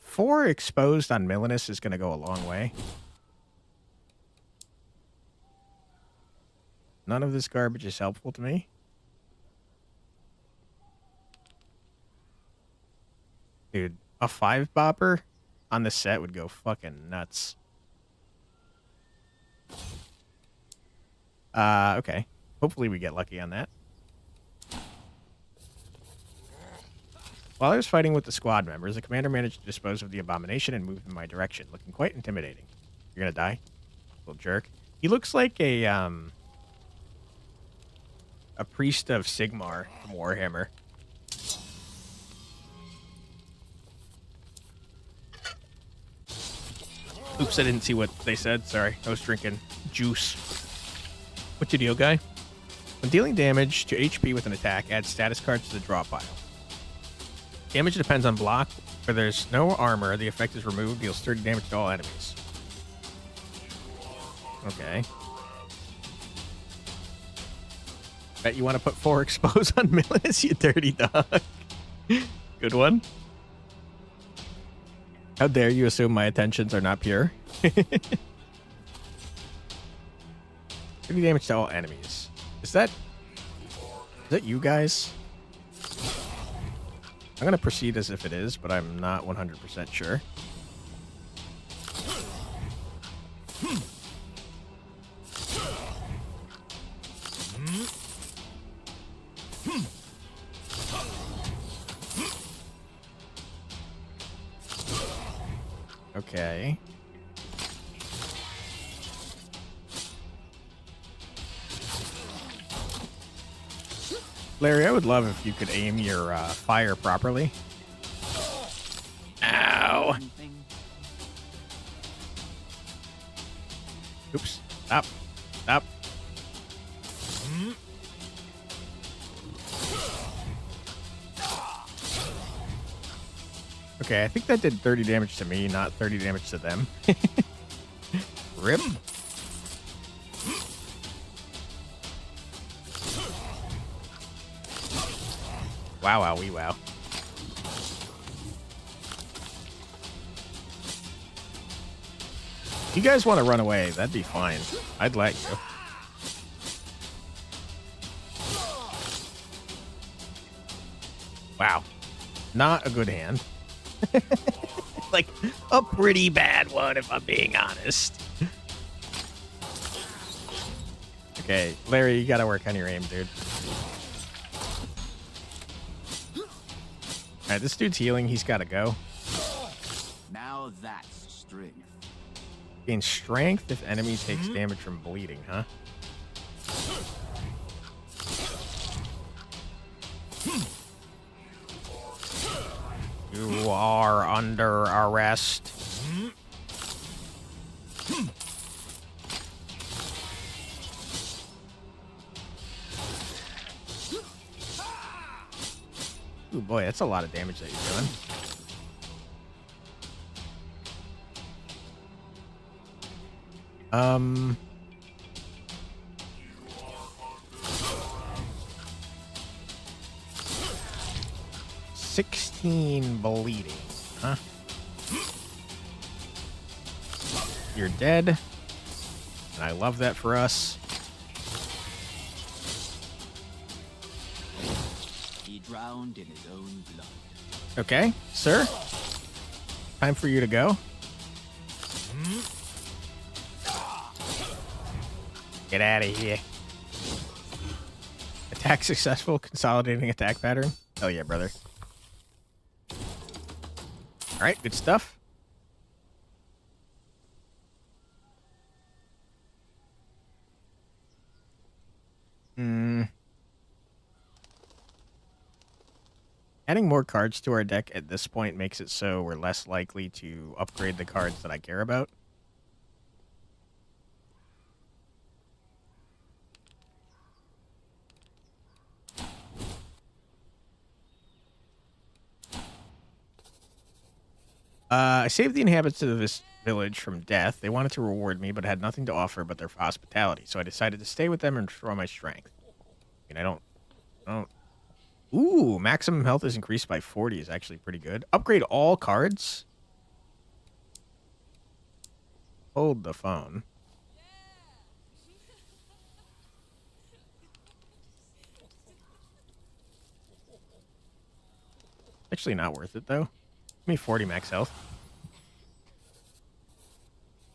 Four exposed on Millenis is going to go a long way. None of this garbage is helpful to me. Dude, a 5-bopper on the set would go fucking nuts. Okay. Hopefully we get lucky on that. While I was fighting with the squad members, the commander managed to dispose of the abomination and move in my direction, looking quite intimidating. You're gonna die? Little jerk. He looks like a priest of Sigmar from Warhammer. Oops, I didn't see what they said. Sorry, I was drinking juice. What's your deal, guy? When dealing damage to HP with an attack, add status cards to the draw pile. Damage depends on block. Where there's no armor, the effect is removed, deals 30 damage to all enemies. Okay. Bet you want to put 4 expose on Millenis, you dirty dog. Good one. How dare you assume my intentions are not pure? 30 damage to all enemies. Is that you guys? I'm going to proceed as if it is, but I'm not 100% sure. Okay. Larry, I would love if you could aim your fire properly. Ow! Oops. Stop. Stop. Okay, I think that did 30 damage to me, not 30 damage to them. Rip. Wow, wow, wee, wow. You guys want to run away, that'd be fine. I'd let you. Wow. Not a good hand. Like, a pretty bad one, if I'm being honest. Okay, Larry, you gotta work on your aim, dude. Alright, this dude's healing. He's gotta go. Now that's strength. Gain strength if enemy takes damage from bleeding, huh? You are under arrest. Ooh, boy, that's a lot of damage that you're doing. Um... 16 bleeding, huh? You're dead. And I love that for us. He drowned in his own blood. Okay, sir. Time for you to go. Get out of here. Attack successful. Consolidating attack pattern. Hell yeah, brother. All right, good stuff. Adding more cards to our deck at this point makes it so we're less likely to upgrade the cards that I care about. I saved the inhabitants of this village from death. They wanted to reward me, but had nothing to offer but their hospitality. So I decided to stay with them and draw my strength. And I don't. Ooh, maximum health is increased by 40 is actually pretty good. Upgrade all cards. Hold the phone. Actually not worth it, though. Give me 40 max health.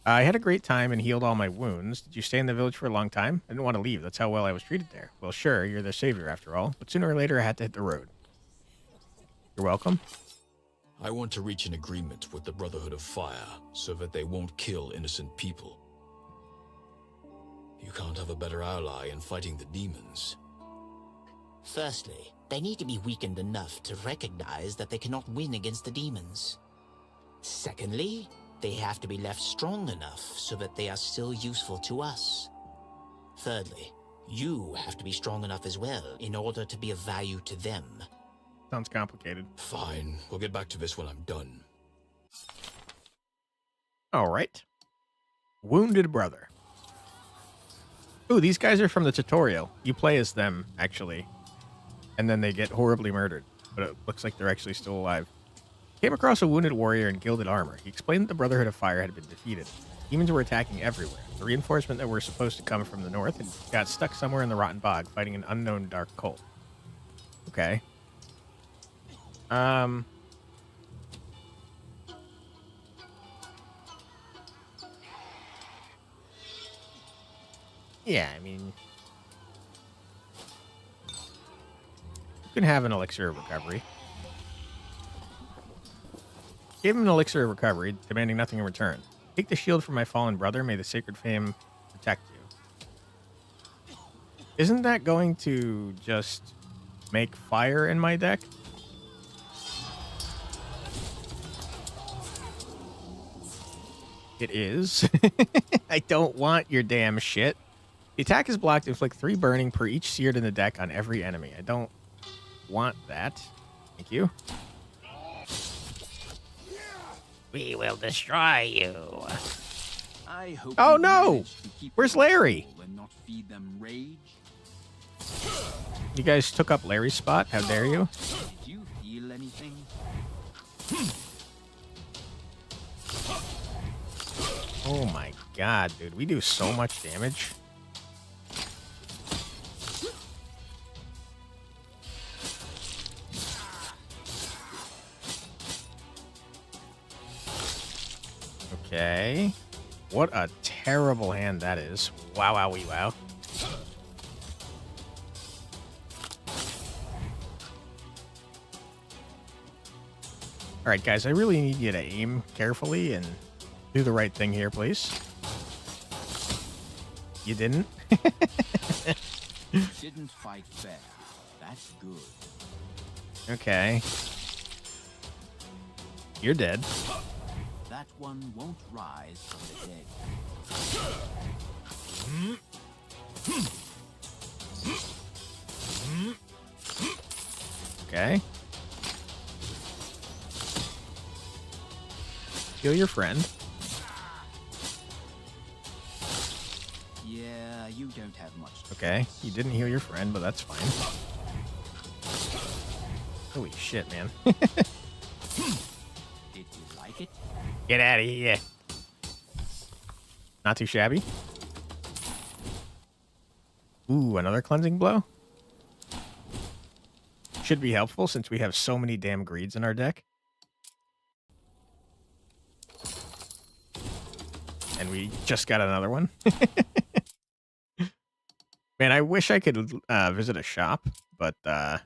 I had a great time and healed all my wounds. Did you stay in the village for a long time? I didn't want to leave. That's how well I was treated there. Well, sure, you're their savior after all. But sooner or later, I had to hit the road. You're welcome. I want to reach an agreement with the Brotherhood of Fire so that they won't kill innocent people. You can't have a better ally in fighting the demons. Firstly, they need to be weakened enough to recognize that they cannot win against the demons. Secondly, they have to be left strong enough so that they are still useful to us. Thirdly, you have to be strong enough as well in order to be of value to them. Sounds complicated. Fine, we'll get back to this when I'm done. All right. Wounded brother. Ooh, these guys are from the tutorial. You play as them, actually. And then they get horribly murdered. But it looks like they're actually still alive. Came across a wounded warrior in gilded armor. He explained that the Brotherhood of Fire had been defeated. Demons were attacking everywhere. The reinforcement that were supposed to come from the north had got stuck somewhere in the Rotten Bog fighting an unknown dark cult. Okay. Yeah, I mean, you can have an elixir of recovery. Give him an elixir of recovery, demanding nothing in return. Take the shield from my fallen brother. May the sacred fame protect you. Isn't that going to just make fire in my deck? It is. I don't want your damn shit. The attack is blocked. Inflict 3 burning per each seared in the deck on every enemy. I don't want that. Thank you. We will destroy you. I hope Oh, you no! manage to keep Where's them Larry? cool and not feed them rage. You guys took up Larry's spot. How dare you? Did you feel anything? Oh my god, dude. We do so much damage. Okay. What a terrible hand that is. Wow, wow, wee, wow. Alright, guys, I really need you to aim carefully and do the right thing here, please. You didn't? Didn't fight fair. That's good. Okay. You're dead. That one won't rise from the dead. Okay. Kill your friend. Yeah, you don't have much. Okay. You didn't heal your friend, but that's fine. Holy shit, man. Did you like it? Get out of here. Not too shabby. Ooh, another cleansing blow. Should be helpful since we have so many damn greeds in our deck. And we just got another one. Man, I wish I could visit a shop, but I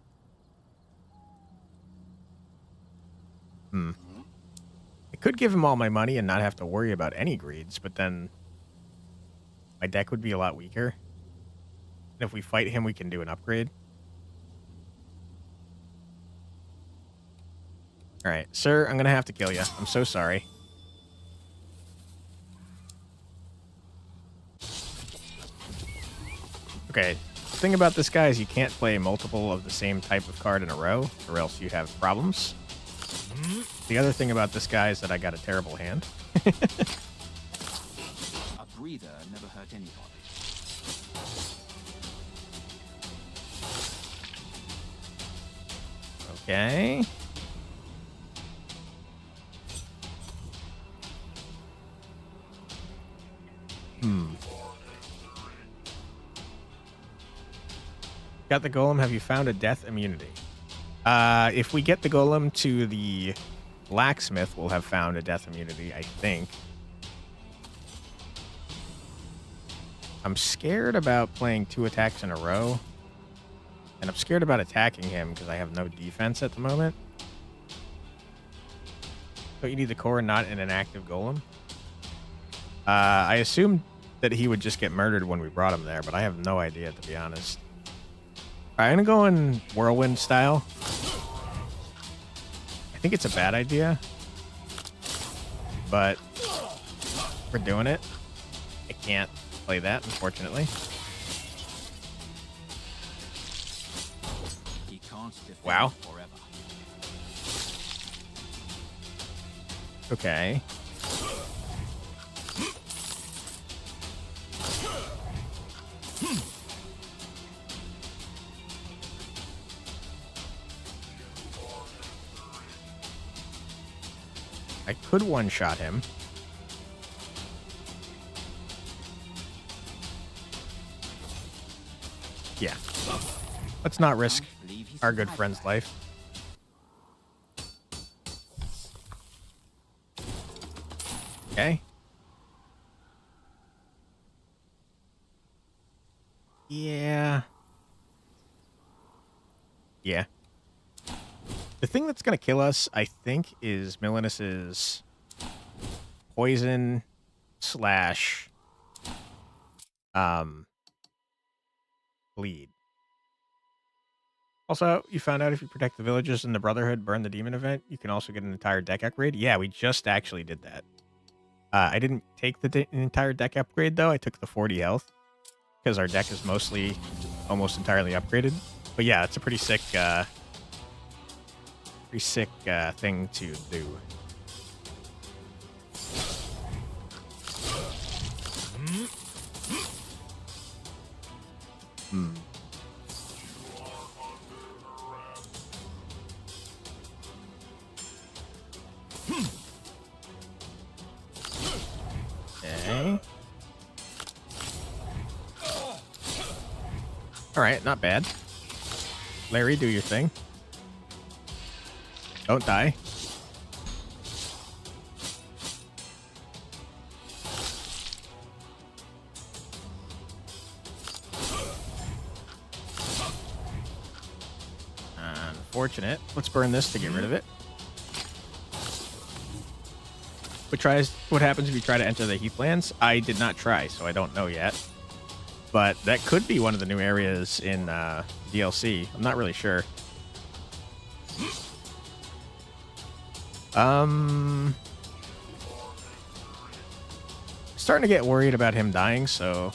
could give him all my money and not have to worry about any greeds, but then my deck would be a lot weaker. And if we fight him, we can do an upgrade. All right, sir, I'm going to have to kill you. I'm so sorry. Okay, the thing about this guy is you can't play multiple of the same type of card in a row, or else you have problems. The other thing about this guy is that I got a terrible hand. A breather never hurt anybody. Okay. Got the golem. Have you found a death immunity? If we get the golem to the blacksmith, we'll have found a death immunity, I think. I'm scared about playing 2 attacks in a row. And I'm scared about attacking him because I have no defense at the moment. So you need the core, not an active golem. I assumed that he would just get murdered when we brought him there, but I have no idea, to be honest. All right, I'm going to go in whirlwind style. I think it's a bad idea, but we're doing it. I can't play that, unfortunately. He can't defend Wow. forever. Okay. I could one-shot him. Yeah. Let's not risk Believe he our good survived friend's that. life. Okay. Yeah. Yeah. The thing that's going to kill us, I think, is Millenis's poison slash bleed. Also, you found out if you protect the villagers in the Brotherhood, burn the demon event, you can also get an entire deck upgrade. Yeah, we just actually did that. I didn't take the entire deck upgrade, though. I took the 40 health because our deck is mostly almost entirely upgraded. But yeah, it's a pretty sick thing to do. Okay. Alright, not bad. Larry, do your thing. Don't die. Unfortunate. Let's burn this to get rid of it. What happens if you try to enter the Heathlands? I did not try, so I don't know yet. But that could be one of the new areas in DLC. I'm not really sure. Starting to get worried about him dying, so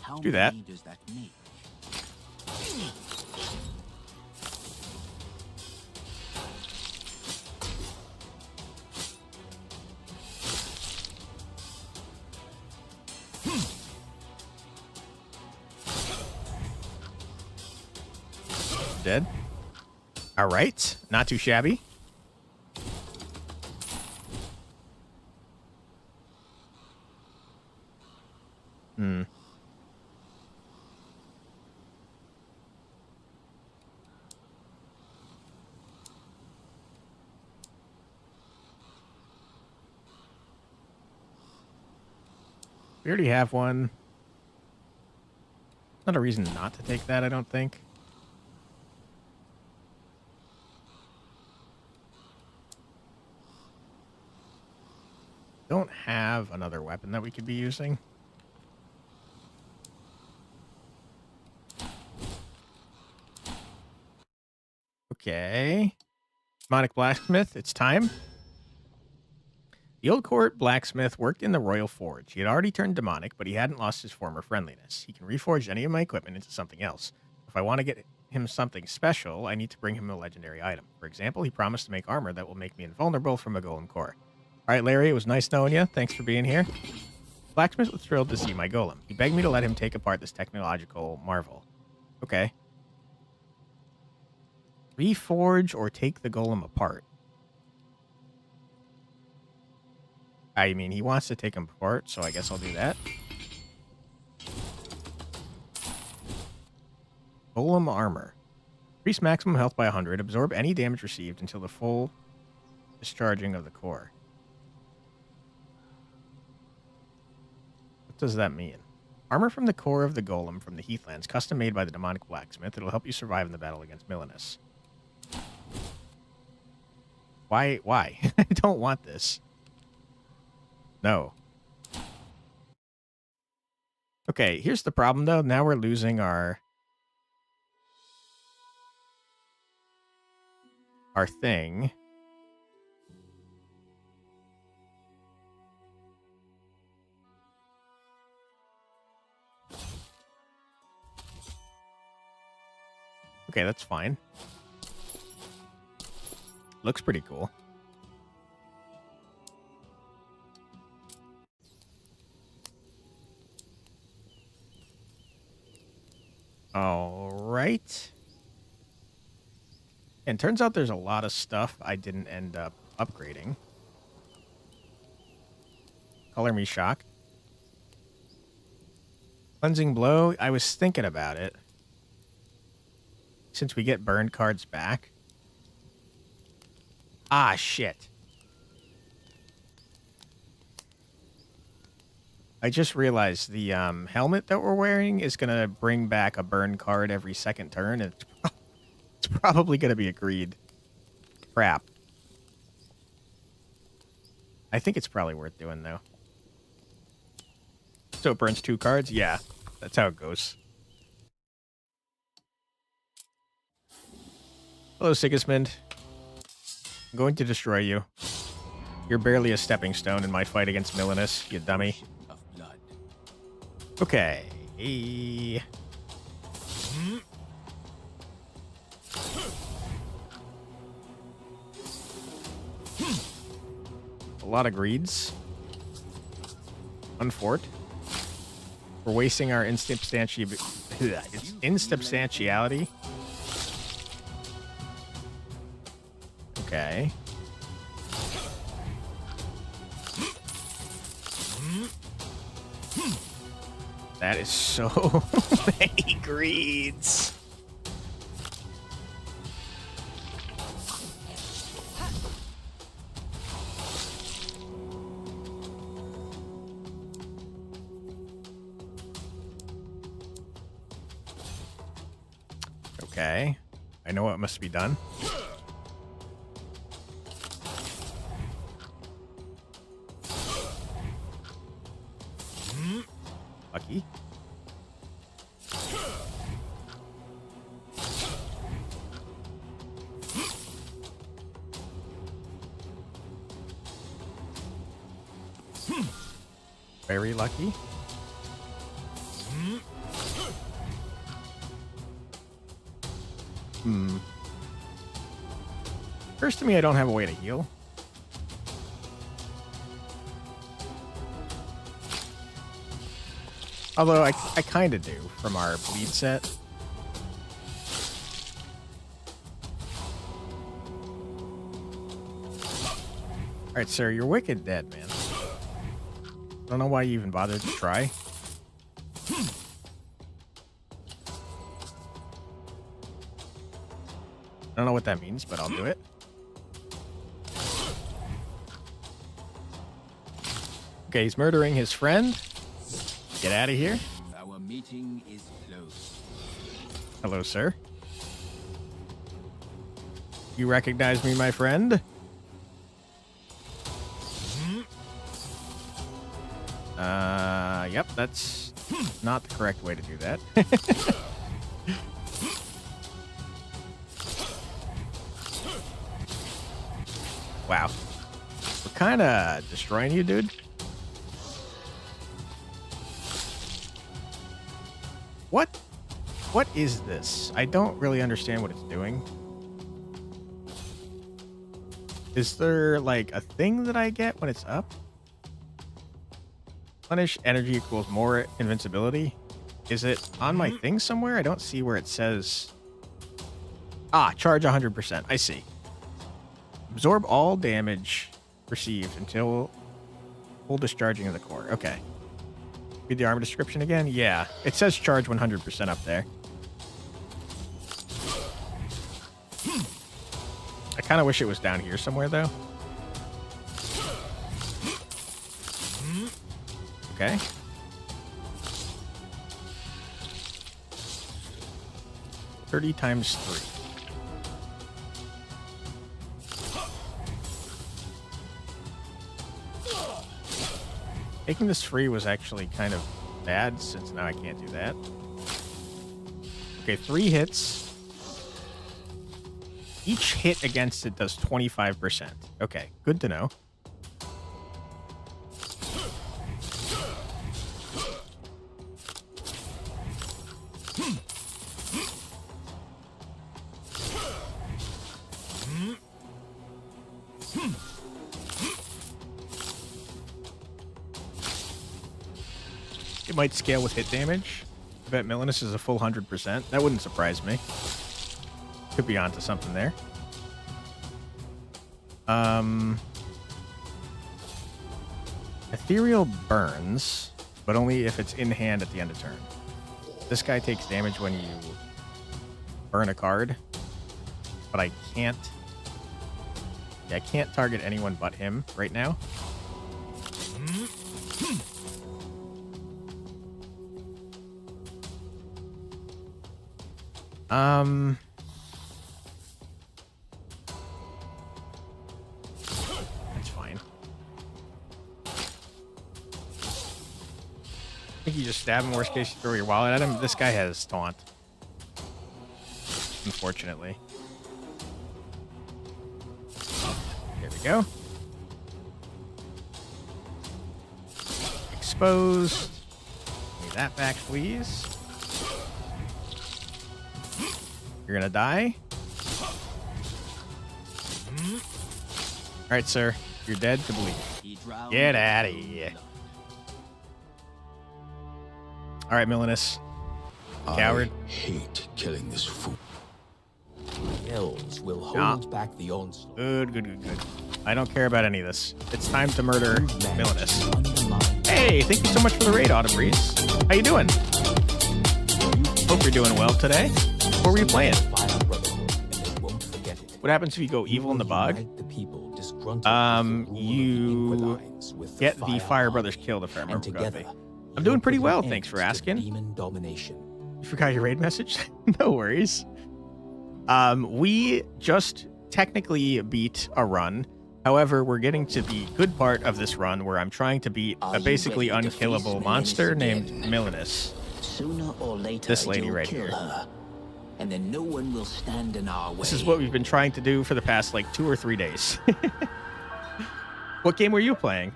How do that. many does that make? dead. All right, not too shabby. We already have one. Not a reason not to take that, I don't think. Don't have another weapon that we could be using. Okay. Demonic blacksmith, it's time. The old court blacksmith worked in the royal forge. He had already turned demonic, but he hadn't lost his former friendliness. He can reforge any of my equipment into something else. If I want to get him something special, I need to bring him a legendary item. For example, he promised to make armor that will make me invulnerable from a golem core. All right, Larry, it was nice knowing you. Thanks for being here. Blacksmith was thrilled to see my golem. He begged me to let him take apart this technological marvel. Okay. Reforge or take the golem apart. I mean, he wants to take him apart, so I guess I'll do that. Golem armor. Increase maximum health by 100. Absorb any damage received until the full discharging of the core. What does that mean? Armor from the core of the golem from the Heathlands, custom made by the demonic blacksmith. It'll help you survive in the battle against Millenis. Why? I don't want this. No. Okay, here's the problem, though. Now we're losing our thing. Okay, that's fine. Looks pretty cool. All right. And turns out there's a lot of stuff I didn't end up upgrading. Color me shocked. Cleansing blow. I was thinking about it. Since we get burned cards back. Ah, shit. I just realized the helmet that we're wearing is going to bring back a burn card every second turn. And it's probably going to be a greed. Crap. I think it's probably worth doing, though. So it burns 2 cards? Yeah, that's how it goes. Hello, Sigismund. I'm going to destroy you. You're barely a stepping stone in my fight against Millenis, you dummy. Okay. A lot of greeds. Unfort. We're wasting our insubstantiality. Okay. That is so many greeds. Okay. I know what must be done. Lucky. Very lucky. Occurs to me I don't have a way to heal. Although I kind of do from our bleed set. Alright, sir, you're wicked dead, man. Don't know why you even bothered to try. I don't know what that means, but I'll do it. Okay, he's murdering his friend. Get out of here. Our meeting is closed. Hello, sir. You recognize me, my friend? Yep, that's not the correct way to do that. kind of destroying you, dude. What? What is this? I don't really understand what it's doing. Is there, like, a thing that I get when it's up? Replenish energy equals more invincibility. Is it on my thing somewhere? I don't see where it says... Ah, charge 100%. I see. Absorb all damage received until full discharging of the core. Okay. Read the armor description again? Yeah. It says charge 100% up there. I kind of wish it was down here somewhere, though. Okay. $30 times 3. Making this free was actually kind of bad, since now I can't do that. Okay, 3 hits. Each hit against it does 25%. Okay, good to know. It might scale with hit damage. I bet Millenis is a full 100%. That wouldn't surprise me. Could be onto something there. Ethereal burns, but only if it's in hand at the end of turn. This guy takes damage when you burn a card, but I can't. Yeah, I can't target anyone but him right now. That's fine. I think you just stab him. Worst case, you throw your wallet at him. This guy has taunt. Unfortunately. There we go. Exposed. Give me that back, please. You're gonna die. Alright, sir. You're dead to bleed. Get out of here. Alright, Millenis. Coward. I hate killing this fool. Elves will hold back the onslaught. Good. I don't care about any of this. It's time to murder Millenis. Hey, thank you so much for the raid, Autumn Breeze. How you doing? Hope you're doing well today. What were you playing? What happens if you go evil in the bog? You get the Fire Brothers killed, if I remember correctly. I'm doing pretty well, thanks for asking. You forgot your raid message? No worries. We just technically beat a run. However, we're getting to the good part of this run where I'm trying to beat a basically unkillable monster named Millenis. Sooner or later, This lady you'll right kill here. her, and then no one will stand in our way. This is what we've been trying to do for the past, like, 2 or 3 days. What game were you playing?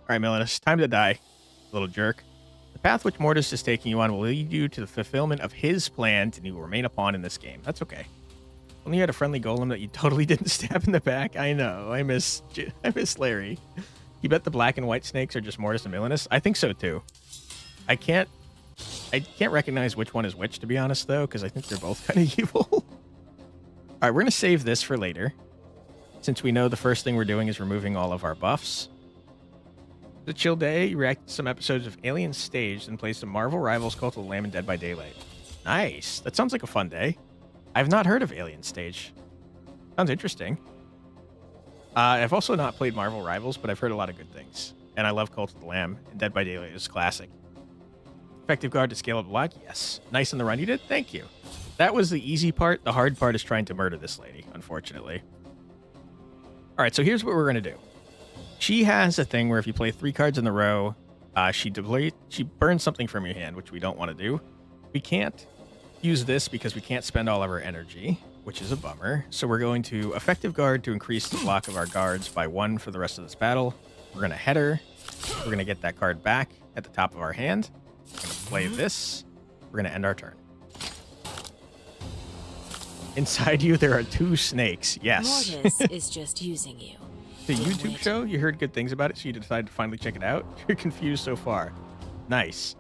Alright, Millenis, time to die, little jerk. The path which Mortis is taking you on will lead you to the fulfillment of his plan, and you will remain a pawn in this game. That's okay. Only you had a friendly golem that you totally didn't stab in the back. I know. I miss Larry. You bet the black and white snakes are just Mortis and Millenis? I think so, too. I can't recognize which one is which, to be honest, though, because I think they're both kind of evil. All right, we're going to save this for later, since we know the first thing we're doing is removing all of our buffs. It's a chill day. You react to some episodes of Alien Stage and play some Marvel Rivals, Cult of the Lamb, and Dead by Daylight. Nice. That sounds like a fun day. I've not heard of Alien Stage. Sounds interesting. I've also not played Marvel Rivals, but I've heard a lot of good things. And I love Cult of the Lamb, and Dead by Daylight is classic. Effective guard to scale up block? Yes. Nice in the run you did? Thank you. That was the easy part. The hard part is trying to murder this lady, unfortunately. All right, so here's what we're going to do. She has a thing where if you play 3 cards in a row, she burns something from your hand, which we don't want to do. We can't use this because we can't spend all of our energy. which is a bummer. So we're going to effective guard to increase the block of our guards by 1 for the rest of this battle. We're going to header. We're going to get that card back at the top of our hand. We're going to play this. We're going to end our turn. Inside you, there are 2 snakes. Yes. Mortis is just using you. The Didn't YouTube it? show, you heard good things about it, so you decided to finally check it out? You're confused so far. Nice.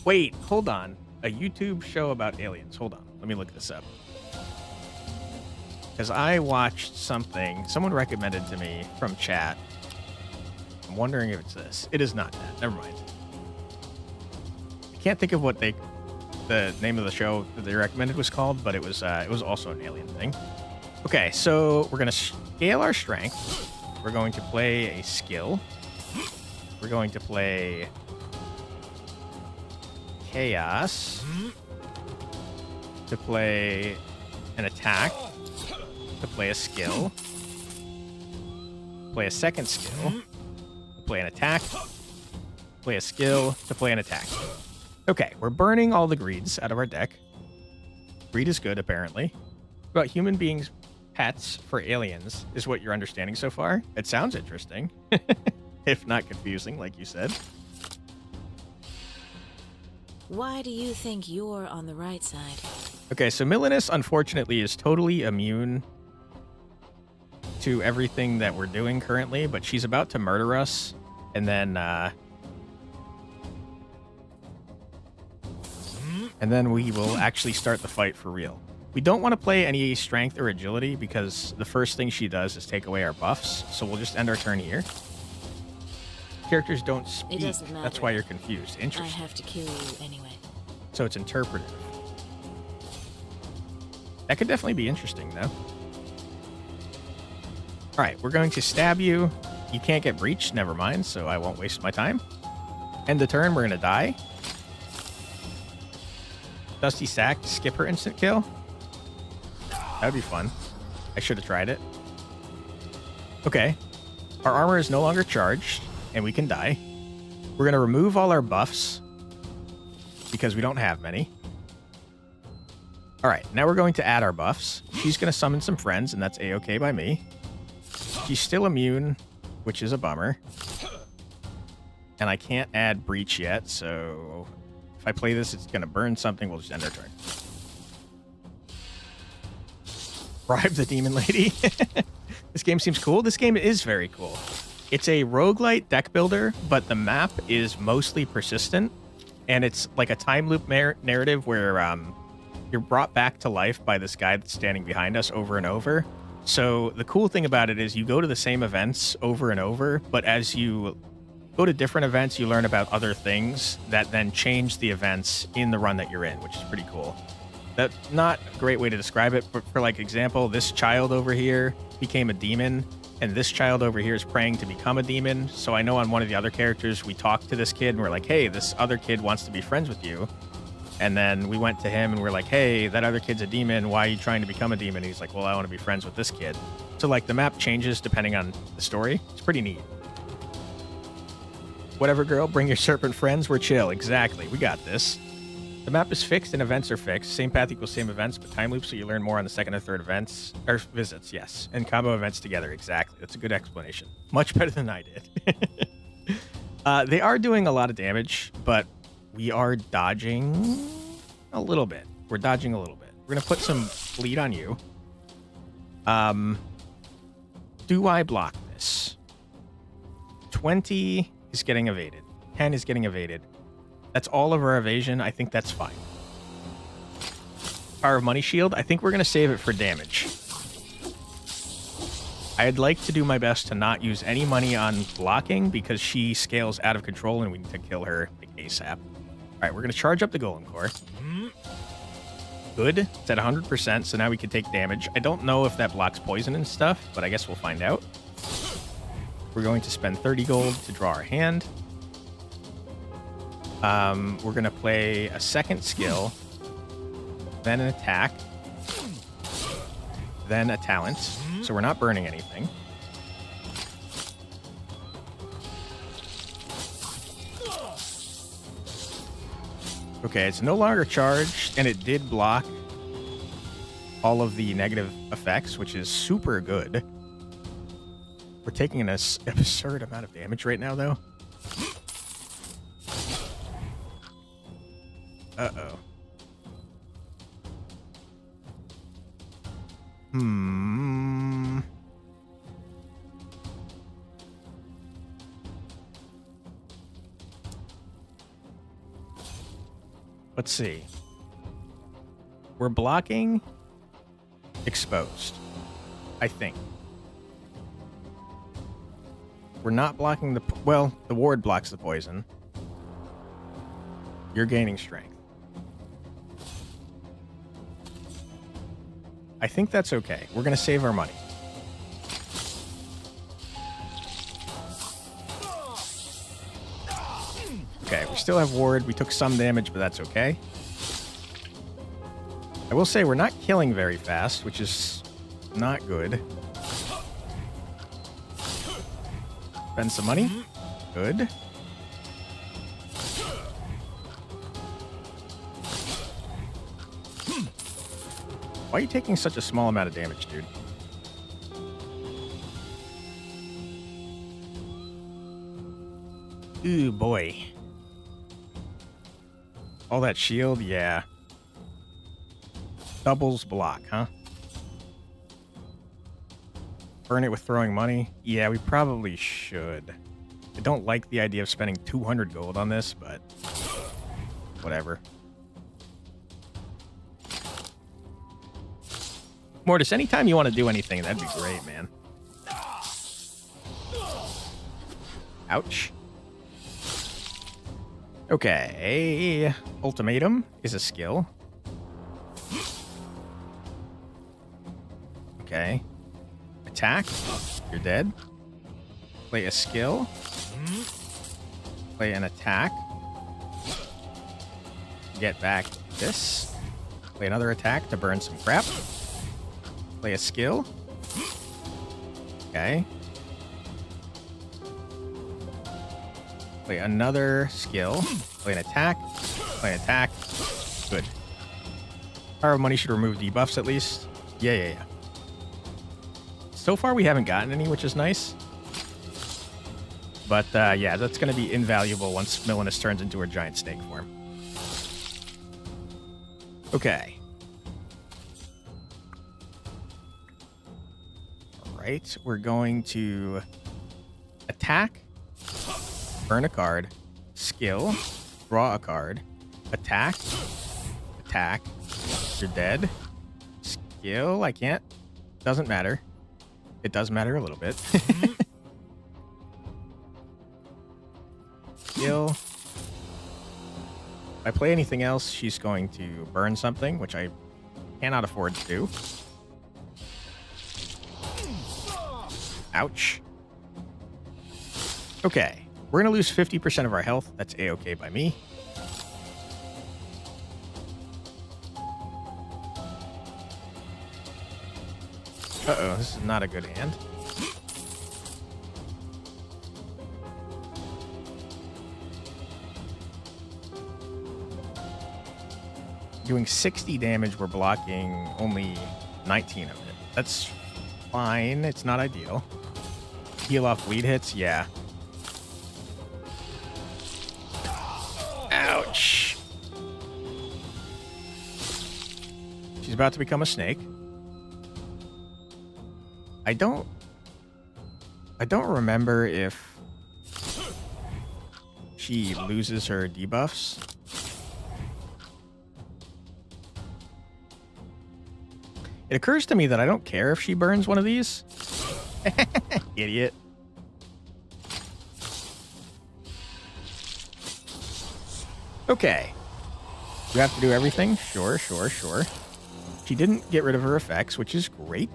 Wait, hold on. A YouTube show about aliens. Hold on. Let me look this up. Because I watched something someone recommended to me from chat. I'm wondering if it's this. It is not that. Never mind. I can't think of what the name of the show that they recommended was called, but it was also an alien thing. Okay, so we're going to scale our strength. We're going to play a skill. We're going to play Chaos to play an attack, to play a skill, play a second skill, to play an attack, play a skill, to play an attack. Okay, we're burning all the greeds out of our deck. Greed is good, apparently. About human beings, pets for aliens is what you're understanding so far. It sounds interesting, if not confusing, like you said. Why do you think you're on the right side? Okay, so Millenis, unfortunately, is totally immune to everything that we're doing currently, but she's about to murder us, and then we will actually start the fight for real. We don't want to play any strength or agility because the first thing she does is take away our buffs, so we'll just end our turn here. Characters don't speak. It doesn't matter. That's why you're confused. I Interesting. have to kill you anyway. So it's interpretive. That could definitely be interesting, though. All right, we're going to stab you. You can't get breached. Never mind, so I won't waste my time. End the turn. We're going to die. Dusty Sack, skip her instant kill. That would be fun. I should have tried it. Okay. Our armor is no longer charged, and we can die. We're going to remove all our buffs because we don't have many. All right, now we're going to add our buffs. She's going to summon some friends, and that's A-okay by me. She's still immune, which is a bummer. And I can't add breach yet, so if I play this, it's going to burn something. We'll just end our turn. Bribe the demon lady. This game seems cool. This game is very cool. It's a roguelite deck builder, but the map is mostly persistent. And it's like a time loop narrative where you're brought back to life by this guy that's standing behind us over and over. So the cool thing about it is you go to the same events over and over, but as you go to different events, you learn about other things that then change the events in the run that you're in, which is pretty cool. That's not a great way to describe it, but for like example, this child over here became a demon, and this child over here is praying to become a demon. So I know on one of the other characters, we talked to this kid and we're like, hey, this other kid wants to be friends with you. And then we went to him and we're like, hey, that other kid's a demon. Why are you trying to become a demon? And he's like, well, I want to be friends with this kid. So like the map changes depending on the story. It's pretty neat. Whatever, girl, bring your serpent friends. We're chill. Exactly. We got this. The map is fixed and events are fixed. Same path equals same events, but time loops so you learn more on the second or third events. Or visits, yes. And combo events together. Exactly. That's a good explanation. Much better than I did. They are doing a lot of damage, but we are dodging a little bit. We're dodging a little bit. We're going to put some bleed on you. Do I block this? 20 is getting evaded. 10 is getting evaded. That's all of our evasion. I think that's fine. Power of Money Shield. I think we're going to save it for damage. I'd like to do my best to not use any money on blocking because she scales out of control and we need to kill her like ASAP. All right, we're going to charge up the Golem Core. Good. It's at 100%, so now we can take damage. I don't know if that blocks poison and stuff, but I guess we'll find out. We're going to spend 30 gold to draw our hand. We're going to play a second skill, then an attack, then a talent. So we're not burning anything. Okay, it's no longer charged, and it did block all of the negative effects, which is super good. We're taking an absurd amount of damage right now, though. Uh-oh. Let's see. We're blocking exposed, I think. We're not blocking the... Well, the ward blocks the poison. You're gaining strength. I think that's okay. We're going to save our money. Okay, we still have ward. We took some damage, but that's okay. I will say we're not killing very fast, which is not good. Spend some money. Good. Why are you taking such a small amount of damage, dude? Ooh, boy. All that shield, yeah. Doubles block, huh? Burn it with throwing money? Yeah, we probably should. I don't like the idea of spending 200 gold on this, but whatever. Mortis, anytime you want to do anything, that'd be great, man. Ouch. Okay. Ultimatum is a skill. Okay. Attack. You're dead. Play a skill. Play an attack. Get back this. Play another attack to burn some crap. Play a skill. Okay. Play another skill. Play an attack. Play an attack. Good. Power of Money should remove debuffs at least. Yeah. So far we haven't gotten any, which is nice. But yeah, that's going to be invaluable once Millenis turns into her giant snake form. Okay. Alright, we're going to attack, burn a card, skill, draw a card, attack, attack, you're dead, skill, I can't, doesn't matter. It does matter a little bit. Skill. If I play anything else, she's going to burn something, which I cannot afford to do. Ouch. Okay. We're going to lose 50% of our health. That's A-okay by me. Uh-oh, this is not a good hand. Doing 60 damage, we're blocking only 19 of it. That's fine. It's not ideal. Heal off bleed hits? Yeah. Ouch. She's about to become a snake. I don't remember if she loses her debuffs. It occurs to me that I don't care if she burns one of these. Idiot. Okay. You have to do everything? Sure. She didn't get rid of her effects, which is great.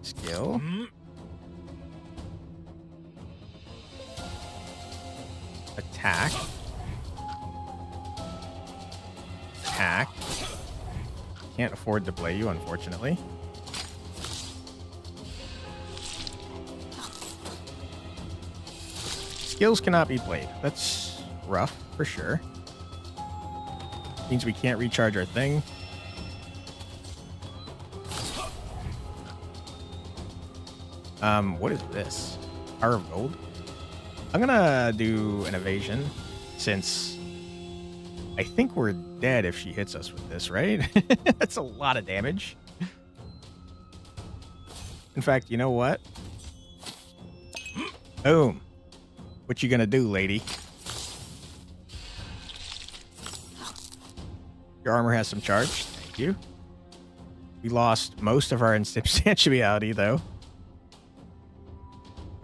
Skill. Attack. Attack. Can't afford to play you, unfortunately. skills cannot be played. That's rough for sure. Means we can't recharge our thing. What is this? Power of Gold? I'm gonna do an evasion since I think we're dead if she hits us with this, right? That's a lot of damage. In fact, you know what? Boom. What you gonna do, lady? Your armor has some charge. Thank you. We lost most of our insubstantiality, though.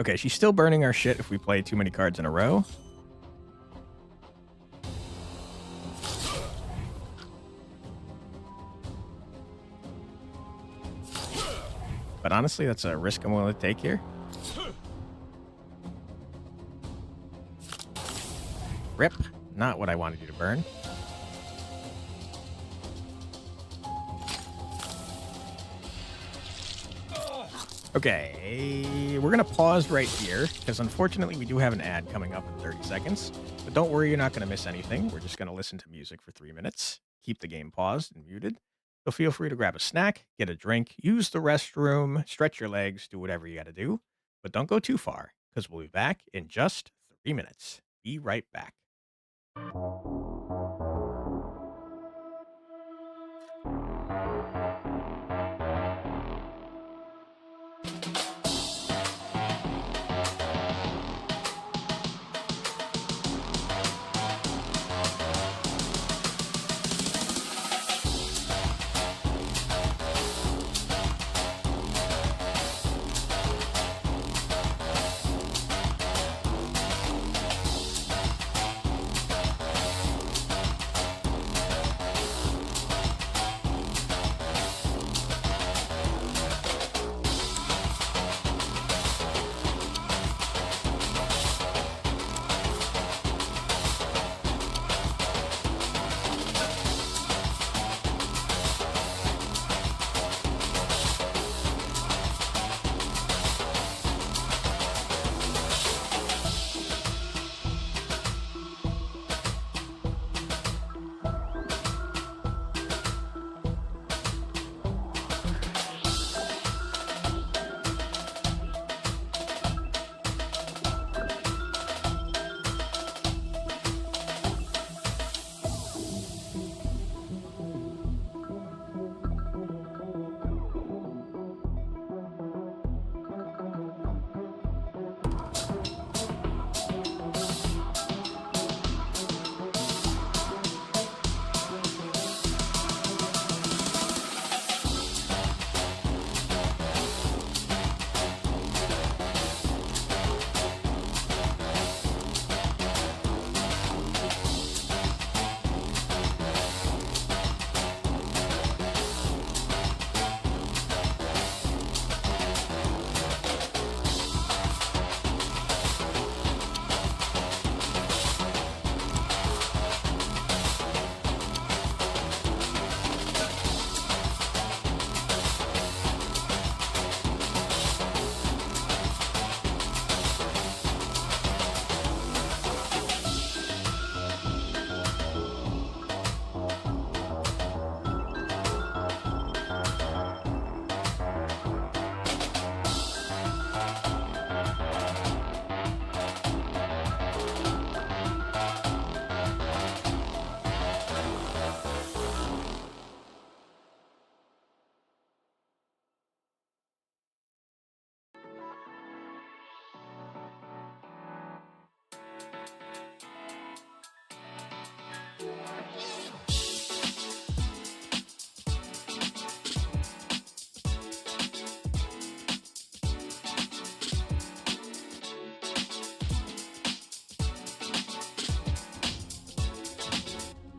Okay, she's still burning our shit if we play too many cards in a row. But honestly, that's a risk I'm willing to take here. Rip. Not what I wanted you to burn. Okay, we're going to pause right here because unfortunately we do have an ad coming up in 30 seconds. But don't worry, you're not going to miss anything. We're just going to listen to music for 3 minutes. Keep the game paused and muted. So feel free to grab a snack, get a drink, use the restroom, stretch your legs, do whatever you got to do. But don't go too far because we'll be back in just 3 minutes. Be right back.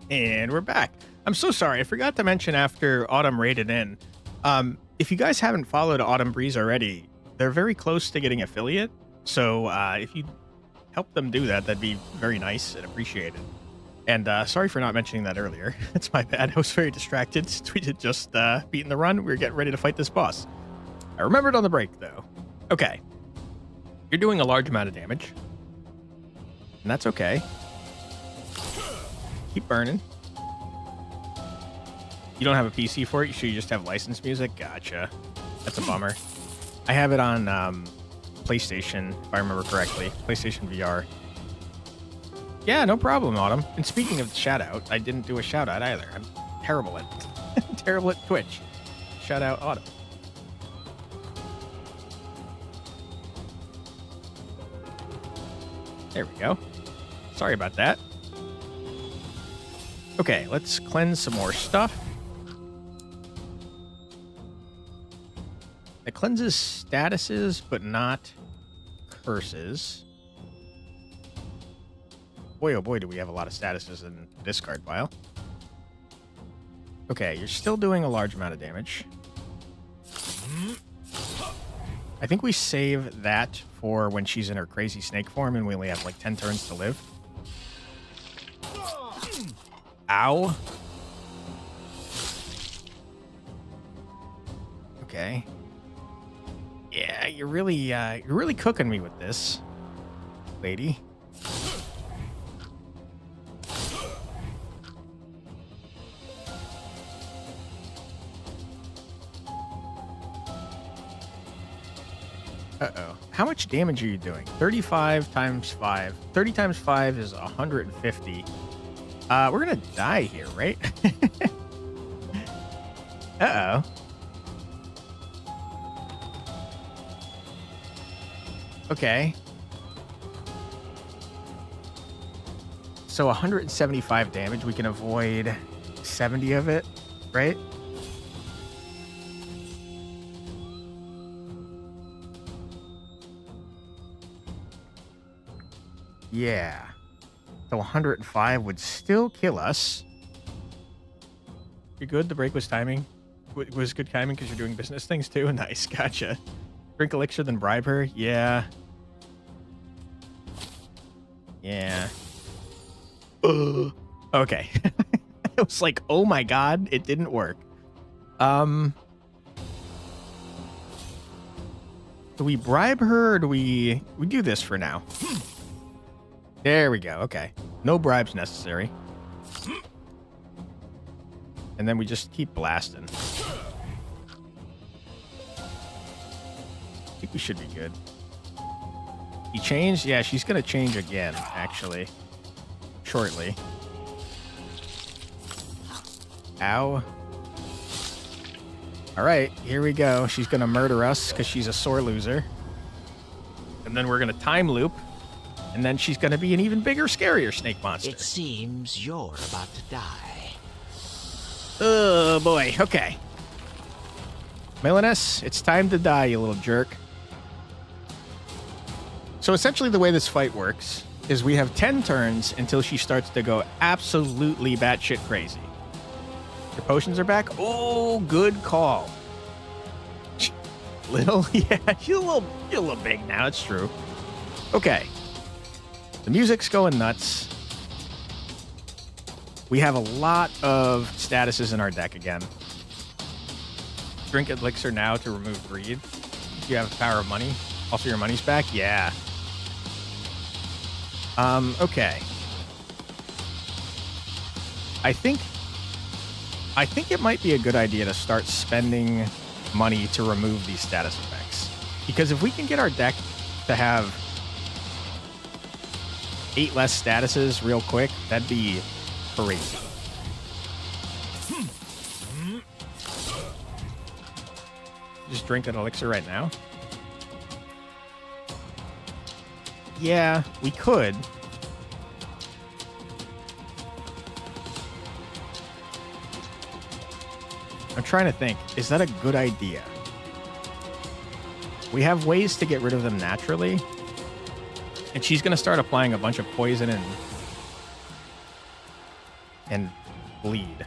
And we're back. I'm so sorry. I forgot to mention after Autumn raided in. If you guys haven't followed Autumn Breeze already, they're very close to getting affiliate. So if you help them do that, that'd be very nice and appreciated. And sorry for not mentioning that earlier. It's my bad. I was very distracted. We had just beaten the run. We were getting ready to fight this boss. I remembered on the break, though. Okay. You're doing a large amount of damage. And that's okay. Keep burning. You don't have a PC for it? You just have licensed music? Gotcha. That's a bummer. I have it on PlayStation, if I remember correctly. PlayStation VR. Yeah, no problem, Autumn. And speaking of shout out, I didn't do a shout out either. I'm terrible at terrible at Twitch. Shout out Autumn. There we go. Sorry about that. Okay, let's cleanse some more stuff. It cleanses statuses, but not curses. Boy, oh boy, do we have a lot of statuses in the discard pile. Okay, you're still doing a large amount of damage. I think we save that for when she's in her crazy snake form and we only have like 10 turns to live. Ow. Okay. Yeah, you're really cooking me with this, lady. Uh-oh. How much damage are you doing? 35 times 5. 30 times 5 is 150. We're gonna die here, right? Uh-oh. Okay. So 175 damage. We can avoid 70 of it, right? Yeah. So 105 would still kill us. You're good? The break was timing? Was good timing because you're doing business things too? Nice. Gotcha. Drink elixir, then bribe her? Yeah. Yeah. Okay. It was like, oh my god, it didn't work. Do we bribe her or do we do this for now? There we go. Okay. No bribes necessary. And then we just keep blasting. I think we should be good. He changed? Yeah, she's going to change again, actually. Shortly. Ow. Alright, here we go. She's going to murder us because she's a sore loser. And then we're going to time loop. And then she's going to be an even bigger, scarier snake monster. It seems you're about to die. Oh, boy. Okay. Millenis, it's time to die, you little jerk. So essentially the way this fight works is we have 10 turns until she starts to go absolutely batshit crazy. Your potions are back? Oh, good call. Little? Yeah, you're a little big now. It's true. Okay. The music's going nuts. We have a lot of statuses in our deck again. Drink elixir now to remove greed. You have power of money. Also, your money's back? Yeah. Okay. I think it might be a good idea to start spending money to remove these status effects. Because if we can get our deck to have 8 less statuses real quick, that'd be crazy. Just drink an elixir right now? Yeah, we could. I'm trying to think. Is that a good idea? We have ways to get rid of them naturally. And she's going to start applying a bunch of poison and bleed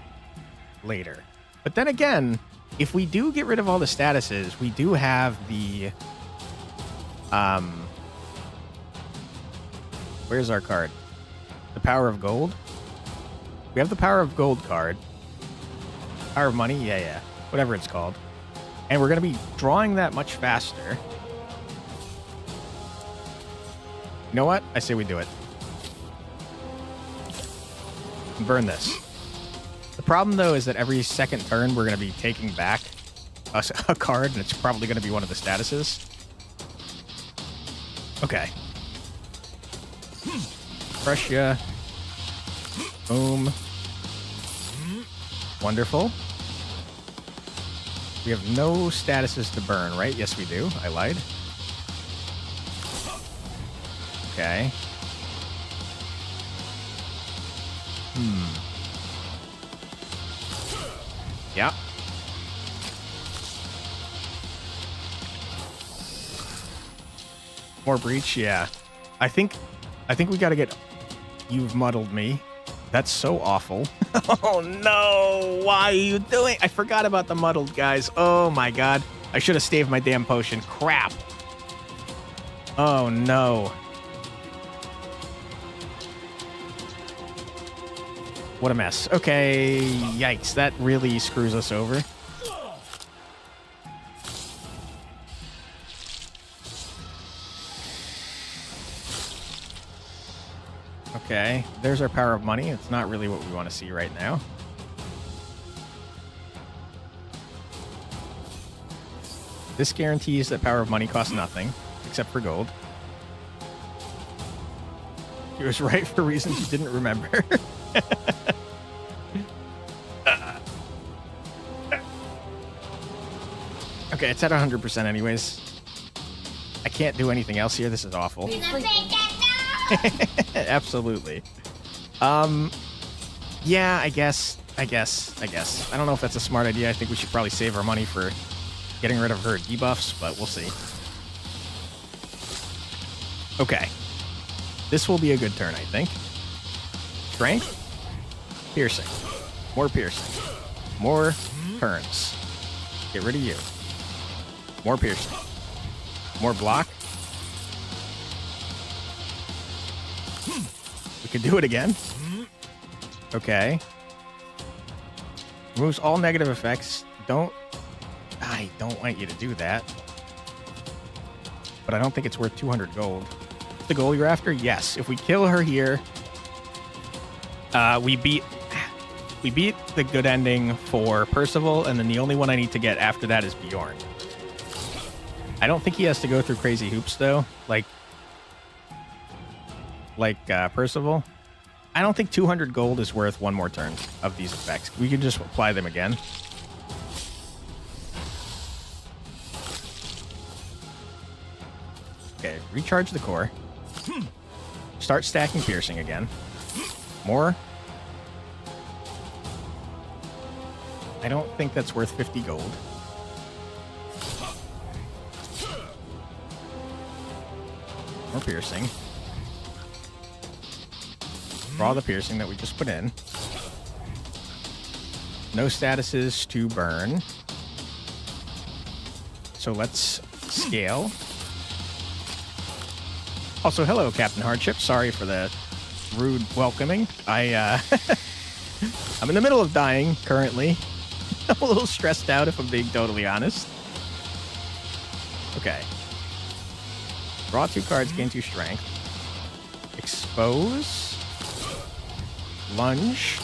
later. But then again, if we do get rid of all the statuses, we do have the... Where's our card? The Power of Gold? We have the Power of Gold card. Power of Money? Yeah. Whatever it's called. And we're going to be drawing that much faster. You know what? I say we do it. and burn this. The problem, though, is that every second turn, we're going to be taking back a card, and it's probably going to be one of the statuses. Okay. Crush ya. Boom. Wonderful. We have no statuses to burn, right? Yes, we do. I lied. Okay. Yeah. More breach, yeah. I think we gotta get... You've muddled me. That's so awful. Oh no! Why are you doing... I forgot about the muddled, guys. Oh my god. I should have staved my damn potion. Crap. Oh no. What a mess. Okay, yikes. That really screws us over. Okay, there's our power of money. It's not really what we want to see right now. This guarantees that power of money costs nothing, except for gold. He was right for reasons you didn't remember. Okay, it's at 100% anyways. I can't do anything else here. This is awful. Absolutely. Yeah, I guess. I don't know if that's a smart idea. I think we should probably save our money for getting rid of her debuffs, but we'll see. Okay. This will be a good turn, I think. Strength. Piercing. More piercing. More turns. Get rid of you. More piercing. More block. We could do it again. Okay. Removes all negative effects. I don't want you to do that. But I don't think it's worth 200 gold. The goal you're after? Yes. If we kill her here, we beat the good ending for Percival, and then the only one I need to get after that is Bjorn. I don't think he has to go through crazy hoops, though, like Percival. I don't think 200 gold is worth one more turn of these effects. We can just apply them again. Okay, recharge the core. Start stacking piercing again. More. I don't think that's worth 50 gold. More piercing. Draw the piercing that we just put in. No statuses to burn. So let's scale. Also, hello, Captain Hardship. Sorry for the rude welcoming. I'm in the middle of dying currently. I'm a little stressed out, if I'm being totally honest. Okay. Draw 2 cards, gain 2 strength. Expose. Lunge.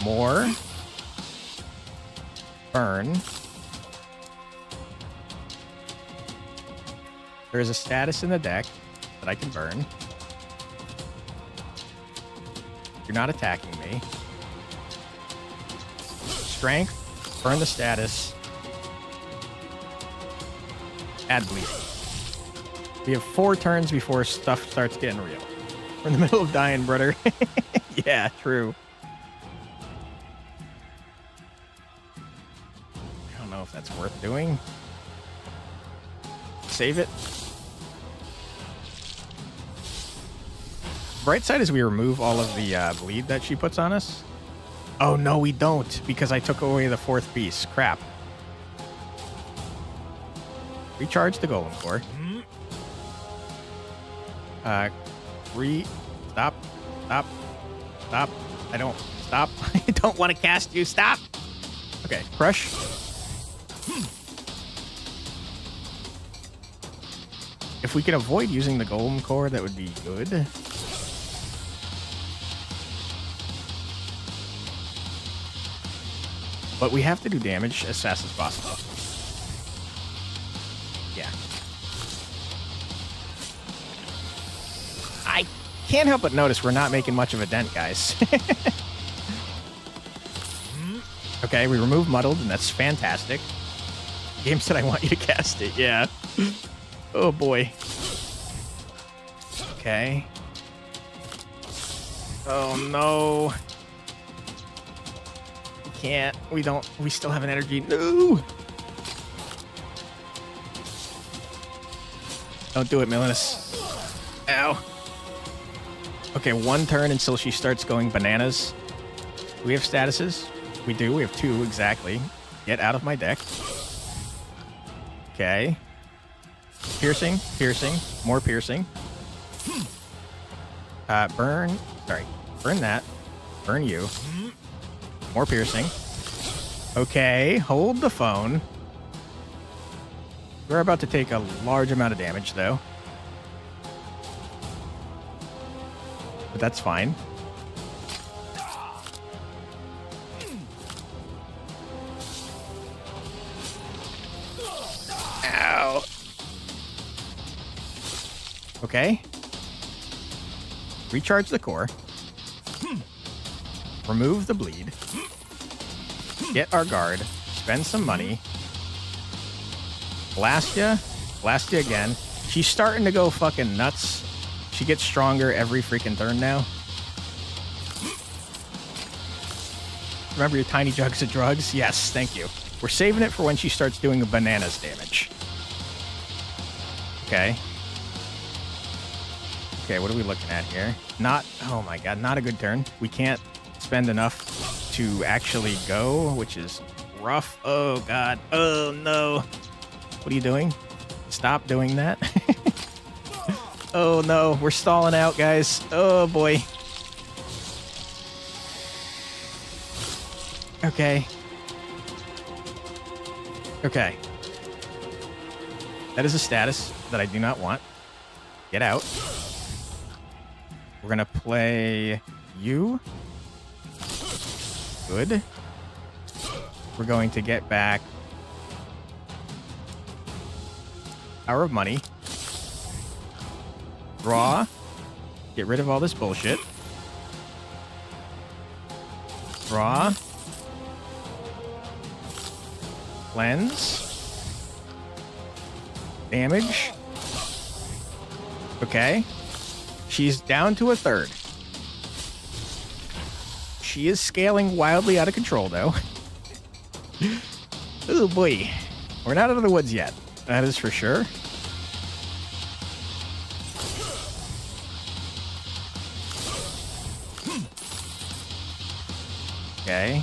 More. Burn. There is a status in the deck that I can burn. You're not attacking me. Strength. Burn the status. Add bleeding. We have 4 turns before stuff starts getting real. We're in the middle of dying, brother. Yeah, true. I don't know if that's worth doing. Save it. Bright side is we remove all of the bleed that she puts on us. Oh, no, we don't, because I took away the 4th piece. Crap. Recharge the golem core. Stop. I don't. Stop. I don't want to cast you. Stop. Okay, crush. If we can avoid using the golem core, that would be good. But we have to do damage as fast as possible. Yeah. I can't help but notice we're not making much of a dent, guys. Okay, we remove Muddled, and that's fantastic. Game said I want you to cast it, yeah. Oh, boy. Okay. Oh, no. We can't. We still have an energy. No! Don't do it, Millenis. Ow. Okay, 1 turn until she starts going bananas. Do we have statuses? We do. We have 2, exactly. Get out of my deck. Okay. Piercing, piercing, more piercing. Burn. Sorry. Burn that. Burn you. More piercing. Okay. Hold the phone. We're about to take a large amount of damage, though. But that's fine. Ow. Okay. Recharge the core. Remove the bleed. Get our guard. Spend some money. Blast ya. Blast ya again. She's starting to go fucking nuts. She gets stronger every freaking turn now. Remember your tiny jugs of drugs? Yes, thank you. We're saving it for when she starts doing a bananas damage. Okay. Okay, what are we looking at here? Oh my god, not a good turn. We can't spend enough to actually go, which is rough. Oh god. Oh no. What are you doing? Stop doing that. Oh no, we're stalling out, guys. Oh boy. Okay. Okay. That is a status that I do not want. Get out. We're gonna play you. Good. We're going to get back Power of Money. Draw. Get rid of all this bullshit. Draw. Cleanse. Damage. Okay. She's down to a third. She is scaling wildly out of control, though. Oh, boy. We're not out of the woods yet. That is for sure. Okay.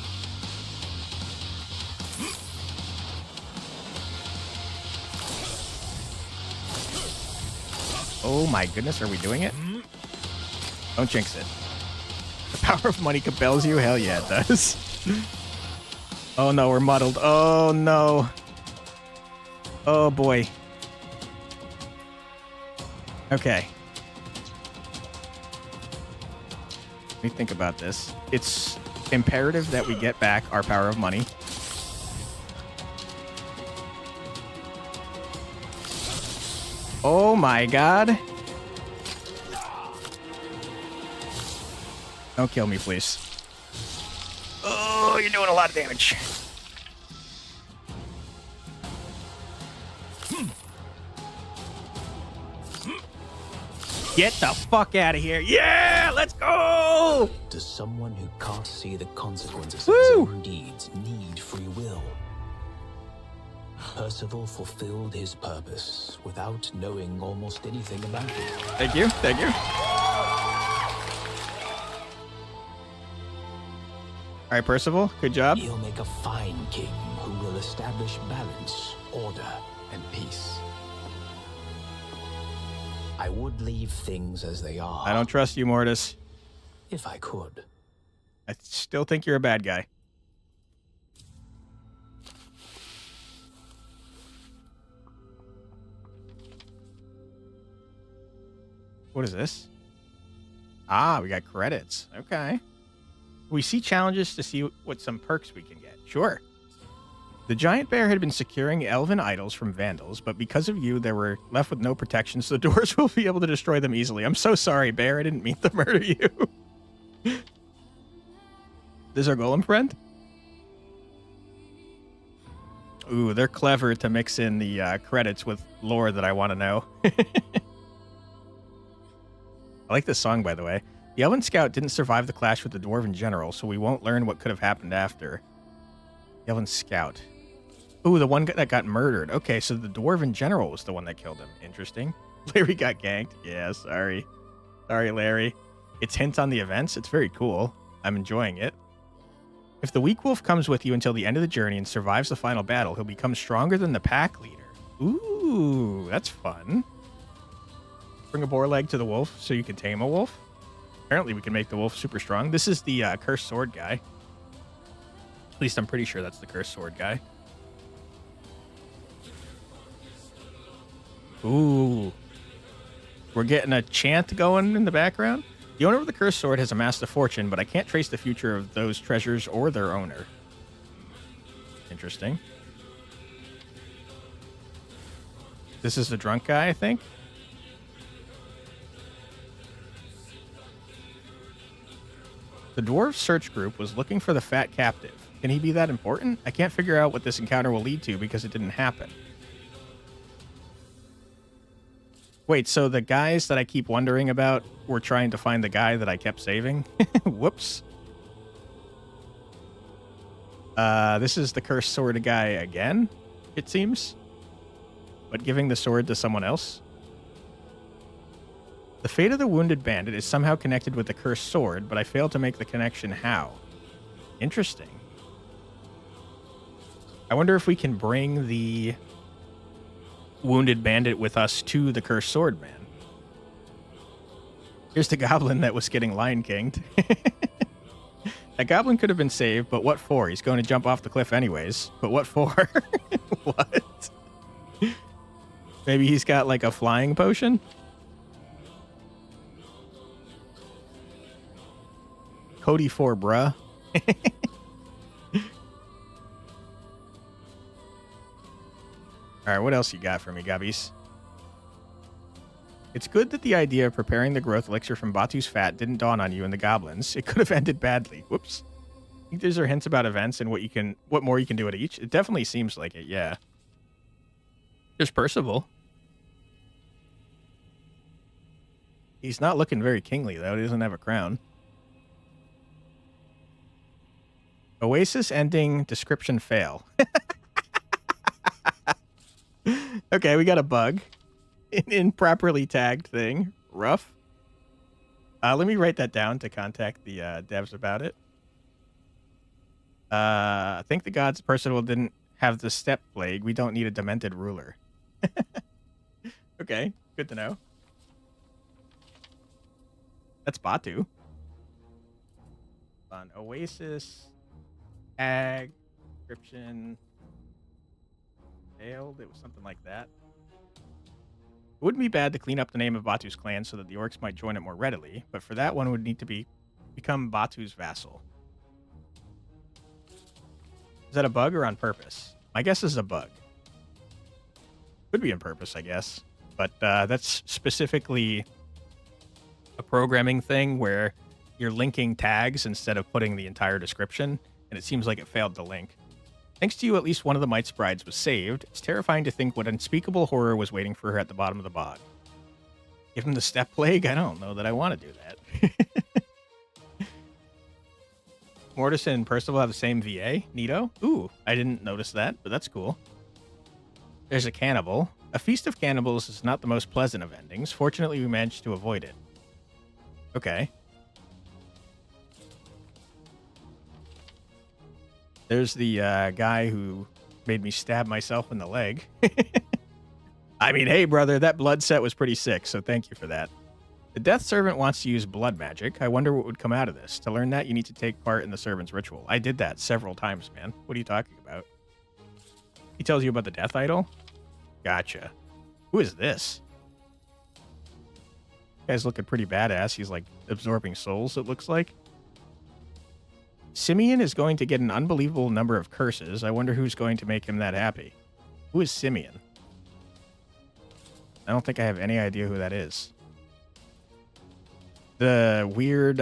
Oh my goodness, are we doing it? Don't jinx it. The power of money compels you? Hell yeah, it does. Oh no, we're muddled. Oh no. Oh boy. Okay. Let me think about this. It's imperative that we get back our power of money. Oh my god. Don't kill me, please. Oh, you're doing a lot of damage. Get the fuck out of here. Yeah, let's go. Does someone who can't see the consequences Woo! of his own deeds need free will? Percival fulfilled his purpose without knowing almost anything about it. Thank you. Thank you. All right, Percival, good job. He'll make a fine king who will establish balance, order, and peace. I would leave things as they are. I don't trust you, Mortis. If I could. I still think you're a bad guy. What is this? Ah, we got credits. Okay. We see challenges to see what some perks we can get. Sure. The giant bear had been securing elven idols from vandals, but because of you, they were left with no protection, so the dwarves will be able to destroy them easily. I'm so sorry, bear. I didn't mean to murder you. This is our golem friend? Ooh, they're clever to mix in the credits with lore that I want to know. I like this song, by the way. The Elven Scout didn't survive the clash with the Dwarven General, so we won't learn what could have happened after. The Elven Scout. Ooh, the one that got murdered. Okay, so the Dwarven General was the one that killed him. Interesting. Larry got ganked. Yeah, sorry. Sorry, Larry. It's hints on the events. It's very cool. I'm enjoying it. If the weak wolf comes with you until the end of the journey and survives the final battle, he'll become stronger than the pack leader. Ooh, that's fun. Bring a boar leg to the wolf so you can tame a wolf. Apparently we can make the wolf super strong. This is the cursed sword guy. At least I'm pretty sure that's the cursed sword guy. Ooh. We're getting a chant going in the background. The owner of the cursed sword has amassed a fortune, but I can't trace the future of those treasures or their owner. Interesting. This is the drunk guy, I think. The dwarf search group was looking for the fat captive. Can he be that important? I can't figure out what this encounter will lead to because it didn't happen. Wait, so the guys that I keep wondering about were trying to find the guy that I kept saving? Whoops. This is the cursed sword guy again, it seems. But giving the sword to someone else. The fate of the wounded bandit is somehow connected with the cursed sword, but I failed to make the connection how. Interesting. I wonder if we can bring the wounded bandit with us to the cursed sword man. Here's the goblin that was getting Lion Kinged. That goblin could have been saved, but what for? He's going to jump off the cliff anyways. But what for? What? Maybe he's got like a flying potion? Cody for bruh. All right, what else you got for me, Gubbies? It's good that the idea of preparing the growth elixir from Batu's fat didn't dawn on you and the goblins. It could have ended badly. Whoops. I think these are hints about events and what more you can do at each. It definitely seems like it, yeah. There's Percival. He's not looking very kingly, though. He doesn't have a crown. Oasis ending description fail. Okay, we got a bug. Improperly tagged thing. Rough. Let me write that down to contact the devs about it. I think the gods Percival didn't have the step plague. We don't need a demented ruler. Okay, good to know. That's Batu. On Oasis. Tag. Description. Failed. It was something like that. It wouldn't be bad to clean up the name of Batu's clan so that the orcs might join it more readily, but for that one would need to become Batu's vassal. Is that a bug or on purpose? My guess is a bug. Could be on purpose, I guess. But that's specifically a programming thing where you're linking tags instead of putting the entire description, and it seems like it failed to link. Thanks to you, at least one of the Might's brides was saved. It's terrifying to think what unspeakable horror was waiting for her at the bottom of the bog. Give him the step plague? I don't know that I want to do that. Mortis and Percival have the same VA. Neato. Ooh, I didn't notice that, but that's cool. There's a cannibal. A feast of cannibals is not the most pleasant of endings. Fortunately, we managed to avoid it. Okay. There's the guy who made me stab myself in the leg. I mean, hey, brother, that blood set was pretty sick, so thank you for that. The Death Servant wants to use blood magic. I wonder what would come out of this. To learn that, you need to take part in the Servant's ritual. I did that several times, man. What are you talking about? He tells you about the Death Idol? Gotcha. Who is this? Guy's looking pretty badass. He's, like, absorbing souls, it looks like. Simeon is going to get an unbelievable number of curses. I wonder who's going to make him that happy. Who is Simeon? I don't think I have any idea who that is. The weird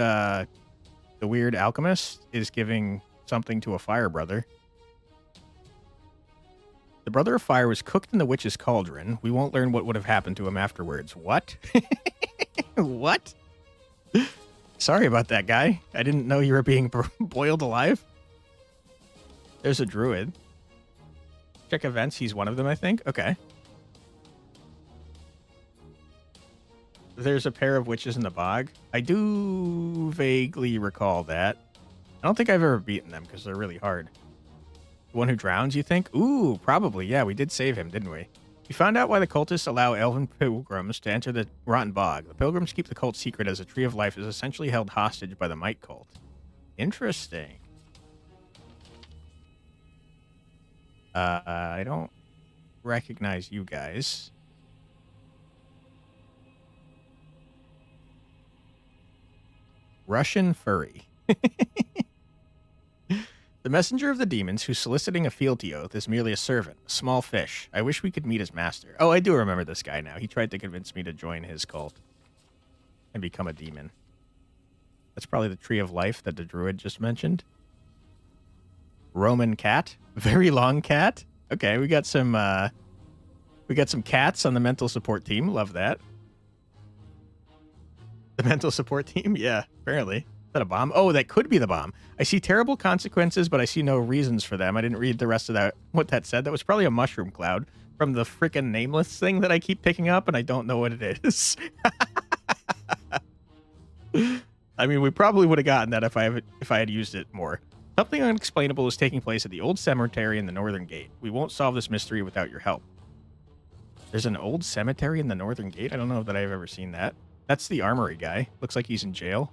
alchemist is giving something to a fire brother. The brother of fire was cooked in the witch's cauldron. We won't learn what would have happened to him afterwards. What? What? Sorry about that, guy. I didn't know you were being boiled alive. There's a druid. Check events. He's one of them, I think. Okay. There's a pair of witches in the bog. I do vaguely recall that. I don't think I've ever beaten them because they're really hard. The one who drowns, you think? Ooh, probably. Yeah, we did save him, didn't we? We found out why the cultists allow elven pilgrims to enter the rotten bog. The pilgrims keep the cult secret as a tree of life is essentially held hostage by the Might cult. Interesting. I don't recognize you guys. Russian furry. The messenger of the demons who's soliciting a fealty oath is merely a servant, a small fish. I wish we could meet his master. Oh, I do remember this guy now. He tried to convince me to join his cult and become a demon. That's probably the tree of life that the druid just mentioned. Roman cat. Very long cat. Okay, we got some cats on the mental support team. Love that. The mental support team? Yeah, apparently. Is that a bomb? Oh, that could be the bomb. I see terrible consequences, but I see no reasons for them. I didn't read the rest of that. What that said. That was probably a mushroom cloud from the freaking nameless thing that I keep picking up, and I don't know what it is. I mean, we probably would have gotten that if I had used it more. Something unexplainable is taking place at the old cemetery in the northern gate. We won't solve this mystery without your help. There's an old cemetery in the northern gate? I don't know that I've ever seen that. That's the armory guy. Looks like he's in jail.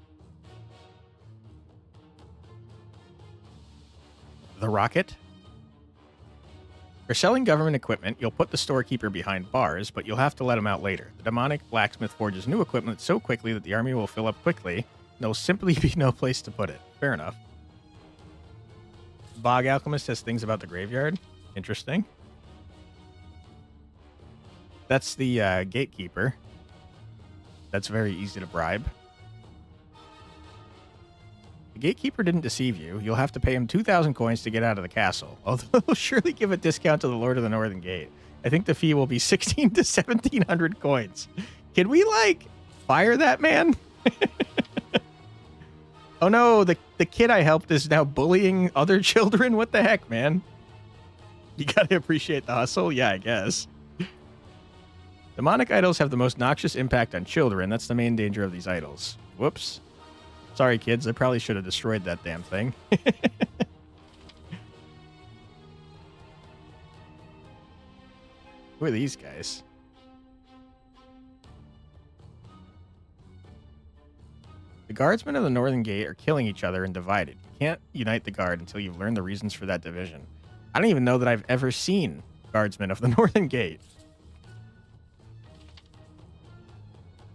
The rocket. For selling government equipment, you'll put the storekeeper behind bars, but you'll have to let him out later. The demonic blacksmith forges new equipment so quickly that the army will fill up quickly, and there'll simply be no place to put it. Fair enough. Bog alchemist says things about the graveyard. Interesting. That's the gatekeeper. That's very easy to bribe. The gatekeeper didn't deceive you. You'll have to pay him 2,000 coins to get out of the castle, although he'll surely give a discount to the Lord of the Northern Gate. I think the fee will be 16 to 1,700 coins. Can we, like, fire that man? Oh no, the kid I helped is now bullying other children? What the heck, man? You gotta appreciate the hustle? Yeah, I guess. Demonic idols have the most noxious impact on children. That's the main danger of these idols. Whoops. Sorry, kids. I probably should have destroyed that damn thing. Who are these guys? The guardsmen of the Northern Gate are killing each other and divided. You can't unite the guard until you've learned the reasons for that division. I don't even know that I've ever seen guardsmen of the Northern Gate.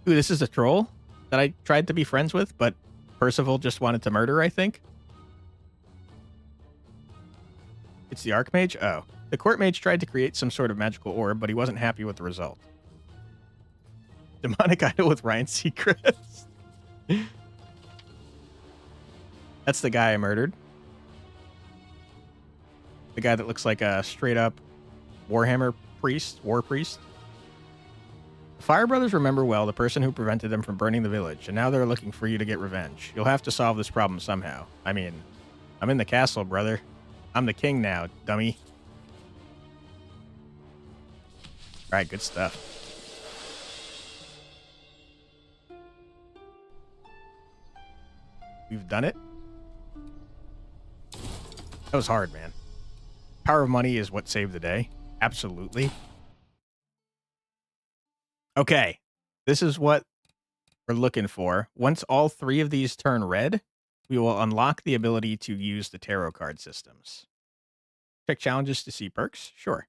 Ooh, this is a troll that I tried to be friends with, but Percival just wanted to murder, I think. It's the Archmage? Oh. The Court Mage tried to create some sort of magical orb, but he wasn't happy with the result. Demonic idol with Ryan's secrets. That's the guy I murdered. The guy that looks like a straight-up Warhammer priest, war priest. The Fire Brothers remember well the person who prevented them from burning the village, and now they're looking for you to get revenge. You'll have to solve this problem somehow. I mean, I'm in the castle, brother. I'm the king now, dummy. Alright, good stuff. We've done it. That was hard, man. Power of money is what saved the day. Absolutely. Okay. This is what we're looking for. Once all three of these turn red, we will unlock the ability to use the tarot card systems. Check challenges to see perks? Sure.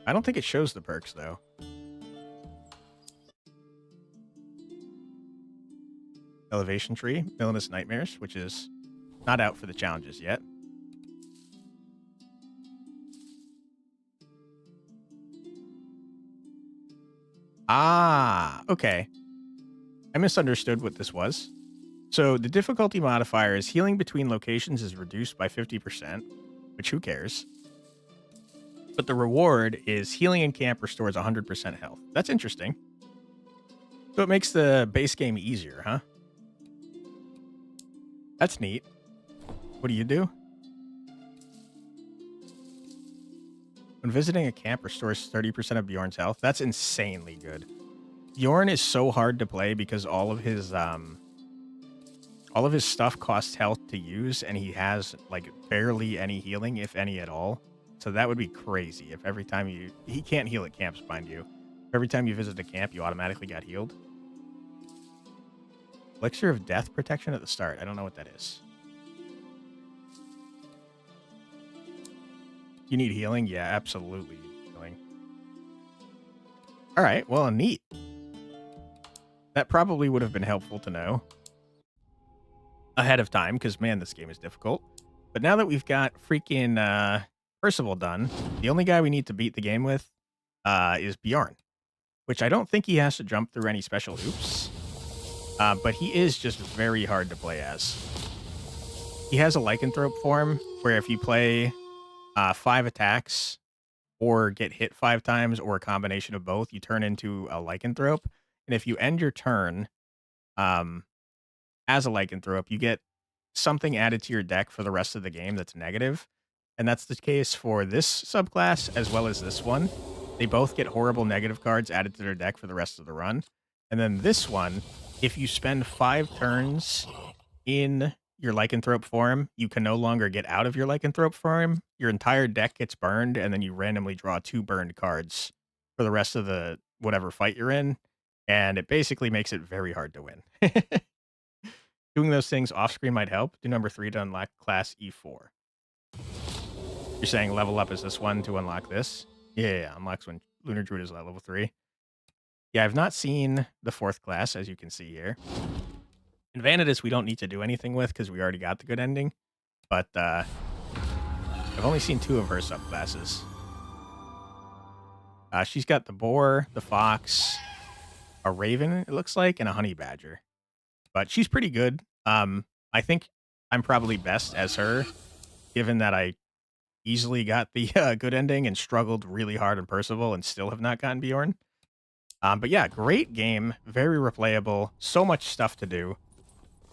I don't think it shows the perks, though. elevation tree, Millenis Nightmares, which is not out for the challenges yet. Ah, okay. I misunderstood what this was. So the difficulty modifier is healing between locations is reduced by 50%, which who cares? But the reward is healing in camp restores 100% health. That's interesting. So it makes the base game easier, huh? That's neat. What do you do? When visiting a camp, restores 30% of Bjorn's health. That's insanely good. Bjorn is so hard to play because all of his stuff costs health to use, and he has like barely any healing, if any at all. So that would be crazy if every time he can't heal at camps, mind you. Every time you visit a camp, you automatically got healed. Elixir of Death protection at the start. I don't know what that is. You need healing? Yeah, absolutely healing. All right, well, neat. That probably would have been helpful to know ahead of time, because, man, this game is difficult. But now that we've got freaking Percival done, the only guy we need to beat the game with is Bjorn, which I don't think he has to jump through any special hoops. But he is just very hard to play as. He has a lycanthrope form where if you play 5 attacks or get hit 5 times or a combination of both, you turn into a lycanthrope. And if you end your turn as a lycanthrope, you get something added to your deck for the rest of the game that's negative. And that's the case for this subclass as well as this one. They both get horrible negative cards added to their deck for the rest of the run. And then this one, if you spend 5 turns in your lycanthrope form, you can no longer get out of your lycanthrope form. Your entire deck gets burned, and then you randomly draw 2 burned cards for the rest of the whatever fight you're in. And it basically makes it very hard to win. Doing those things off screen might help. Do number 3 to unlock class E4. You're saying level up is this one to unlock this? Yeah, unlocks when Lunar Druid is level 3. Yeah, I've not seen the 4th class, as you can see here. In Vanitas, we don't need to do anything with because we already got the good ending. But I've only seen 2 of her subclasses. She's got the boar, the fox, a raven, it looks like, and a honey badger. But she's pretty good. I think I'm probably best as her, given that I easily got the good ending and struggled really hard in Percival and still have not gotten Bjorn. But yeah, great game, very replayable, so much stuff to do.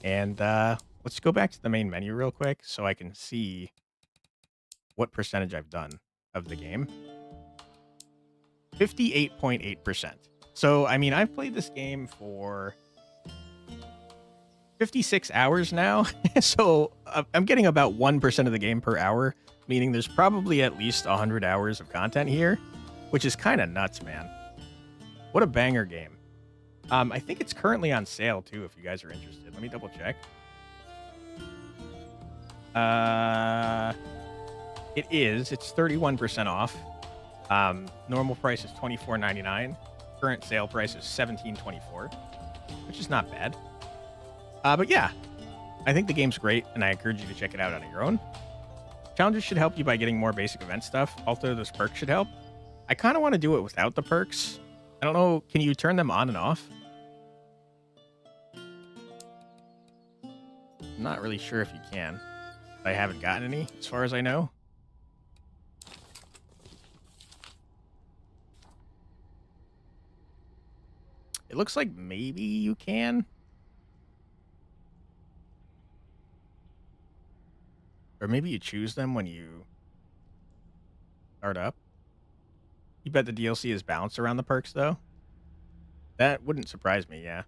And let's go back to the main menu real quick so I can see what percentage I've done of the game. 58.8%. So, I mean, I've played this game for 56 hours now. So I'm getting about 1% of the game per hour, meaning there's probably at least 100 hours of content here, which is kind of nuts, man. What a banger game. I think it's currently on sale, too, if you guys are interested. Let me double check. It is. It's 31% off. Normal price is $24.99. Current sale price is $17.24, which is not bad. But yeah, I think the game's great, and I encourage you to check it out on your own. Challenges should help you by getting more basic event stuff. Also, those perks should help. I kind of want to do it without the perks. I don't know. Can you turn them on and off? I'm not really sure if you can. I haven't gotten any, as far as I know. It looks like maybe you can. Or maybe you choose them when you start up. You bet the DLC is balanced around the perks, though? That wouldn't surprise me, yeah.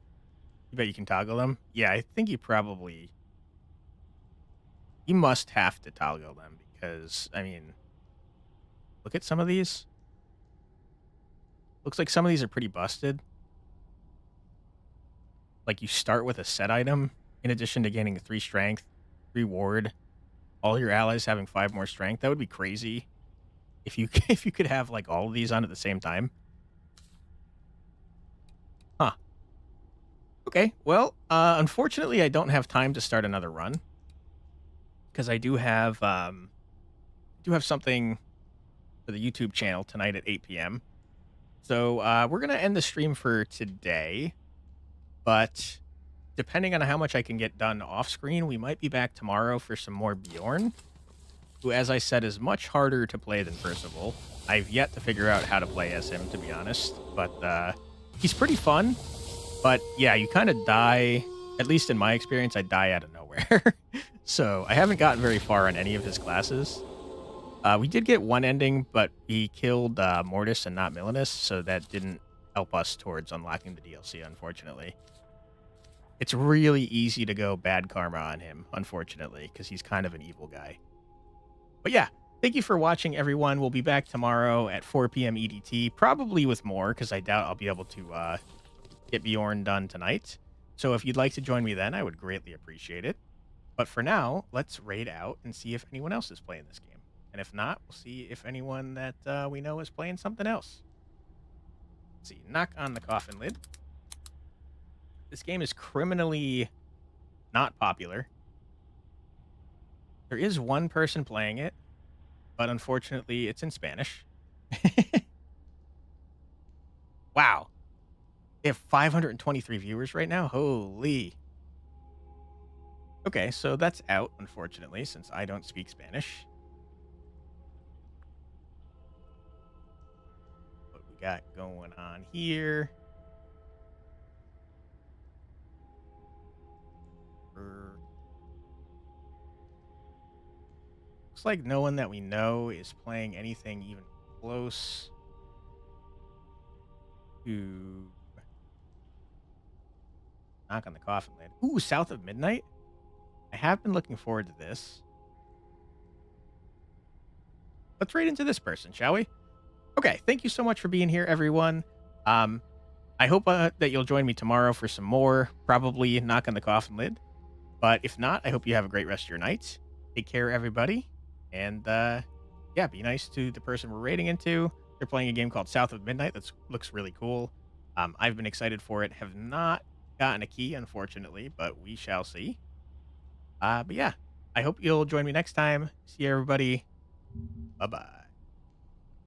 You bet you can toggle them? Yeah, I think you probably... You must have to toggle them because, I mean... Look at some of these. Looks like some of these are pretty busted. Like, you start with a set item, in addition to gaining 3 strength, 3 ward, all your allies having 5 more strength. That would be crazy if you could have, like, all of these on at the same time. Huh. Okay, well, unfortunately, I don't have time to start another run because I do have something for the YouTube channel tonight at 8 p.m. So we're gonna end the stream for today, but depending on how much I can get done off screen, we might be back tomorrow for some more Bjorn, who, as I said, is much harder to play than Percival. I've yet to figure out how to play as him, to be honest, but he's pretty fun. But yeah, you kind of die, at least in my experience, I die out of nowhere. So I haven't gotten very far on any of his classes. We did get one ending, but he killed Mortis and not Millenis, so that didn't help us towards unlocking the DLC, unfortunately. It's really easy to go bad karma on him, unfortunately, because he's kind of an evil guy. But yeah, thank you for watching, everyone. We'll be back tomorrow at 4 p.m. EDT, probably with more, because I doubt I'll be able to get Bjorn done tonight. So if you'd like to join me then, I would greatly appreciate it. But for now, let's raid out and see if anyone else is playing this game. And if not, we'll see if anyone that we know is playing something else. Let's see, knock on the coffin lid. This game is criminally not popular. There is one person playing it, but unfortunately it's in Spanish. Wow. They have 523 viewers right now? Holy. Okay, so that's out, unfortunately, since I don't speak Spanish. What we got going on here? Looks like no one that we know is playing anything even close to knock on the coffin lid. Ooh, South of Midnight? I have been looking forward to this. Let's raid into this person, shall we? Okay, thank you so much for being here, everyone. I hope that you'll join me tomorrow for some more, probably knock on the coffin lid. But if not, I hope you have a great rest of your night. Take care, everybody. And yeah, be nice to the person we're raiding into. They're playing a game called South of Midnight that looks really cool. I've been excited for it. Have not gotten a key, unfortunately, but we shall see. But yeah, I hope you'll join me next time. See you, everybody. Bye-bye.